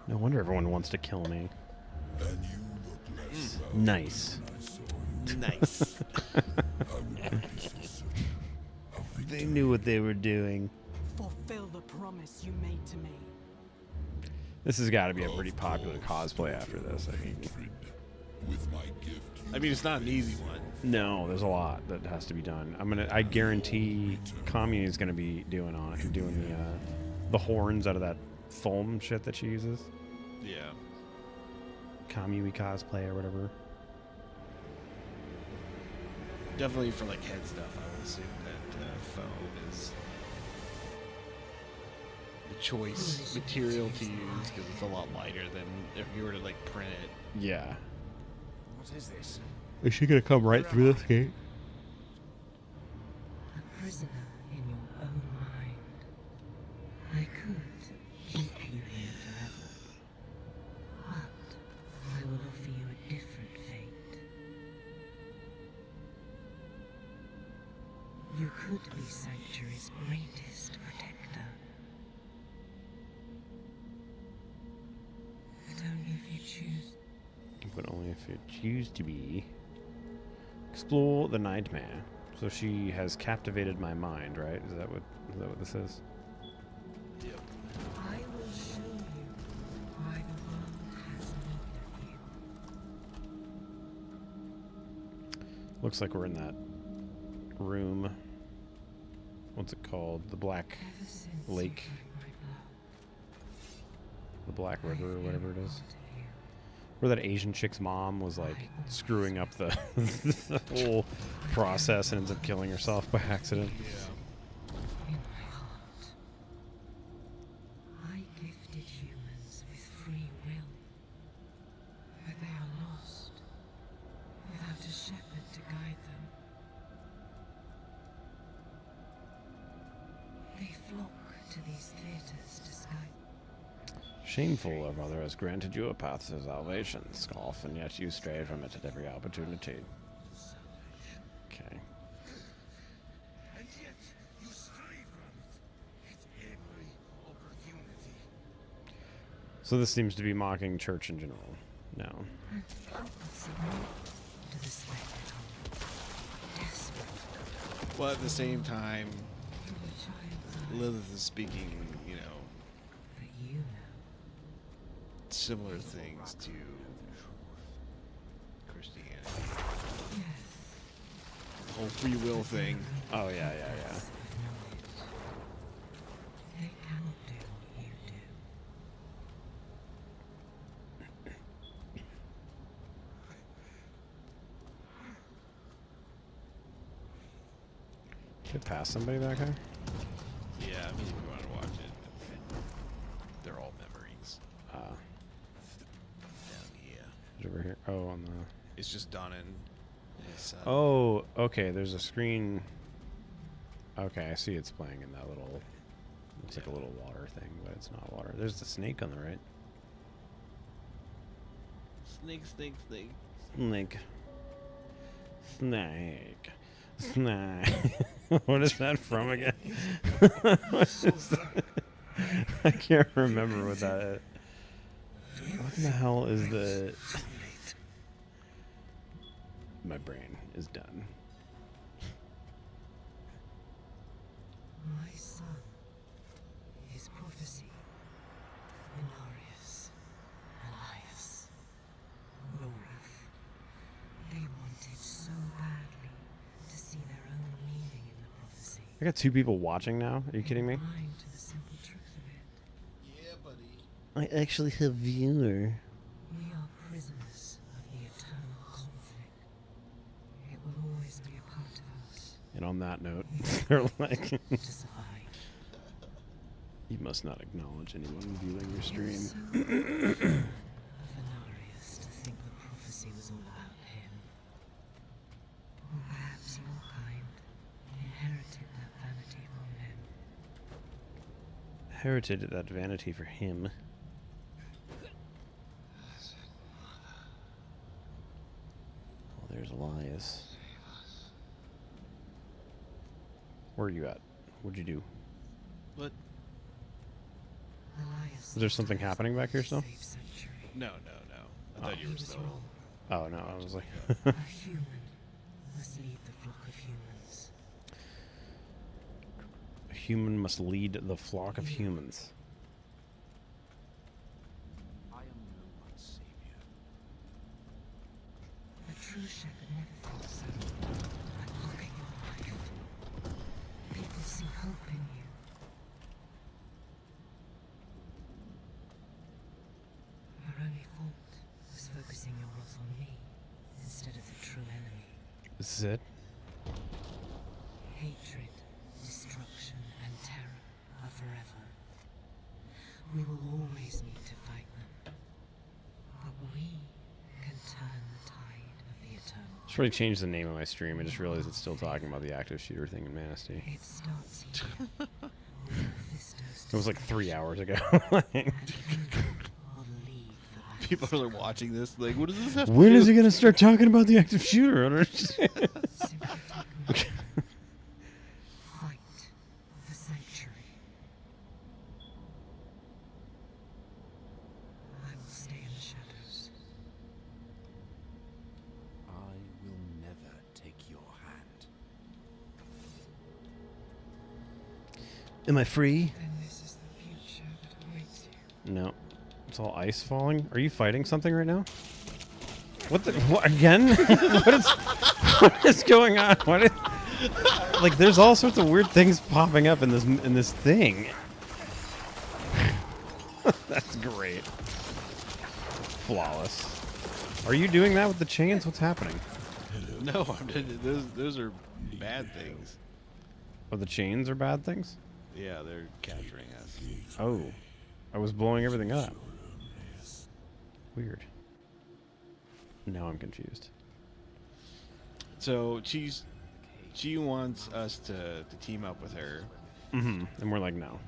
No wonder everyone wants to kill me. Nice. Nice. They knew what they were doing. Fulfill the promise you made to me. This has got to be a pretty popular cosplay after this, I think. I mean, it's not an easy one. No, there's a lot that has to be done. I guarantee Kami is gonna be doing the horns out of that foam shit that she uses. Yeah. Kamui cosplay or whatever. Definitely for like head stuff, I would assume that foam is the choice material to use because it's a lot lighter than if you were to like print it. Yeah. What is this? Is she gonna come right through this gate? A prisoner in your own mind. I could keep you here forever. But I will offer you a different fate. You could be Sanctuary's greatest protector. But only if you choose. But only if you choose to be. Explore the nightmare. So she has captivated my mind, right? Is that what this is? Yep. I will show you why the world has need of you. Looks like we're in that room. What's it called? The Black Lake. The Black River or whatever it is. Where that Asian chick's mom was like screwing up the, the whole process and ends up killing herself by accident. In my heart, I gifted humans with free will, but they are lost without a shepherd to guide them. They flock to these theaters to Shameful, our Father has granted you a path to salvation. Scoff, and yet you stray from it at every opportunity. Okay. And yet you stray from it at every opportunity. So this seems to be mocking church in general. No. Well, at the same time, Lilith is speaking, you know, similar things to Christianity. The whole free will thing. Oh, yeah. They cannot do what you do. Did it pass somebody back there? Yeah, I mean, if you want to watch it, they're all memories. Down here. Over here. Oh, on the. It's just Donna and his son. Oh, okay. There's a screen. Okay, I see it's playing in that little. Looks like a little water thing, but it's not water. There's the snake on the right. Snake. Snake. What is that from again? What is that? I can't remember what that is. What the hell is the... My brain is done. My son, his prophecy, Minarius, Elias, Lorath. They wanted so badly to see their own meaning in the prophecy. I got 2 people watching now. Are you kidding me? Blind to the simple truth of it. Yeah, buddy. I actually have viewer. We are prisoners of the eternal conflict. It will always be a part of us. And on that note, they're like, To survive. you must not acknowledge anyone viewing your stream. Venarius to think the prophecy was all about him. Or perhaps your kind inherited that vanity from him. Inherited that vanity for him. Oh, there's Elias. Where are you at? What'd you do? What? Is there something happening back here still? No. I thought you were still. Oh no, I was like. A human must lead the flock of humans. A human must lead the flock of humans. I am no one's savior. A true shepherd never feels sad. But look at your life. People see hope in you. Your only fault was focusing your wrath on me instead of the true enemy. This is it? Hatred, destruction, and terror are forever. We will always need to fight them. But we can turn the tide of the eternal. Should really change the name of my stream. I just realized it's still talking about the active shooter thing in Manistee. It starts here. It was like 3 hours ago. People are like watching this, like, what does this have to When do? is he gonna start talking about the active shooter? I don't understand. Fight the sanctuary. I will stay in the shadows. I will never take your hand. Am I free? Then this is the future that awaits you. No. It's all ice falling. Are you fighting something right now? What the? What, again? what is going on? What is, like, there's all sorts of weird things popping up in this thing. That's great. Flawless. Are you doing that with the chains? What's happening? No, those are bad things. Oh, the chains are bad things? Yeah, they're capturing us. Oh. I was blowing everything up. Weird. Now I'm confused. So she wants us to team up with her. Mm-hmm. And we're like, no.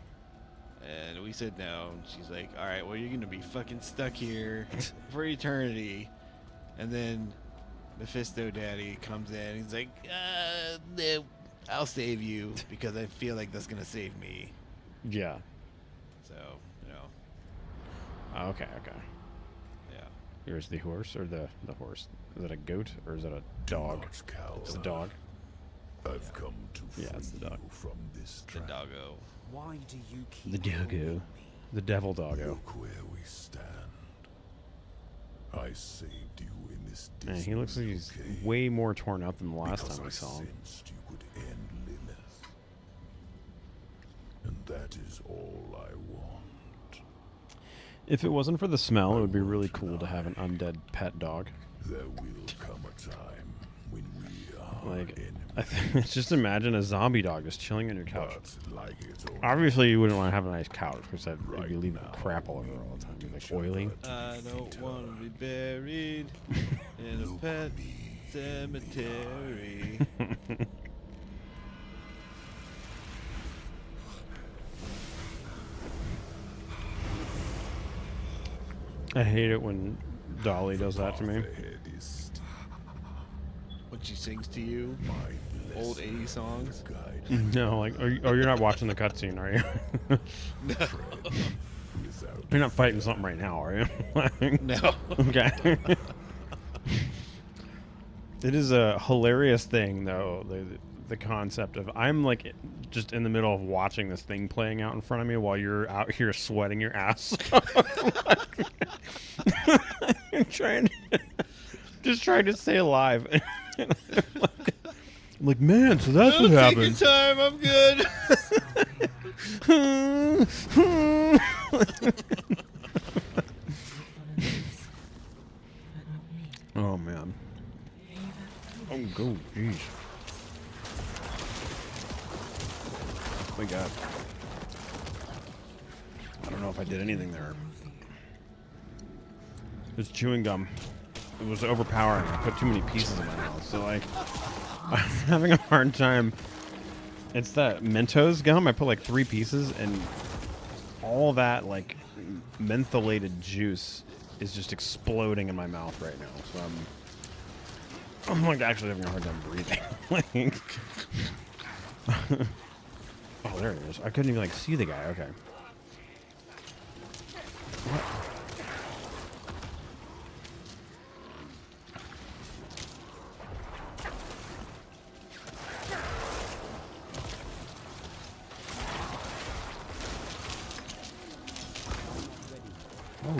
And we said no. And she's like, all right, well, you're going to be fucking stuck here for eternity. And then Mephisto Daddy comes in. He's like, no, I'll save you because I feel like that's going to save me. Yeah. So, you know. Oh, okay. Yeah. Here's the horse, or the horse. Is it a goat, or is it a dog? It's a dog. I've come to free it's the dog. you from this The doggo. Why do you keep The doggo. The devil doggo. Look where we stand. I saved you in this Man, he looks like he's way more torn up than the last time we saw him. sensed you could end Lilith. And that is all I want. If it wasn't for the smell, it would be really cool to have an undead pet dog. There will come a time when we are Like, just imagine a zombie dog just chilling on your couch. like it's all Obviously, you wouldn't want to have a nice couch because you'd be leaving crap all over all the time. You'd be like oily. I don't want to be buried in a pet cemetery. I hate it when Dolly does that to me. When she sings to you old 80s songs. No, like, you're not watching the cutscene, are you? No. You're not fighting something right now, are you? No. Okay. It is a hilarious thing, though, the concept of I'm like just in the middle of watching this thing playing out in front of me while you're out here sweating your ass off. trying to stay alive. I'm like, man, so that's what happened. Take your time, I'm good. Oh man. Oh, go, jeez. My God. I don't know if I did anything there. It's chewing gum. It was overpowering. I put too many pieces in my mouth, so like I'm having a hard time. It's that Mentos gum. I put like 3 pieces, and all that like mentholated juice is just exploding in my mouth right now. So I'm like actually having a hard time breathing. Oh, there it is. I couldn't even like see the guy. Okay. What? Oh.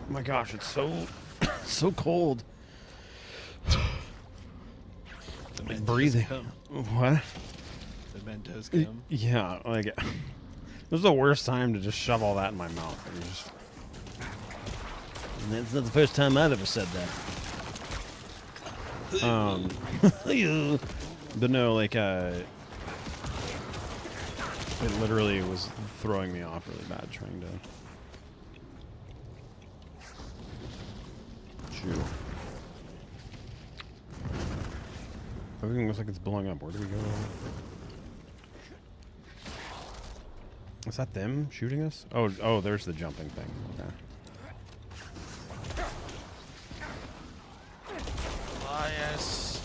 Oh my gosh, it's so cold. Like breathing. What? The Mentos gum. Yeah, like this is the worst time to just shove all that in my mouth. And just... And that's not the first time I've ever said that. But no, like it literally was throwing me off really bad trying to chew. Everything looks like it's blowing up. Where do we go? Is that them shooting us? Oh, there's the jumping thing. Okay. Ah, yes.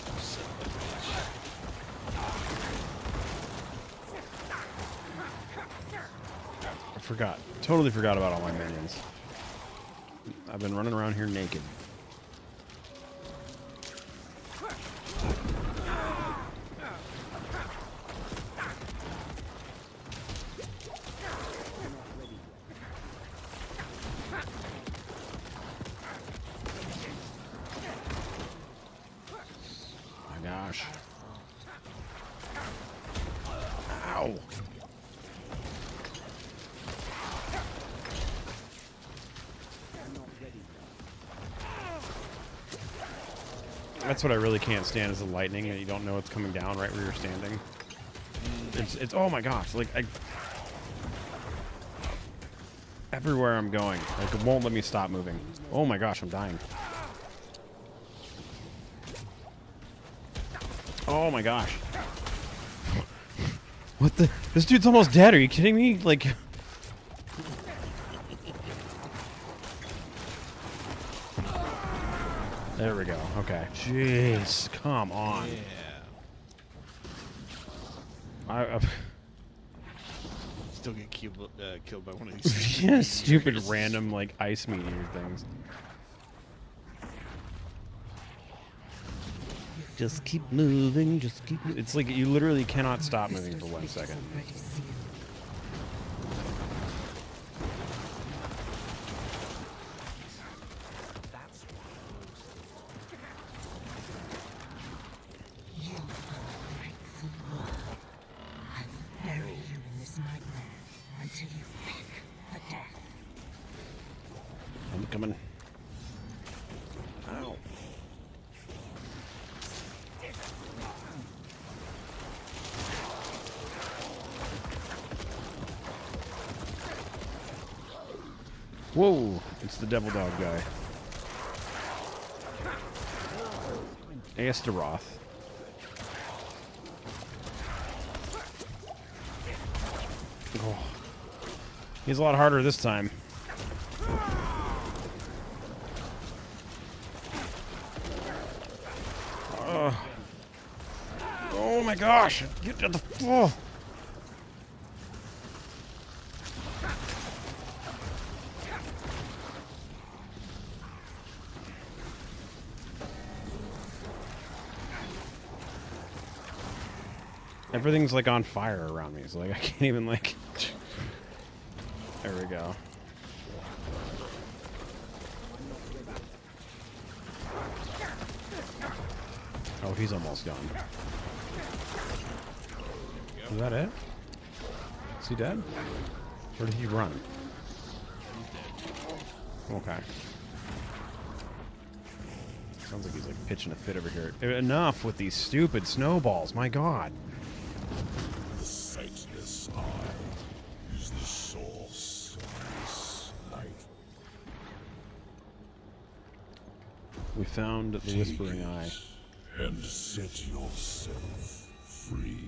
I forgot. Totally forgot about all my minions. I've been running around here naked. Gosh. Ow. That's what I really can't stand is the lightning and you don't know what's coming down right where you're standing. It's oh my gosh, like everywhere I'm going, like it won't let me stop moving. Oh my gosh, I'm dying. Oh my gosh. What the? This dude's almost dead. Are you kidding me? Like. There we go. Okay. Jeez, come on. Yeah. I Still get killed by one of these. yeah, stupid random like ice meteor things. Just keep moving. Just keep. It's like you literally cannot stop moving for 1 second. I'm coming. Ow. Whoa! It's the devil dog guy. Astaroth. Oh. He's a lot harder this time. Oh my gosh! Get to the oh. Everything's like on fire around me, so like I can't even like. There we go. Oh, he's almost gone. Is that it? Is he dead? Or did he run? Okay. Sounds like he's like pitching a fit over here. Enough with these stupid snowballs, my god. The sightless eye is the source of this life. We found the Whispering Eye. And set yourself free.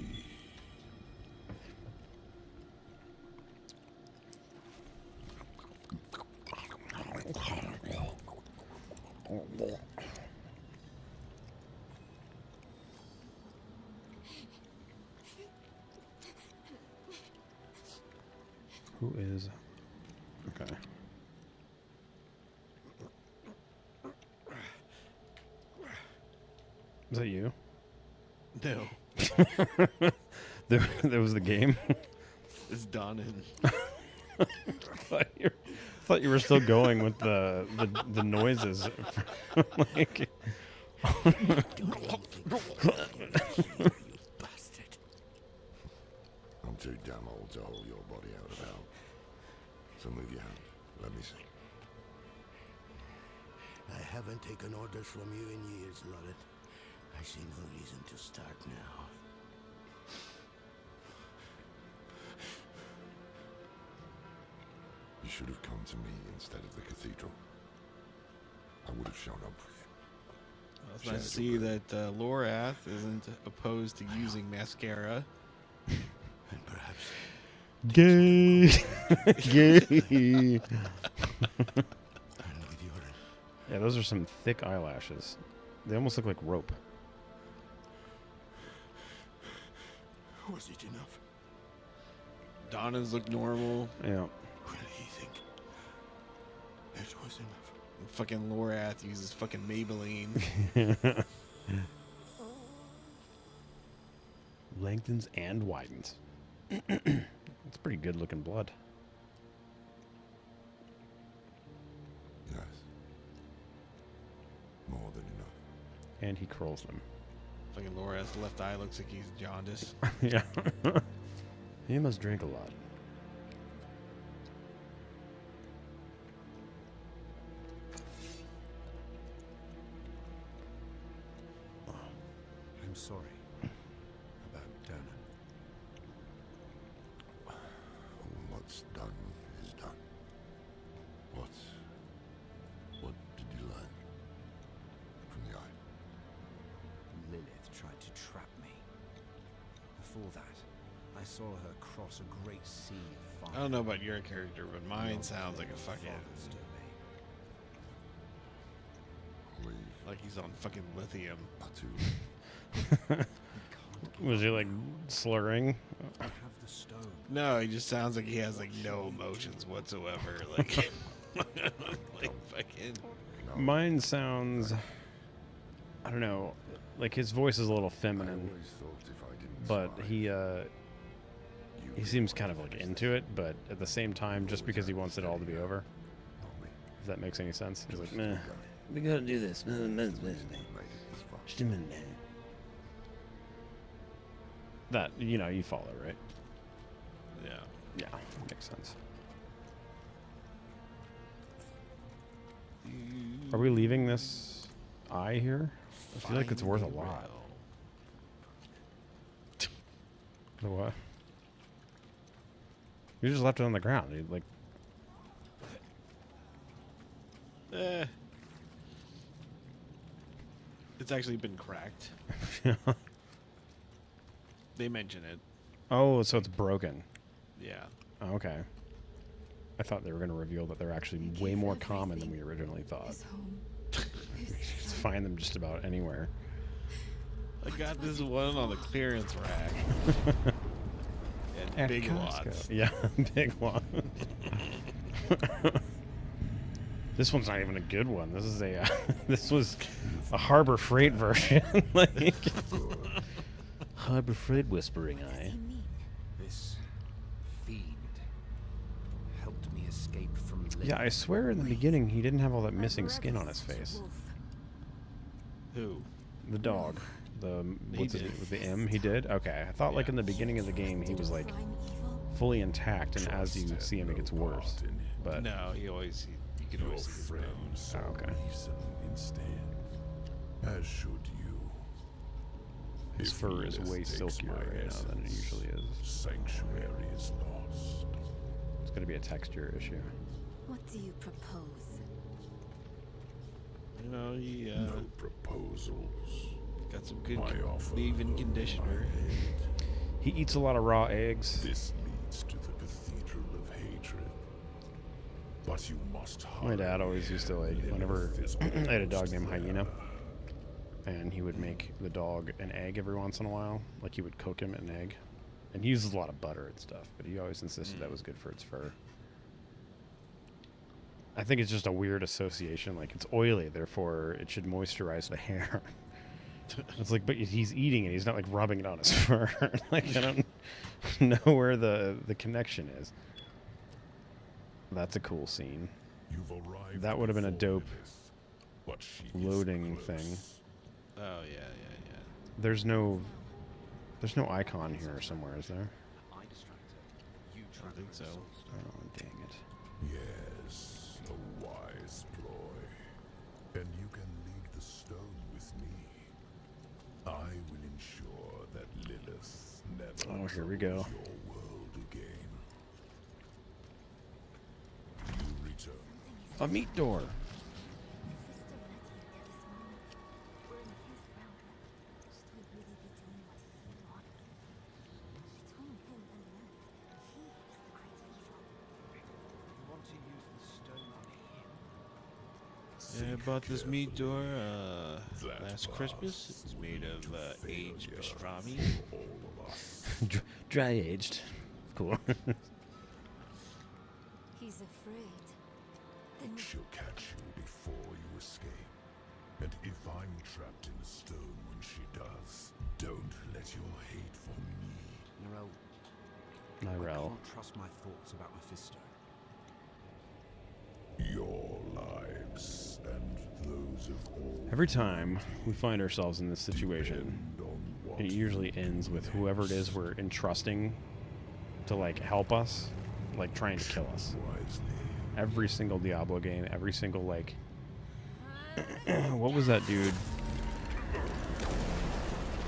Who is... Okay. Is that you? No. There was the game? It's Donan. I thought you were still going with the noises. Like... I'm too damn old to hold your body out of hell. So move your hand. Let me see. I haven't taken orders from you in years, Lorette. I see no reason to start now. You should have come to me instead of the cathedral. I would have shown up for you. Well, it's nice to see that Lorath isn't opposed to using mascara. And perhaps... Gay! Gay! Yeah, those are some thick eyelashes. They almost look like rope. Was it enough? Donna's look normal. Yeah. Will he think it was enough? And fucking Lorath uses fucking Maybelline. Lengthens and widens. It's pretty good looking blood. Yes. More than enough. And he curls them. Fucking Lorath's left eye looks like he's jaundiced. Yeah. He must drink a lot. I'm sorry about Dana. before that, I saw her cross a great sea of fire. I don't know about your character, but mine sounds like a fucking... Like he's on fucking lithium. Was he like slurring? I have the stone. No, he just sounds like he has like no emotions whatsoever. Like, like fucking... Mine sounds, I don't know, like his voice is a little feminine, but he seems kind of like into it, but at the same time, just because he wants it all to be over, if that makes any sense. He's like, meh, we gotta do this. That, you know, you follow, right? Yeah. Yeah, makes sense. Are we leaving this eye here? I feel like it's worth a lot. The what? You just left it on the ground, dude. Like, it's actually been cracked. They mention it. oh, so it's broken. Yeah. Oh, okay. I thought they were going to reveal that they're actually way more common than we originally thought. You just find them just about anywhere. I got this one on the clearance rack. At big Costco. lots. Yeah, big one. This one's not even a good one. This is a this was a Harbor Freight version. Like Harbor Freight whispering eye. This fiend helped me escape from Yeah, I swear in the beginning he didn't have all that missing skin on his face. Who? The dog. The He what's his did. name? With the M, he did? Okay. I thought like in the beginning of the game he was like fully intact, and as you see him it gets worse. But No, you can always see his bones. Oh, okay. Instead, as should you. His If fur is Venus way takes silkier my right now than it essence, usually is. Sanctuary is lost. It's gonna be a texture issue. What do you propose? You know, he No proposals. got some good I offer leave-in conditioner. He eats a lot of raw eggs. This leads to the cathedral of hatred. But you must My dad always used to like, whenever I had a dog named Hyena, and he would make the dog an egg every once in a while. Like he would cook him an egg. And he uses a lot of butter and stuff, but he always insisted that was good for its fur. I think it's just a weird association. Like it's oily, therefore it should moisturize the hair. It's like, but he's eating it. He's not like rubbing it on his fur. Like I don't know where the connection is. That's a cool scene. You've arrived That would have been a before dope Lilith, but she is loading close. thing. Oh yeah. There's no icon here somewhere, is there? I distracted. You I don't think so. Oh, dang it. Yes, a wise ploy. And you can leave the stone with me. I will ensure that Lilith never Oh, here we go. troubles your world again. You return. A meat door. want to use the stone on him? Yeah, I bought this meat door last Christmas. It's made of aged pastrami. Dry aged. Cool. He's afraid. Then She'll catch you before you escape. And if I'm trapped in the stone when she does, don't let your hate for me. I Nyrell. can't trust my thoughts about Mephisto. Your lives and those of all. Every time we find ourselves in this situation, it usually ends with whoever it is we're entrusting to like help us, like trying to kill us. Every single Diablo game, every single like what was that dude?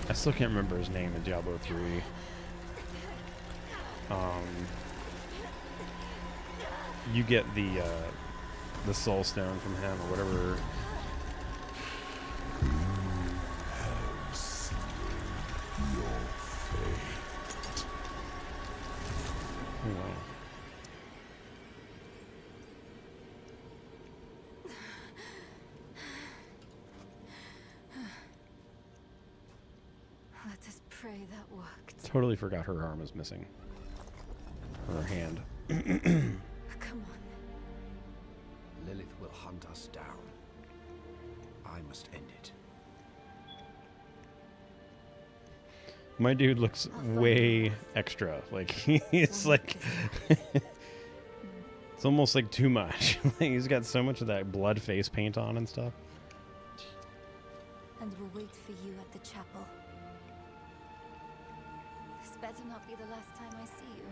I still can't remember his name in Diablo 3. You get the soul stone from him or whatever. Have sealed your fate. pray that worked. Totally forgot her arm was missing. Or her hand. Come on. Lilith will hunt us down. I must end it. My dude looks way extra. Like, he's like... It's almost like too much. Like, he's got so much of that blood face paint on and stuff. And we'll wait for you at the chapel. This better not be the last time I see you.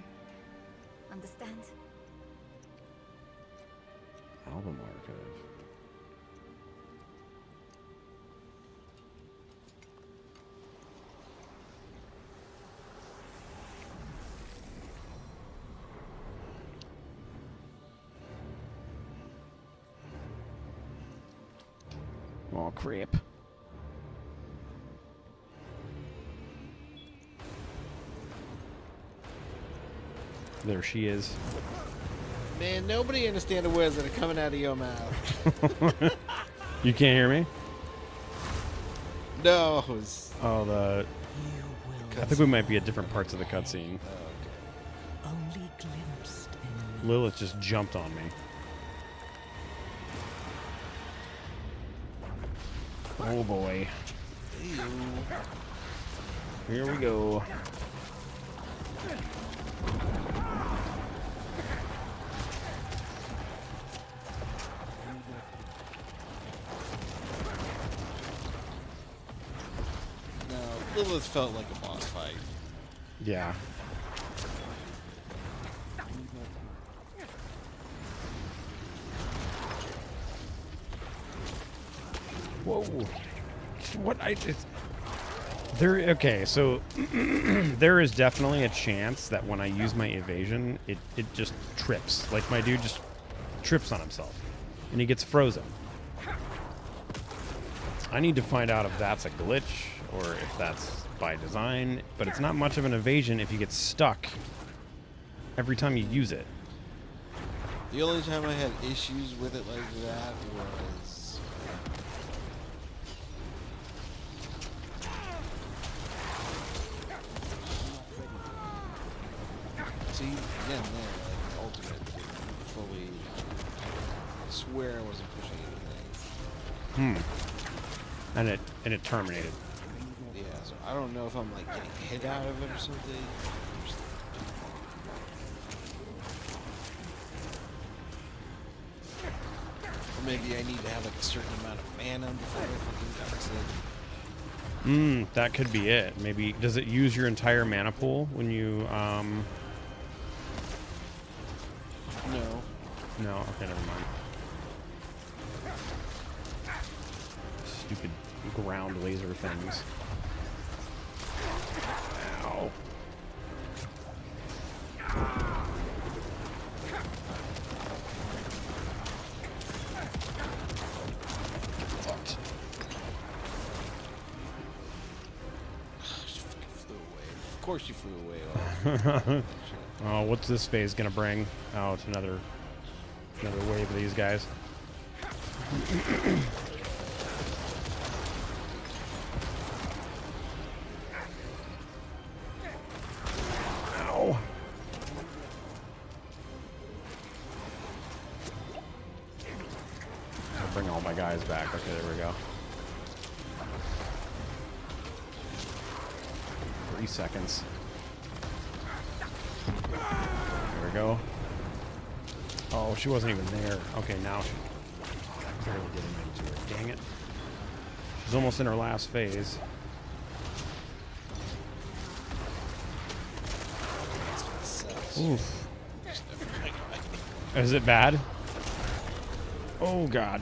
Understand? Album archive. Oh, crap. There she is. Man, nobody understand the words that are coming out of your mouth. You can't hear me? No. It was... Oh, the... I think we might be at different parts of the cutscene. Only glimpsed in Lilith just jumped on me. Oh boy. Here we go. No, Lilith felt like a boss fight. Yeah. Whoa. What okay, so there is definitely a chance that when I use my evasion, it just trips. Like my dude just trips on himself and he gets frozen. I need to find out if that's a glitch or if that's by design, but it's not much of an evasion if you get stuck every time you use it. The only time I had issues with it like that was... See, again there, like, ultimate didn't fully... I swear I wasn't pushing anything. And it terminated. Yeah, so I don't know if I'm like getting hit out of it or something. Or maybe I need to have like a certain amount of mana before I fucking bounce it. That could be it. Maybe, does it use your entire mana pool when you, No. No, okay, never mind. Stupid ground laser things. Ow. Fucked. She fucking flew away. Of course she flew away. Oh, what's this phase gonna bring? Oh, it's another wave of these guys. Ow. I'll bring all my guys back. Okay, there we go. 3 seconds. There we go. Oh, she wasn't even there. Okay, now she barely did anything to her. Dang it. She's almost in her last phase. Oof. Is it bad? Oh, God.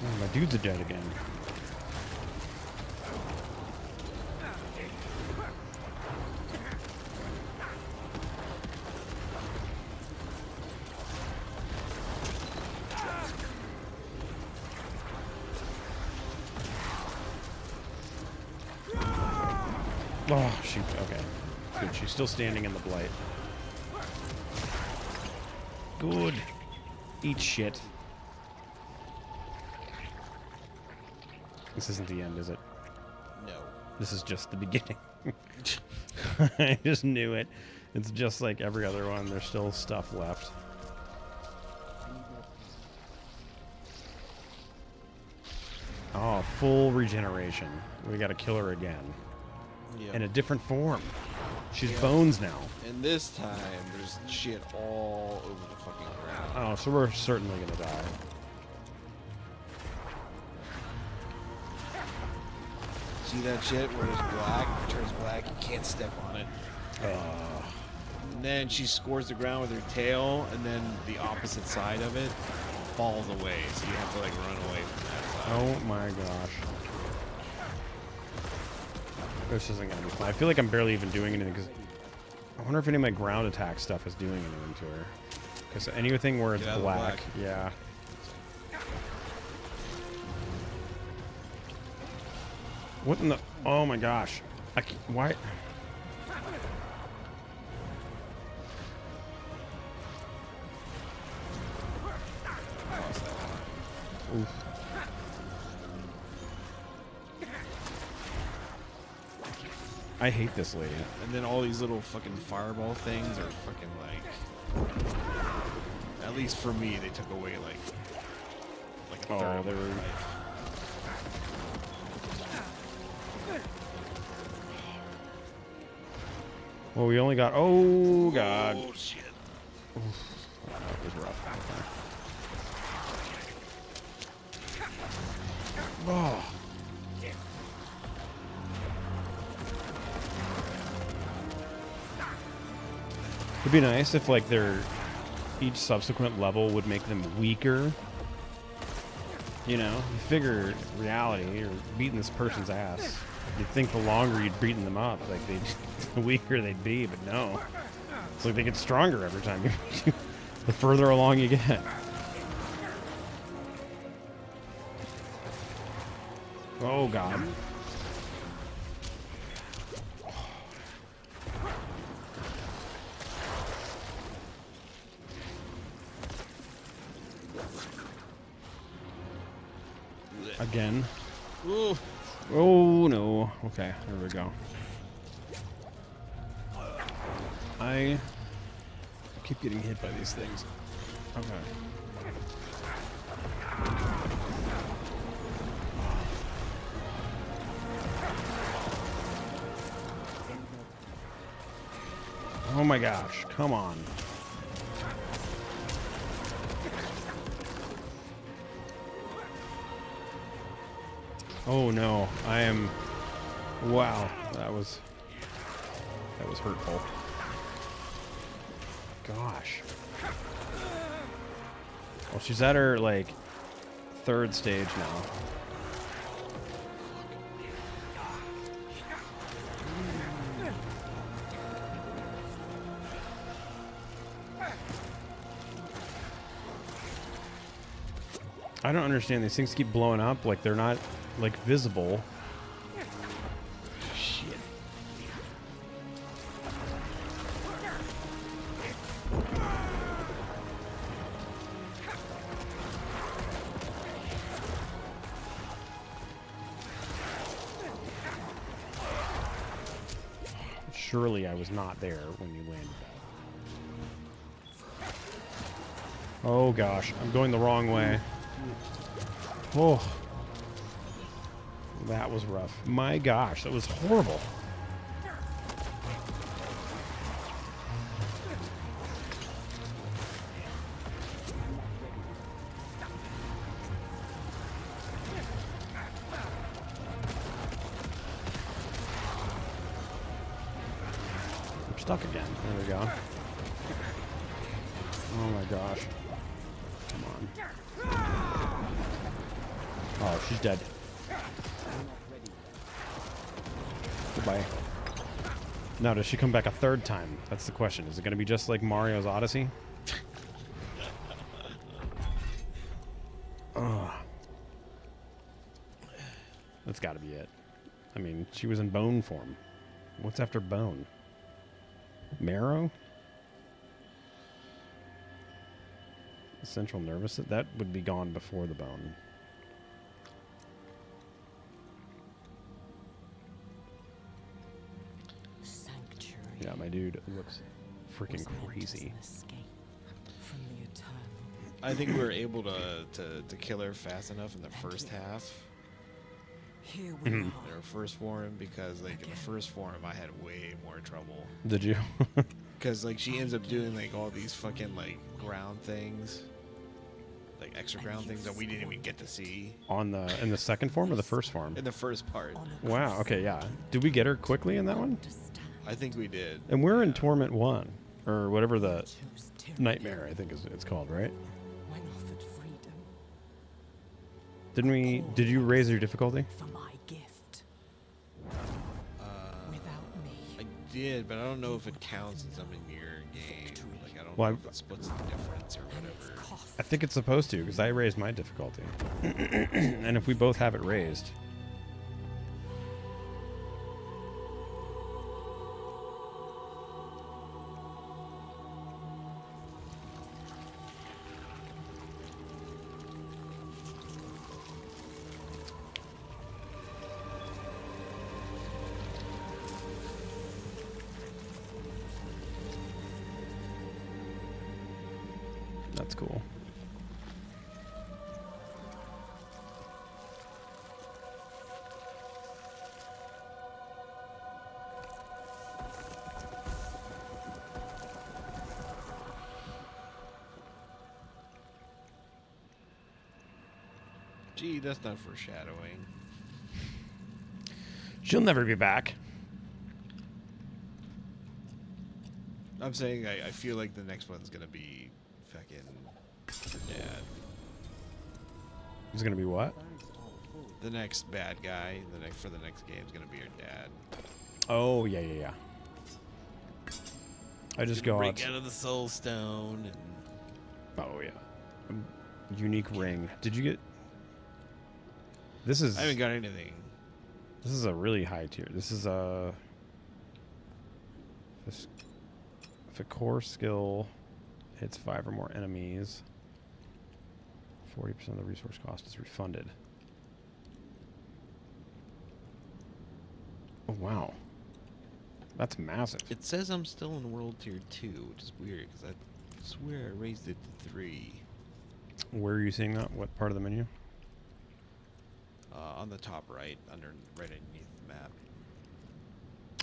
Oh, my dude's dead again. Oh, shoot. Okay. Good. She's still standing in the blight. Good. Eat shit. This isn't the end, is it? No. This is just the beginning. I just knew it. It's just like every other one. There's still stuff left. Oh, full regeneration. We gotta kill her again. Yep. In a different form. She's Yep. bones now. And this time, there's shit all over the fucking ground. Oh, so we're certainly gonna die. See that shit where it's black, it turns black, you can't step on it. And then she scores the ground with her tail, and then the opposite side of it falls away, so you have to like run away from that side. Oh my gosh. This isn't gonna be fun. I feel like I'm barely even doing anything because I wonder if any of my ground attack stuff is doing anything to her. Because anything where it's Get out of the black, yeah. What in the? Oh my gosh! Why? Oof. I hate this lady. And then all these little fucking fireball things are fucking like. At least for me, they took away like a third of my life. Well, we only got. Oh god. Oh shit. Oof. That was rough. Okay. Oh. It'd be nice if, like, each subsequent level would make them weaker. You know, you figure reality, you're beating this person's ass. You'd think the longer you'd beaten them up, like, the weaker they'd be, but no. It's like they get stronger every time. The further along you get. Oh, God. Again. Ooh. Oh, no. Okay, there we go. I keep getting hit by these things. Okay. Oh my gosh, come on. Oh no, I am... Wow, that was hurtful. Gosh. Well, she's at her, like, third stage now. I don't understand. These things keep blowing up. Like, they're not, like, visible. Shit. Surely I was not there when you landed. Oh gosh, I'm going the wrong way. Oh, that was rough. My gosh, that was horrible. I'm stuck again. There we go. Oh my gosh. Come on. Oh, she's dead. Goodbye. Now, does she come back a third time? That's the question. Is it going to be just like Mario's Odyssey? Ugh. That's got to be it. I mean, she was in bone form. What's after bone? Marrow? Central nervous? That would be gone before the bone. Yeah, my dude looks freaking crazy. I think we were able to kill her fast enough in the first half. Here we In are. her first form, because like in the first form I had way more trouble. Did you? Because like she ends up doing like all these fucking like ground things, like extra ground things that we didn't even get to see. In the second form or the first form? In the first part. Wow. Okay. Yeah. Did we get her quickly in that one? I think we did. And we're in Torment 1 or whatever the Nightmare I think it's called, right? When offered freedom Didn't we? Did you raise your difficulty? for my gift. I did, but I don't know if it counts since I'm in your game. Like I don't Well, know if it splits the difference or whatever. I think it's supposed to because I raised my difficulty, and if we both have it raised. That's cool. Gee, that's not foreshadowing. She'll never be back. I'm saying I feel like the next one's gonna be fucking her dad. He's gonna be what? The next bad guy, for the next game is gonna be her dad. Oh yeah, yeah, yeah. I just got break out of the soul stone and oh yeah, unique ring. Did you get? This is. I haven't got anything. This is a really high tier. This is a. If a core skill hits 5 or more enemies, 40% of the resource cost is refunded. Oh wow, that's massive. It says I'm still in World Tier 2, which is weird because I swear I raised it to 3. Where are you seeing that? What part of the menu? On the top right, right underneath the map.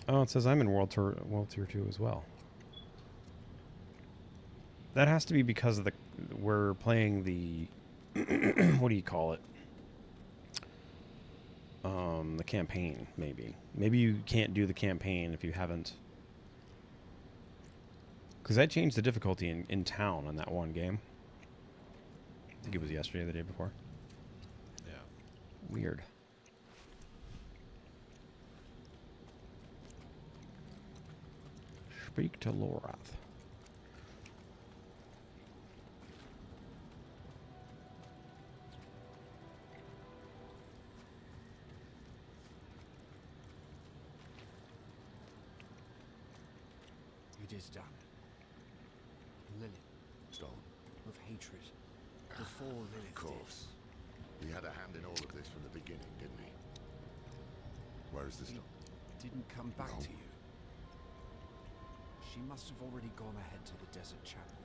Oh, it says I'm in World Tier 2 as well. That has to be because of we're playing the what do you call it? The campaign, maybe. Maybe you can't do the campaign if you haven't. Because I changed the difficulty in town on that one game. I think it was yesterday or the day before. Yeah. Weird. Speak to Lorath. It is done. Lilith. Stone. With hatred. Before Lilith. Of course. He had a hand in all of this from the beginning, didn't he? Where is the stone? Didn't come back to you. She must have already gone ahead to the desert chapel.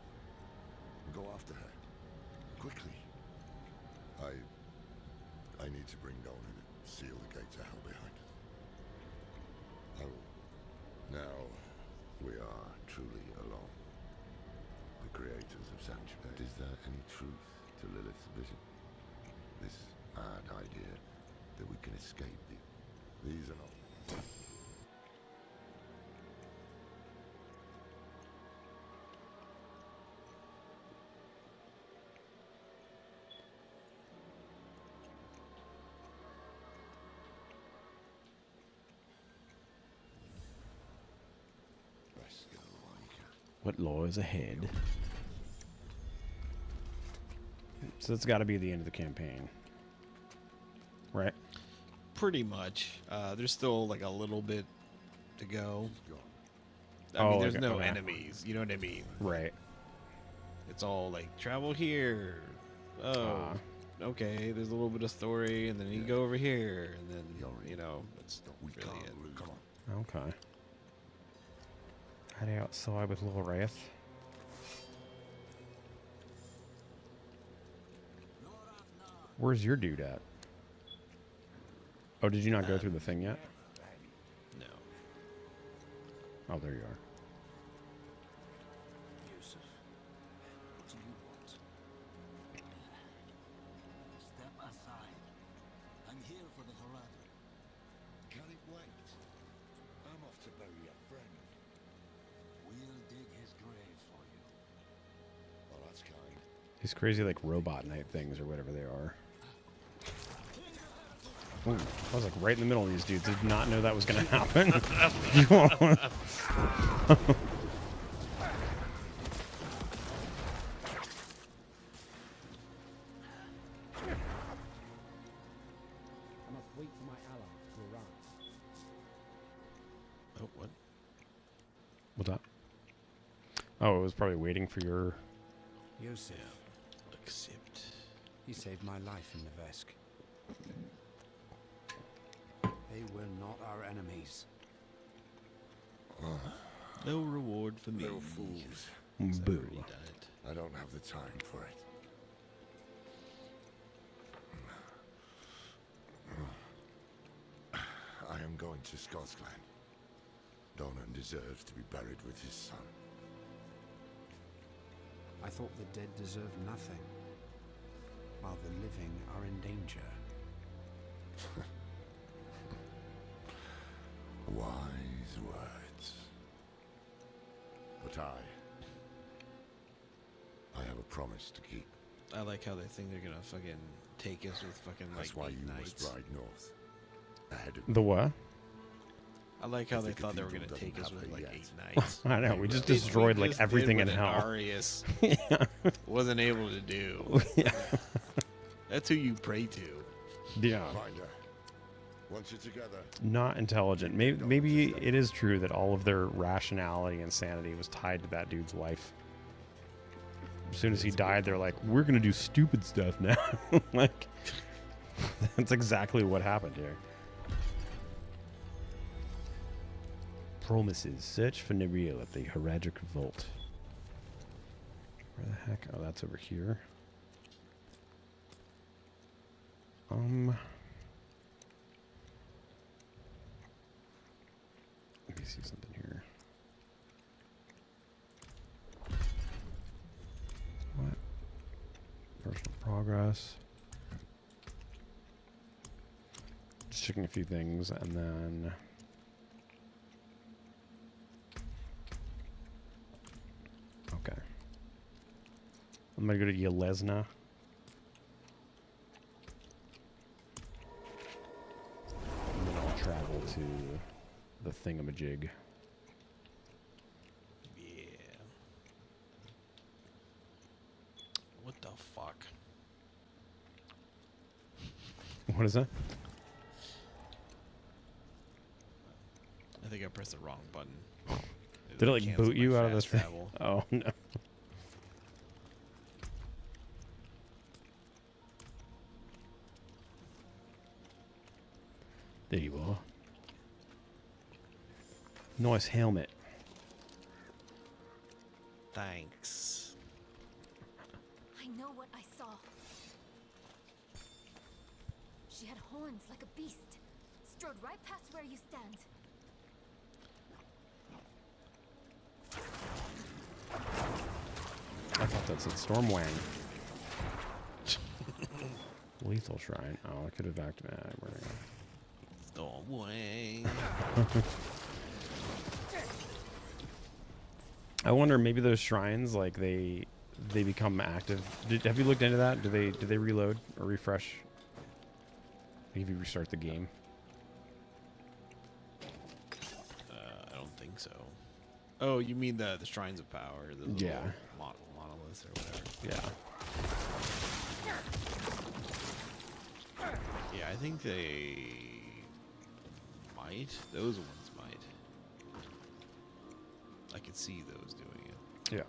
Go after her. Quickly. I need to bring Dolan and seal the gates of hell behind us. Oh. Now we are truly alone. The creators of Sanctuary. Is there any truth to Lilith's vision? This mad idea that we can escape these are not. What lies ahead? So it's got to be the end of the campaign, right? Pretty much. There's still like a little bit to go. I Oh, mean, there's okay, no okay. enemies. You know what I mean? Right. It's all like travel here. Oh, okay. There's a little bit of story, and then you go over here, and then you know that's really it. Okay. Head outside with little Wraith. Where's your dude at? Oh, did you not go through the thing yet? No. Oh, there you are. Yusuf, what do you want? Step aside. I'm here for the Harada. Can it wait? I'm off to bury a friend. We'll dig his grave for you. Well, that's kind. These crazy, like, robot knight things or whatever they are. Ooh, I was like right in the middle of these dudes. Did not know that was going to happen. Oh, what? What's that? Oh, it was probably waiting for your... Yusuf. Accept. He saved my life in the Vesk. They were not our enemies. No reward for me. Little fools. Boo. I don't have the time for it. I am going to Scotland. Donan deserves to be buried with his son. I thought the dead deserved nothing, while the living are in danger. Wise words. But I have a promise to keep. I like how they think they're gonna fucking take us with fucking like That's why 8 you knights. must ride north. Ahead of The what? I like how If they the thought they were gonna cathedral take us doesn't with have like it 8 yet. knights. I know, we just They destroyed like just everything did in what hell. Arius Yeah. wasn't able to do. Yeah. That's who you pray to. Yeah. Finder, once you're together. Not intelligent. Maybe it is true that all of their rationality and sanity was tied to that dude's life. As soon as he died, they're like, we're going to do stupid stuff now. Like, that's exactly what happened here. Promises. Search for Neriel at the Heradic Vault. Where the heck? Oh, that's over here. Let me see something here. What? Personal progress. Just checking a few things and then... Okay. I'm gonna go to Yelesna. And then I'll travel to the thingamajig. Yeah. What the fuck? What is that? I think I pressed the wrong button. Did it like Cancel boot my you out of this fast thing? travel. Oh no. There you are. Nice helmet. Thanks. I know what I saw. She had horns like a beast, strode right past where you stand. I thought that said Stormwang. Lethal Shrine. Oh, I could have activated. Where did I go? Stormwang. I wonder, maybe those shrines, like they become active. Have you looked into that? Do they reload or refresh? Like if you restart the game. I don't think so. Oh, you mean the shrines of power? The little Yeah. Monoliths or whatever. Yeah. Yeah, I think they might. Those ones might. I could see those doing it. Yeah.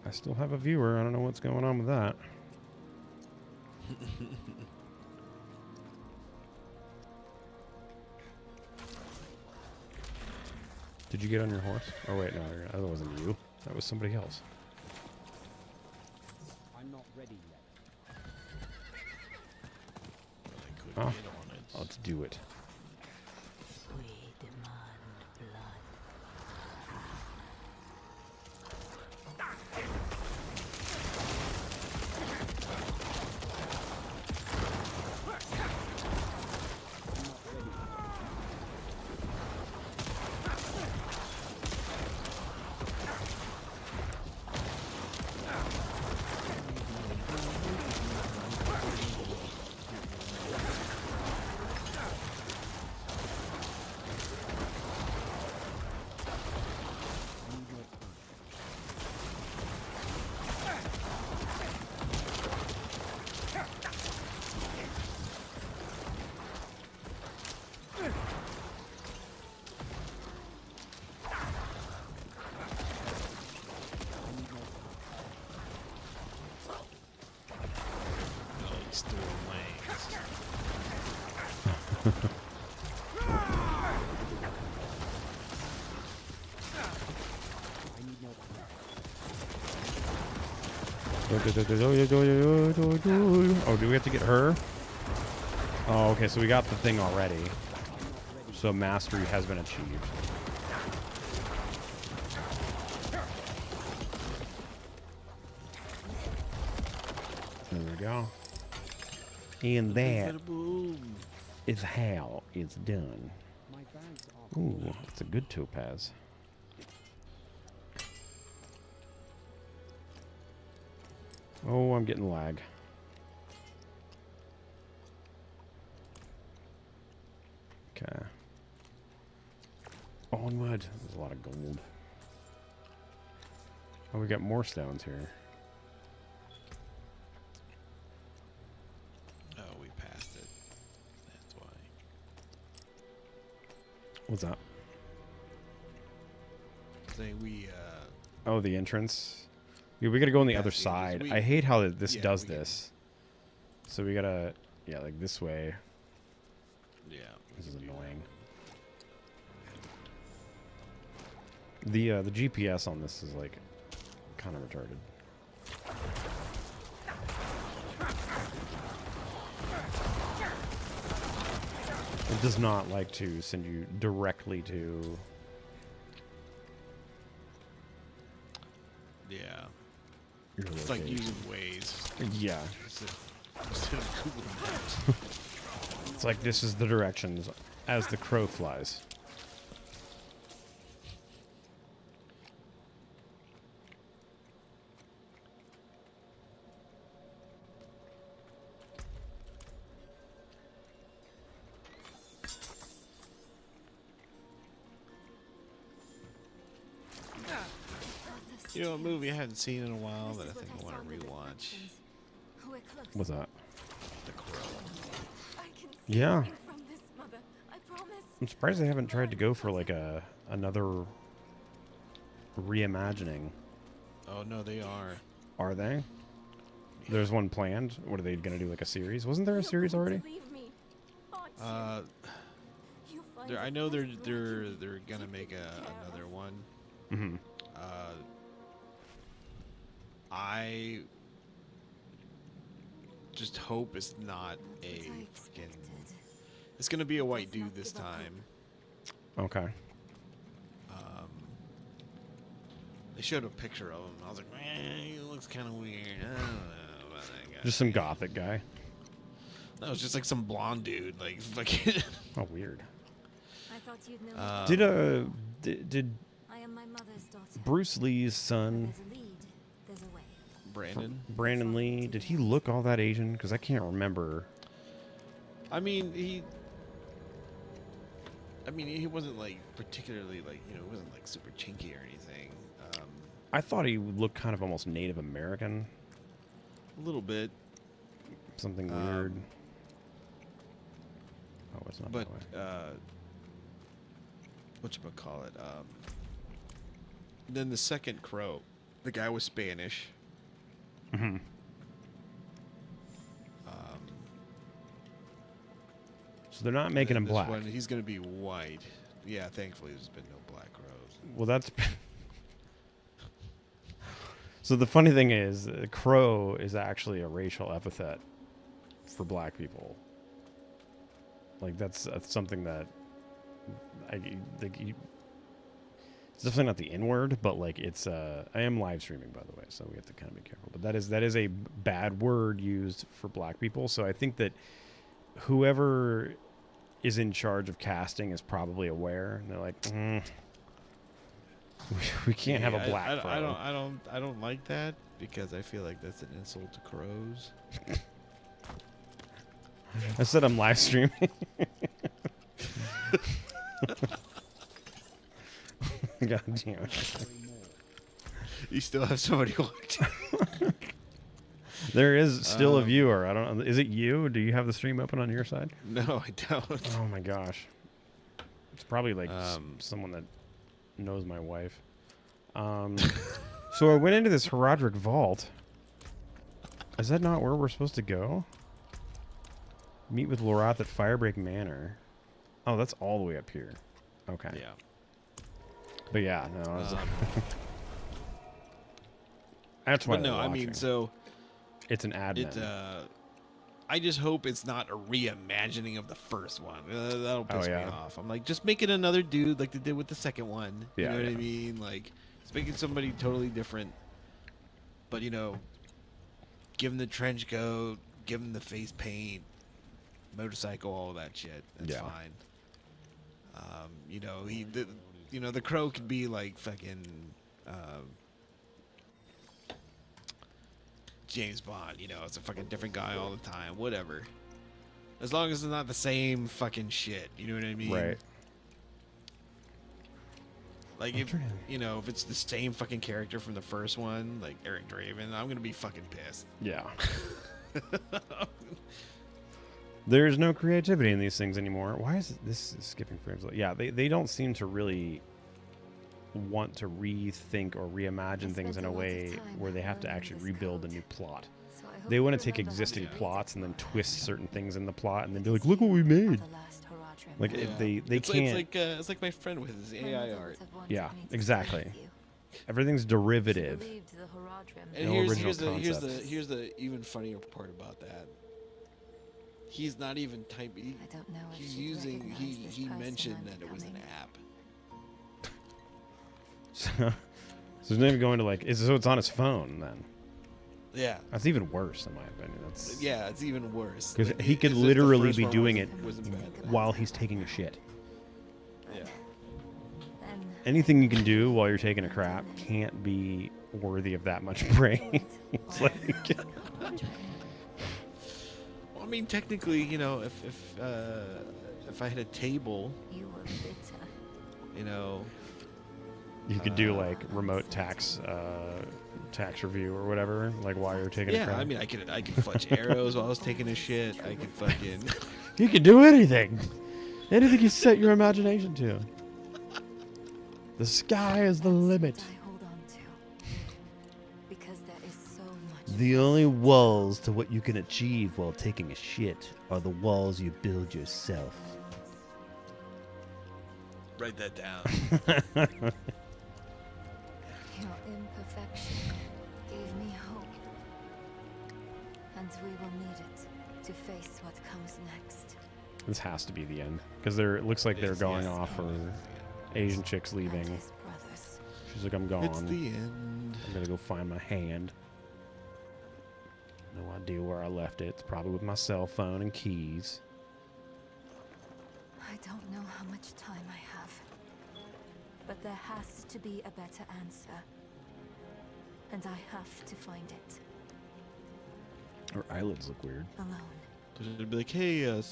I still have a viewer. I don't know what's going on with that. Did you get on your horse? Oh wait, no, that wasn't you. That was somebody else. I'm not ready yet. Oh, let's do it. We demand blood. Oh, do we have to get her? Oh, okay, so we got the thing already. So mastery has been achieved. There we go. And that is how it's done. Ooh, that's a good topaz. Oh, I'm getting lag. Okay. Onward. There's a lot of gold. Oh, we got more stones here. Oh, we passed it. That's why. What's that? Saying we, Oh, the entrance. Yeah, we gotta go on the other Past the entrance. side. We- I hate how this yeah, does we get- this. So we gotta, yeah, like this way. Yeah. This is annoying. The GPS on this is like kind of retarded. It does not like to send you directly to. Yeah. Your It's like location. using Waze. Yeah. Instead of Google Maps. It's like this is the directions as the crow flies. You know, a movie I hadn't seen in a while that I think I want to rewatch. What's that? The Crow. Yeah. I'm surprised they haven't tried to go for like another reimagining. Oh no, they are. Are they? There's one planned. What are they gonna do? Like a series? Wasn't there a series already? I know they're gonna make another one. Mm-hmm. I just hope it's not a fucking. It's gonna be a white dude this time. Okay. They showed a picture of him. I was like, man, he looks kind of weird. I don't know about that guy. Just some gothic guy. That was just like some blonde dude, like fucking. Oh, weird. I thought you'd know. Did I am my mother's daughter. Bruce Lee's son, There's a lead, there's a way. Brandon Lee, did he look all that Asian? Because I can't remember. I mean, he wasn't like particularly like he wasn't like super chinky or anything. I thought he looked kind of almost Native American. A little bit. Something weird. Oh, it's not But that way. whatchamacallit? Then the second Crow, The guy was Spanish. Mm-hmm. So they're not making him This black. one, he's going to be white. Yeah, thankfully there's been no black crows. Well, that's. So the funny thing is, crow is actually a racial epithet for black people. Like that's something that I think. It's definitely not the N word, but like it's. I am live streaming, by the way, so we have to kind of be careful. But that is a bad word used for black people. So I think that whoever is in charge of casting is probably aware, and they're like, we can't have a black crow. I don't like that because I feel like that's an insult to crows. I said I'm live streaming. God damn it. You still have somebody watching. There is still a viewer. I don't know. Is it you? Do you have the stream open on your side? No, I don't. Oh my gosh. It's probably like someone that knows my wife. So I went into this Herodric vault. Is that not where we're supposed to go? Meet with Lorath at Firebreak Manor. Oh, that's all the way up here. Okay. Yeah. But yeah, no. I was, that's why. But no, I mean, so it's an admin. I just hope it's not a reimagining of the first one. That'll piss me yeah. off. I'm like, just make it another dude like they did with the second one. Yeah, you know what I yeah. mean? Like, just make it somebody totally different. But, you know, give him the trench coat, give him the face paint, motorcycle, all that shit. That's Yeah. fine. You know, the crow could be like fucking James Bond. You know, it's a fucking different guy all the time. Whatever. As long as it's not the same fucking shit. You know what I mean? Right. Like if if it's the same fucking character from the first one, like Eric Draven, I'm gonna be fucking pissed. Yeah. There's no creativity in these things anymore. Why is this skipping frames? Yeah, they don't seem to really want to rethink or reimagine things in a way where they have to actually rebuild a new plot. They want to take existing plots and then twist certain things in the plot and then be like, look what we made. Like they can't. It's like my friend with his AI art. Yeah, exactly. Everything's derivative. And No here's original the concept. even funnier part about that. He's not even typing. He's using. He mentioned that it was an app. So he's not even going to like. So it's on his phone then. Yeah. That's even worse in my opinion. That's Yeah, it's even worse. because Like, he could it's just the literally first be one doing it wasn't bad. while he's taking a shit. Yeah. Anything you can do while you're taking a crap can't be worthy of that much praise. It's like, Well, I mean, technically, you know, if I had a table, you know, you could do like remote tax review or whatever, like while you're taking a crap. I mean, I could fletch arrows while I was taking a shit. I could fucking. You can do anything. Anything you set your imagination to. The sky is the limit. The only walls to what you can achieve while taking a shit are the walls you build yourself. Write that down. Your imperfection gave me hope. And we will need it to face what comes next. This has to be the end because it looks like they're going off for Asian chicks leaving. She's like, I'm gone. It's the end. I'm gonna go find my hand. No idea where I left it. It's probably with my cell phone and keys. I don't know how much time I have. But there has to be a better answer. And I have to find it. Her eyelids look weird. Alone. They'd be like, hey, you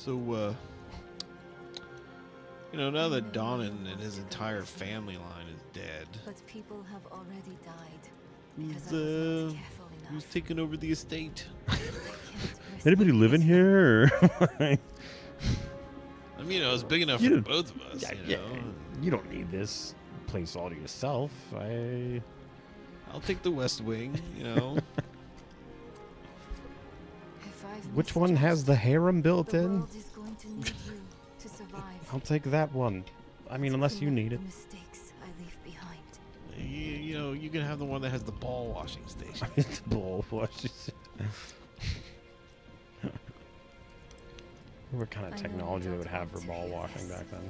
know, now that Don and his entire family line is dead, But people have already died. who's taking over the estate? Anybody living here? Or I mean, it was big enough for both of us. Yeah, you know? you don't need this place all to yourself. I'll take the West Wing, you know. Which one has the harem built The in? world is going to need you to survive. I'll take that one. I mean, unless you need it. The mistakes I leave behind. You know, you can have the one that has the ball washing station. Ball washing. What kind of technology they would have for ball washing back then?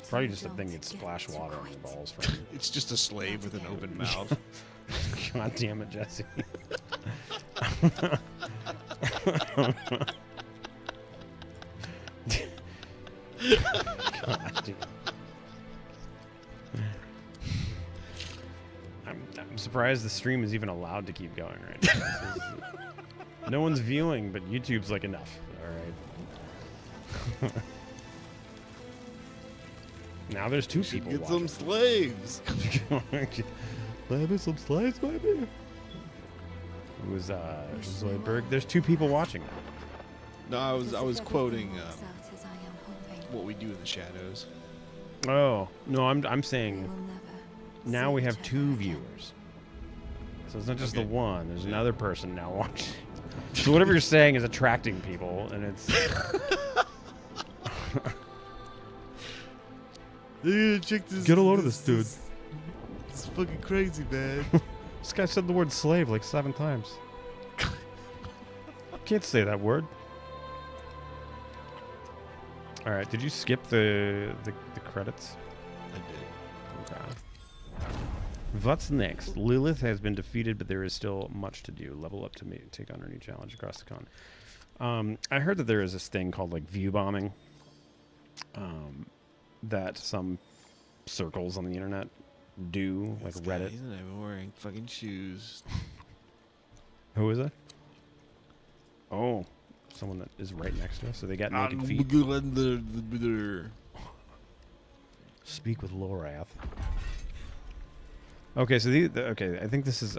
Probably just a thing you'd splash water on your balls from. It's just a slave with an open mouth. God damn it, Jesse. God damn. I'm surprised the stream is even allowed to keep going right now. No one's viewing, but YouTube's like enough. All right. Now there's two people Get watching. some slaves. Maybe some slaves, maybe. It was Zoidberg. There's two people watching now. No, I was quoting what we do in the shadows. Oh no, I'm saying now we have two viewers. So it's not just the one. There's another person now watching. So whatever you're saying is attracting people, and it's. Check this. Get a load of this dude. It's fucking crazy, man. This guy said the word slave like 7 times. Can't say that word. All right, did you skip the credits? I did. Okay. What's next? Lilith has been defeated, but there is still much to do. Level up to take on her new challenge across the con. I heard that there is this thing called like view bombing. That some circles on the internet do, like Reddit. He's not even wearing fucking shoes. Who is it? Oh, someone that is right next to us. So they got naked feet. Speak with Lorath. Okay, so okay, I think this is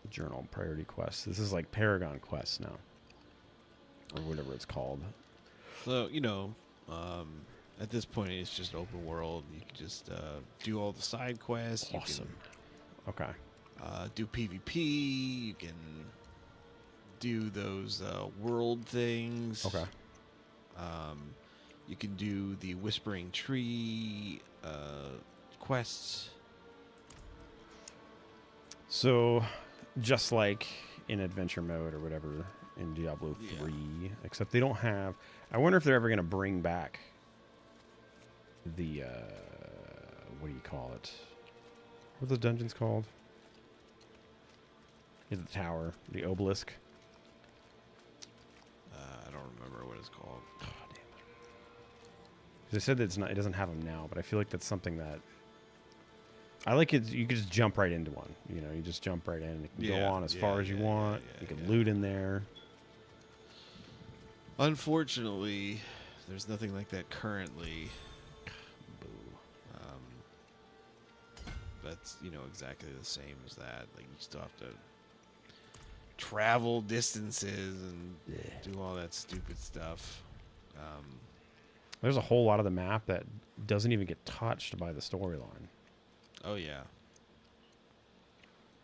journal priority quest. This is like Paragon quests now, or whatever it's called. So you know, at this point it's just open world. You can just do all the side quests. Awesome. You can, do PvP. You can do those world things. Okay. You can do the Whispering Tree quests. So, just like in adventure mode or whatever in Diablo 3, except they don't have. I wonder if they're ever going to bring back the what do you call it? What are the dungeons called? Is it the tower, the obelisk? I don't remember what it's called. Oh, damn it. They said that it's not. It doesn't have them now, but I feel like that's something that. I like it. You can just jump right into one. You know, you just jump right in. And it can go on as far as you want. You can loot in there. Unfortunately, there's nothing like that currently. Boo. That's exactly the same as that. Like you still have to travel distances and do all that stupid stuff. There's a whole lot of the map that doesn't even get touched by the storyline. Oh yeah.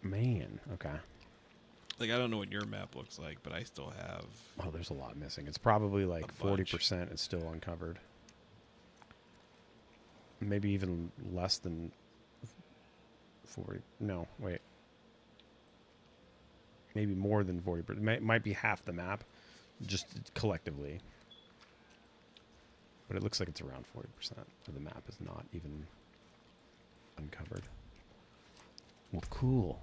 Man, okay. Like I don't know what your map looks like, but I still have. Oh, there's a lot missing. It's probably like 40% is still uncovered. Maybe even less than 40. No, wait. Maybe more than 40%. Might be half the map, just collectively. But it looks like it's around 40% of the map is not even uncovered. Well, cool.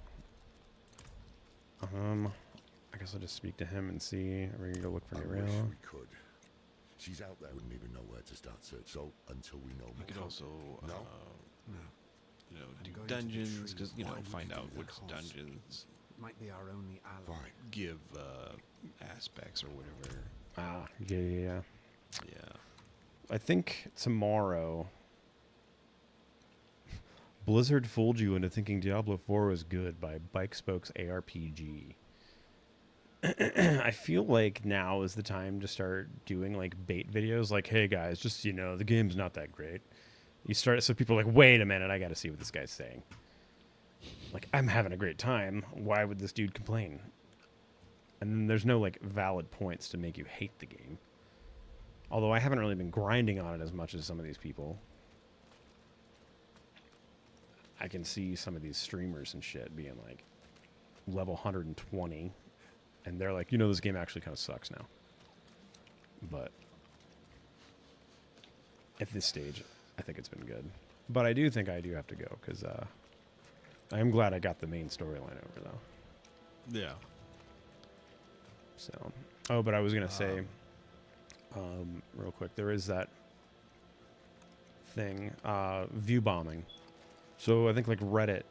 I guess I'll just speak to him and see. Are we gonna go look for I wish Nirel? we could. She's out there. Wouldn't even know where to start search. So until we know, We could also, no. do dungeons because find out which dungeons might be our only ally. Give aspects or whatever. Ah, yeah. Yeah. I think tomorrow Blizzard fooled you into thinking Diablo 4 was good by Bike Spokes ARPG. I feel like now is the time to start doing like bait videos. Like, hey guys, just so you know, the game's not that great. You start so people are like, wait a minute, I got to see what this guy's saying. Like, I'm having a great time. Why would this dude complain? And then there's no like valid points to make you hate the game. Although I haven't really been grinding on it as much as some of these people. I can see some of these streamers and shit being like level 120. And they're like, you know, this game actually kind of sucks now. But at this stage, I think it's been good. But I do think I do have to go because I am glad I got the main storyline over, though. Yeah. So, oh, but I was going to say, real quick, there is that thing, view bombing. So I think like Reddit,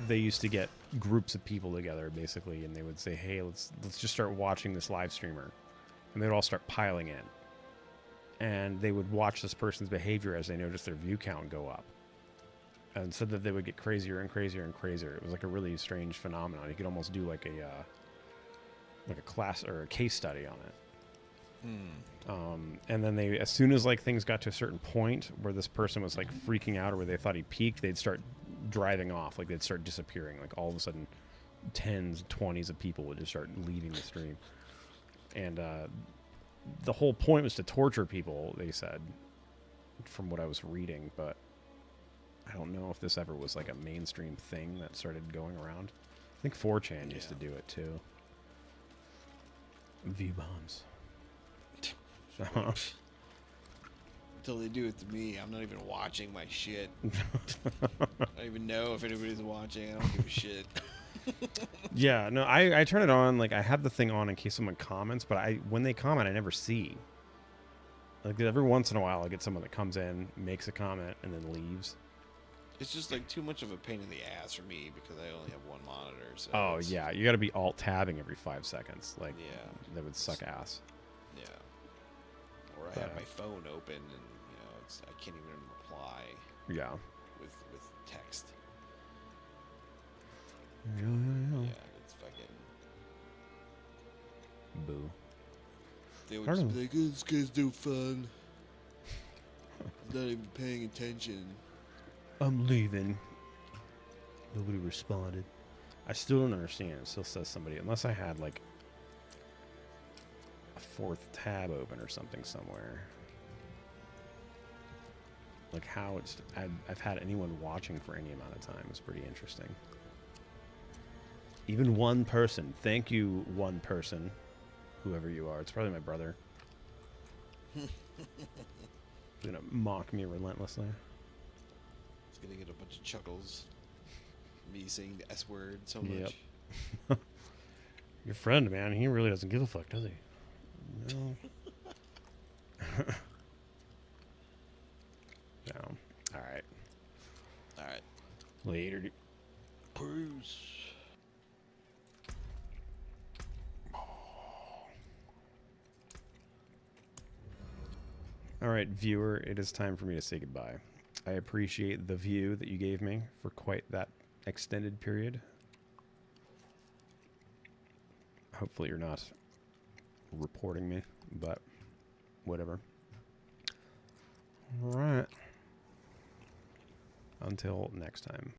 they used to get groups of people together basically, and they would say, hey, let's just start watching this live streamer, and they'd all start piling in, and they would watch this person's behavior as they noticed their view count go up, and said that they would get crazier and crazier and crazier. It was like a really strange phenomenon. You could almost do like a class or a case study on it. And then they, as soon as like things got to a certain point where this person was like freaking out or where they thought he peaked, they'd start driving off. Like they'd start disappearing. Like all of a sudden 10s, 20s of people would just start leaving the stream. And the whole point was to torture people, they said, from what I was reading, but I don't know if this ever was like a mainstream thing that started going around. I think 4chan used to do it too. View bombs. Until they do it to me, I'm not even watching my shit. I don't even know if anybody's watching. I don't give a shit. Yeah, no, I turn it on. Like I have the thing on in case someone comments, but when they comment, I never see. Like every once in a while, I get someone that comes in, makes a comment, and then leaves. It's just like too much of a pain in the ass for me because I only have one monitor. So oh yeah, you got to be alt tabbing every 5 seconds. Like yeah, that would suck ass. Yeah. Or I have my phone open and you know I can't even reply. Yeah. With text. Yeah, it's fucking boo. They would just be like, oh, this guy's no fun. He's not even paying attention. I'm leaving. Nobody responded. I still don't understand. It still says somebody, unless I had like a 4th tab open or something somewhere. Like how it's, I've had anyone watching for any amount of time is pretty interesting. Even one person. Thank you, one person. Whoever you are. It's probably my brother. He's gonna mock me relentlessly. He's gonna get a bunch of chuckles. Me saying the S word so much. Yep. Your friend, man, he really doesn't give a fuck, does he? No. No. Alright. Alright. Later. Peace. Alright, viewer, it is time for me to say goodbye. I appreciate the view that you gave me for quite that extended period. Hopefully you're not reporting me, but whatever. Alright. Until next time.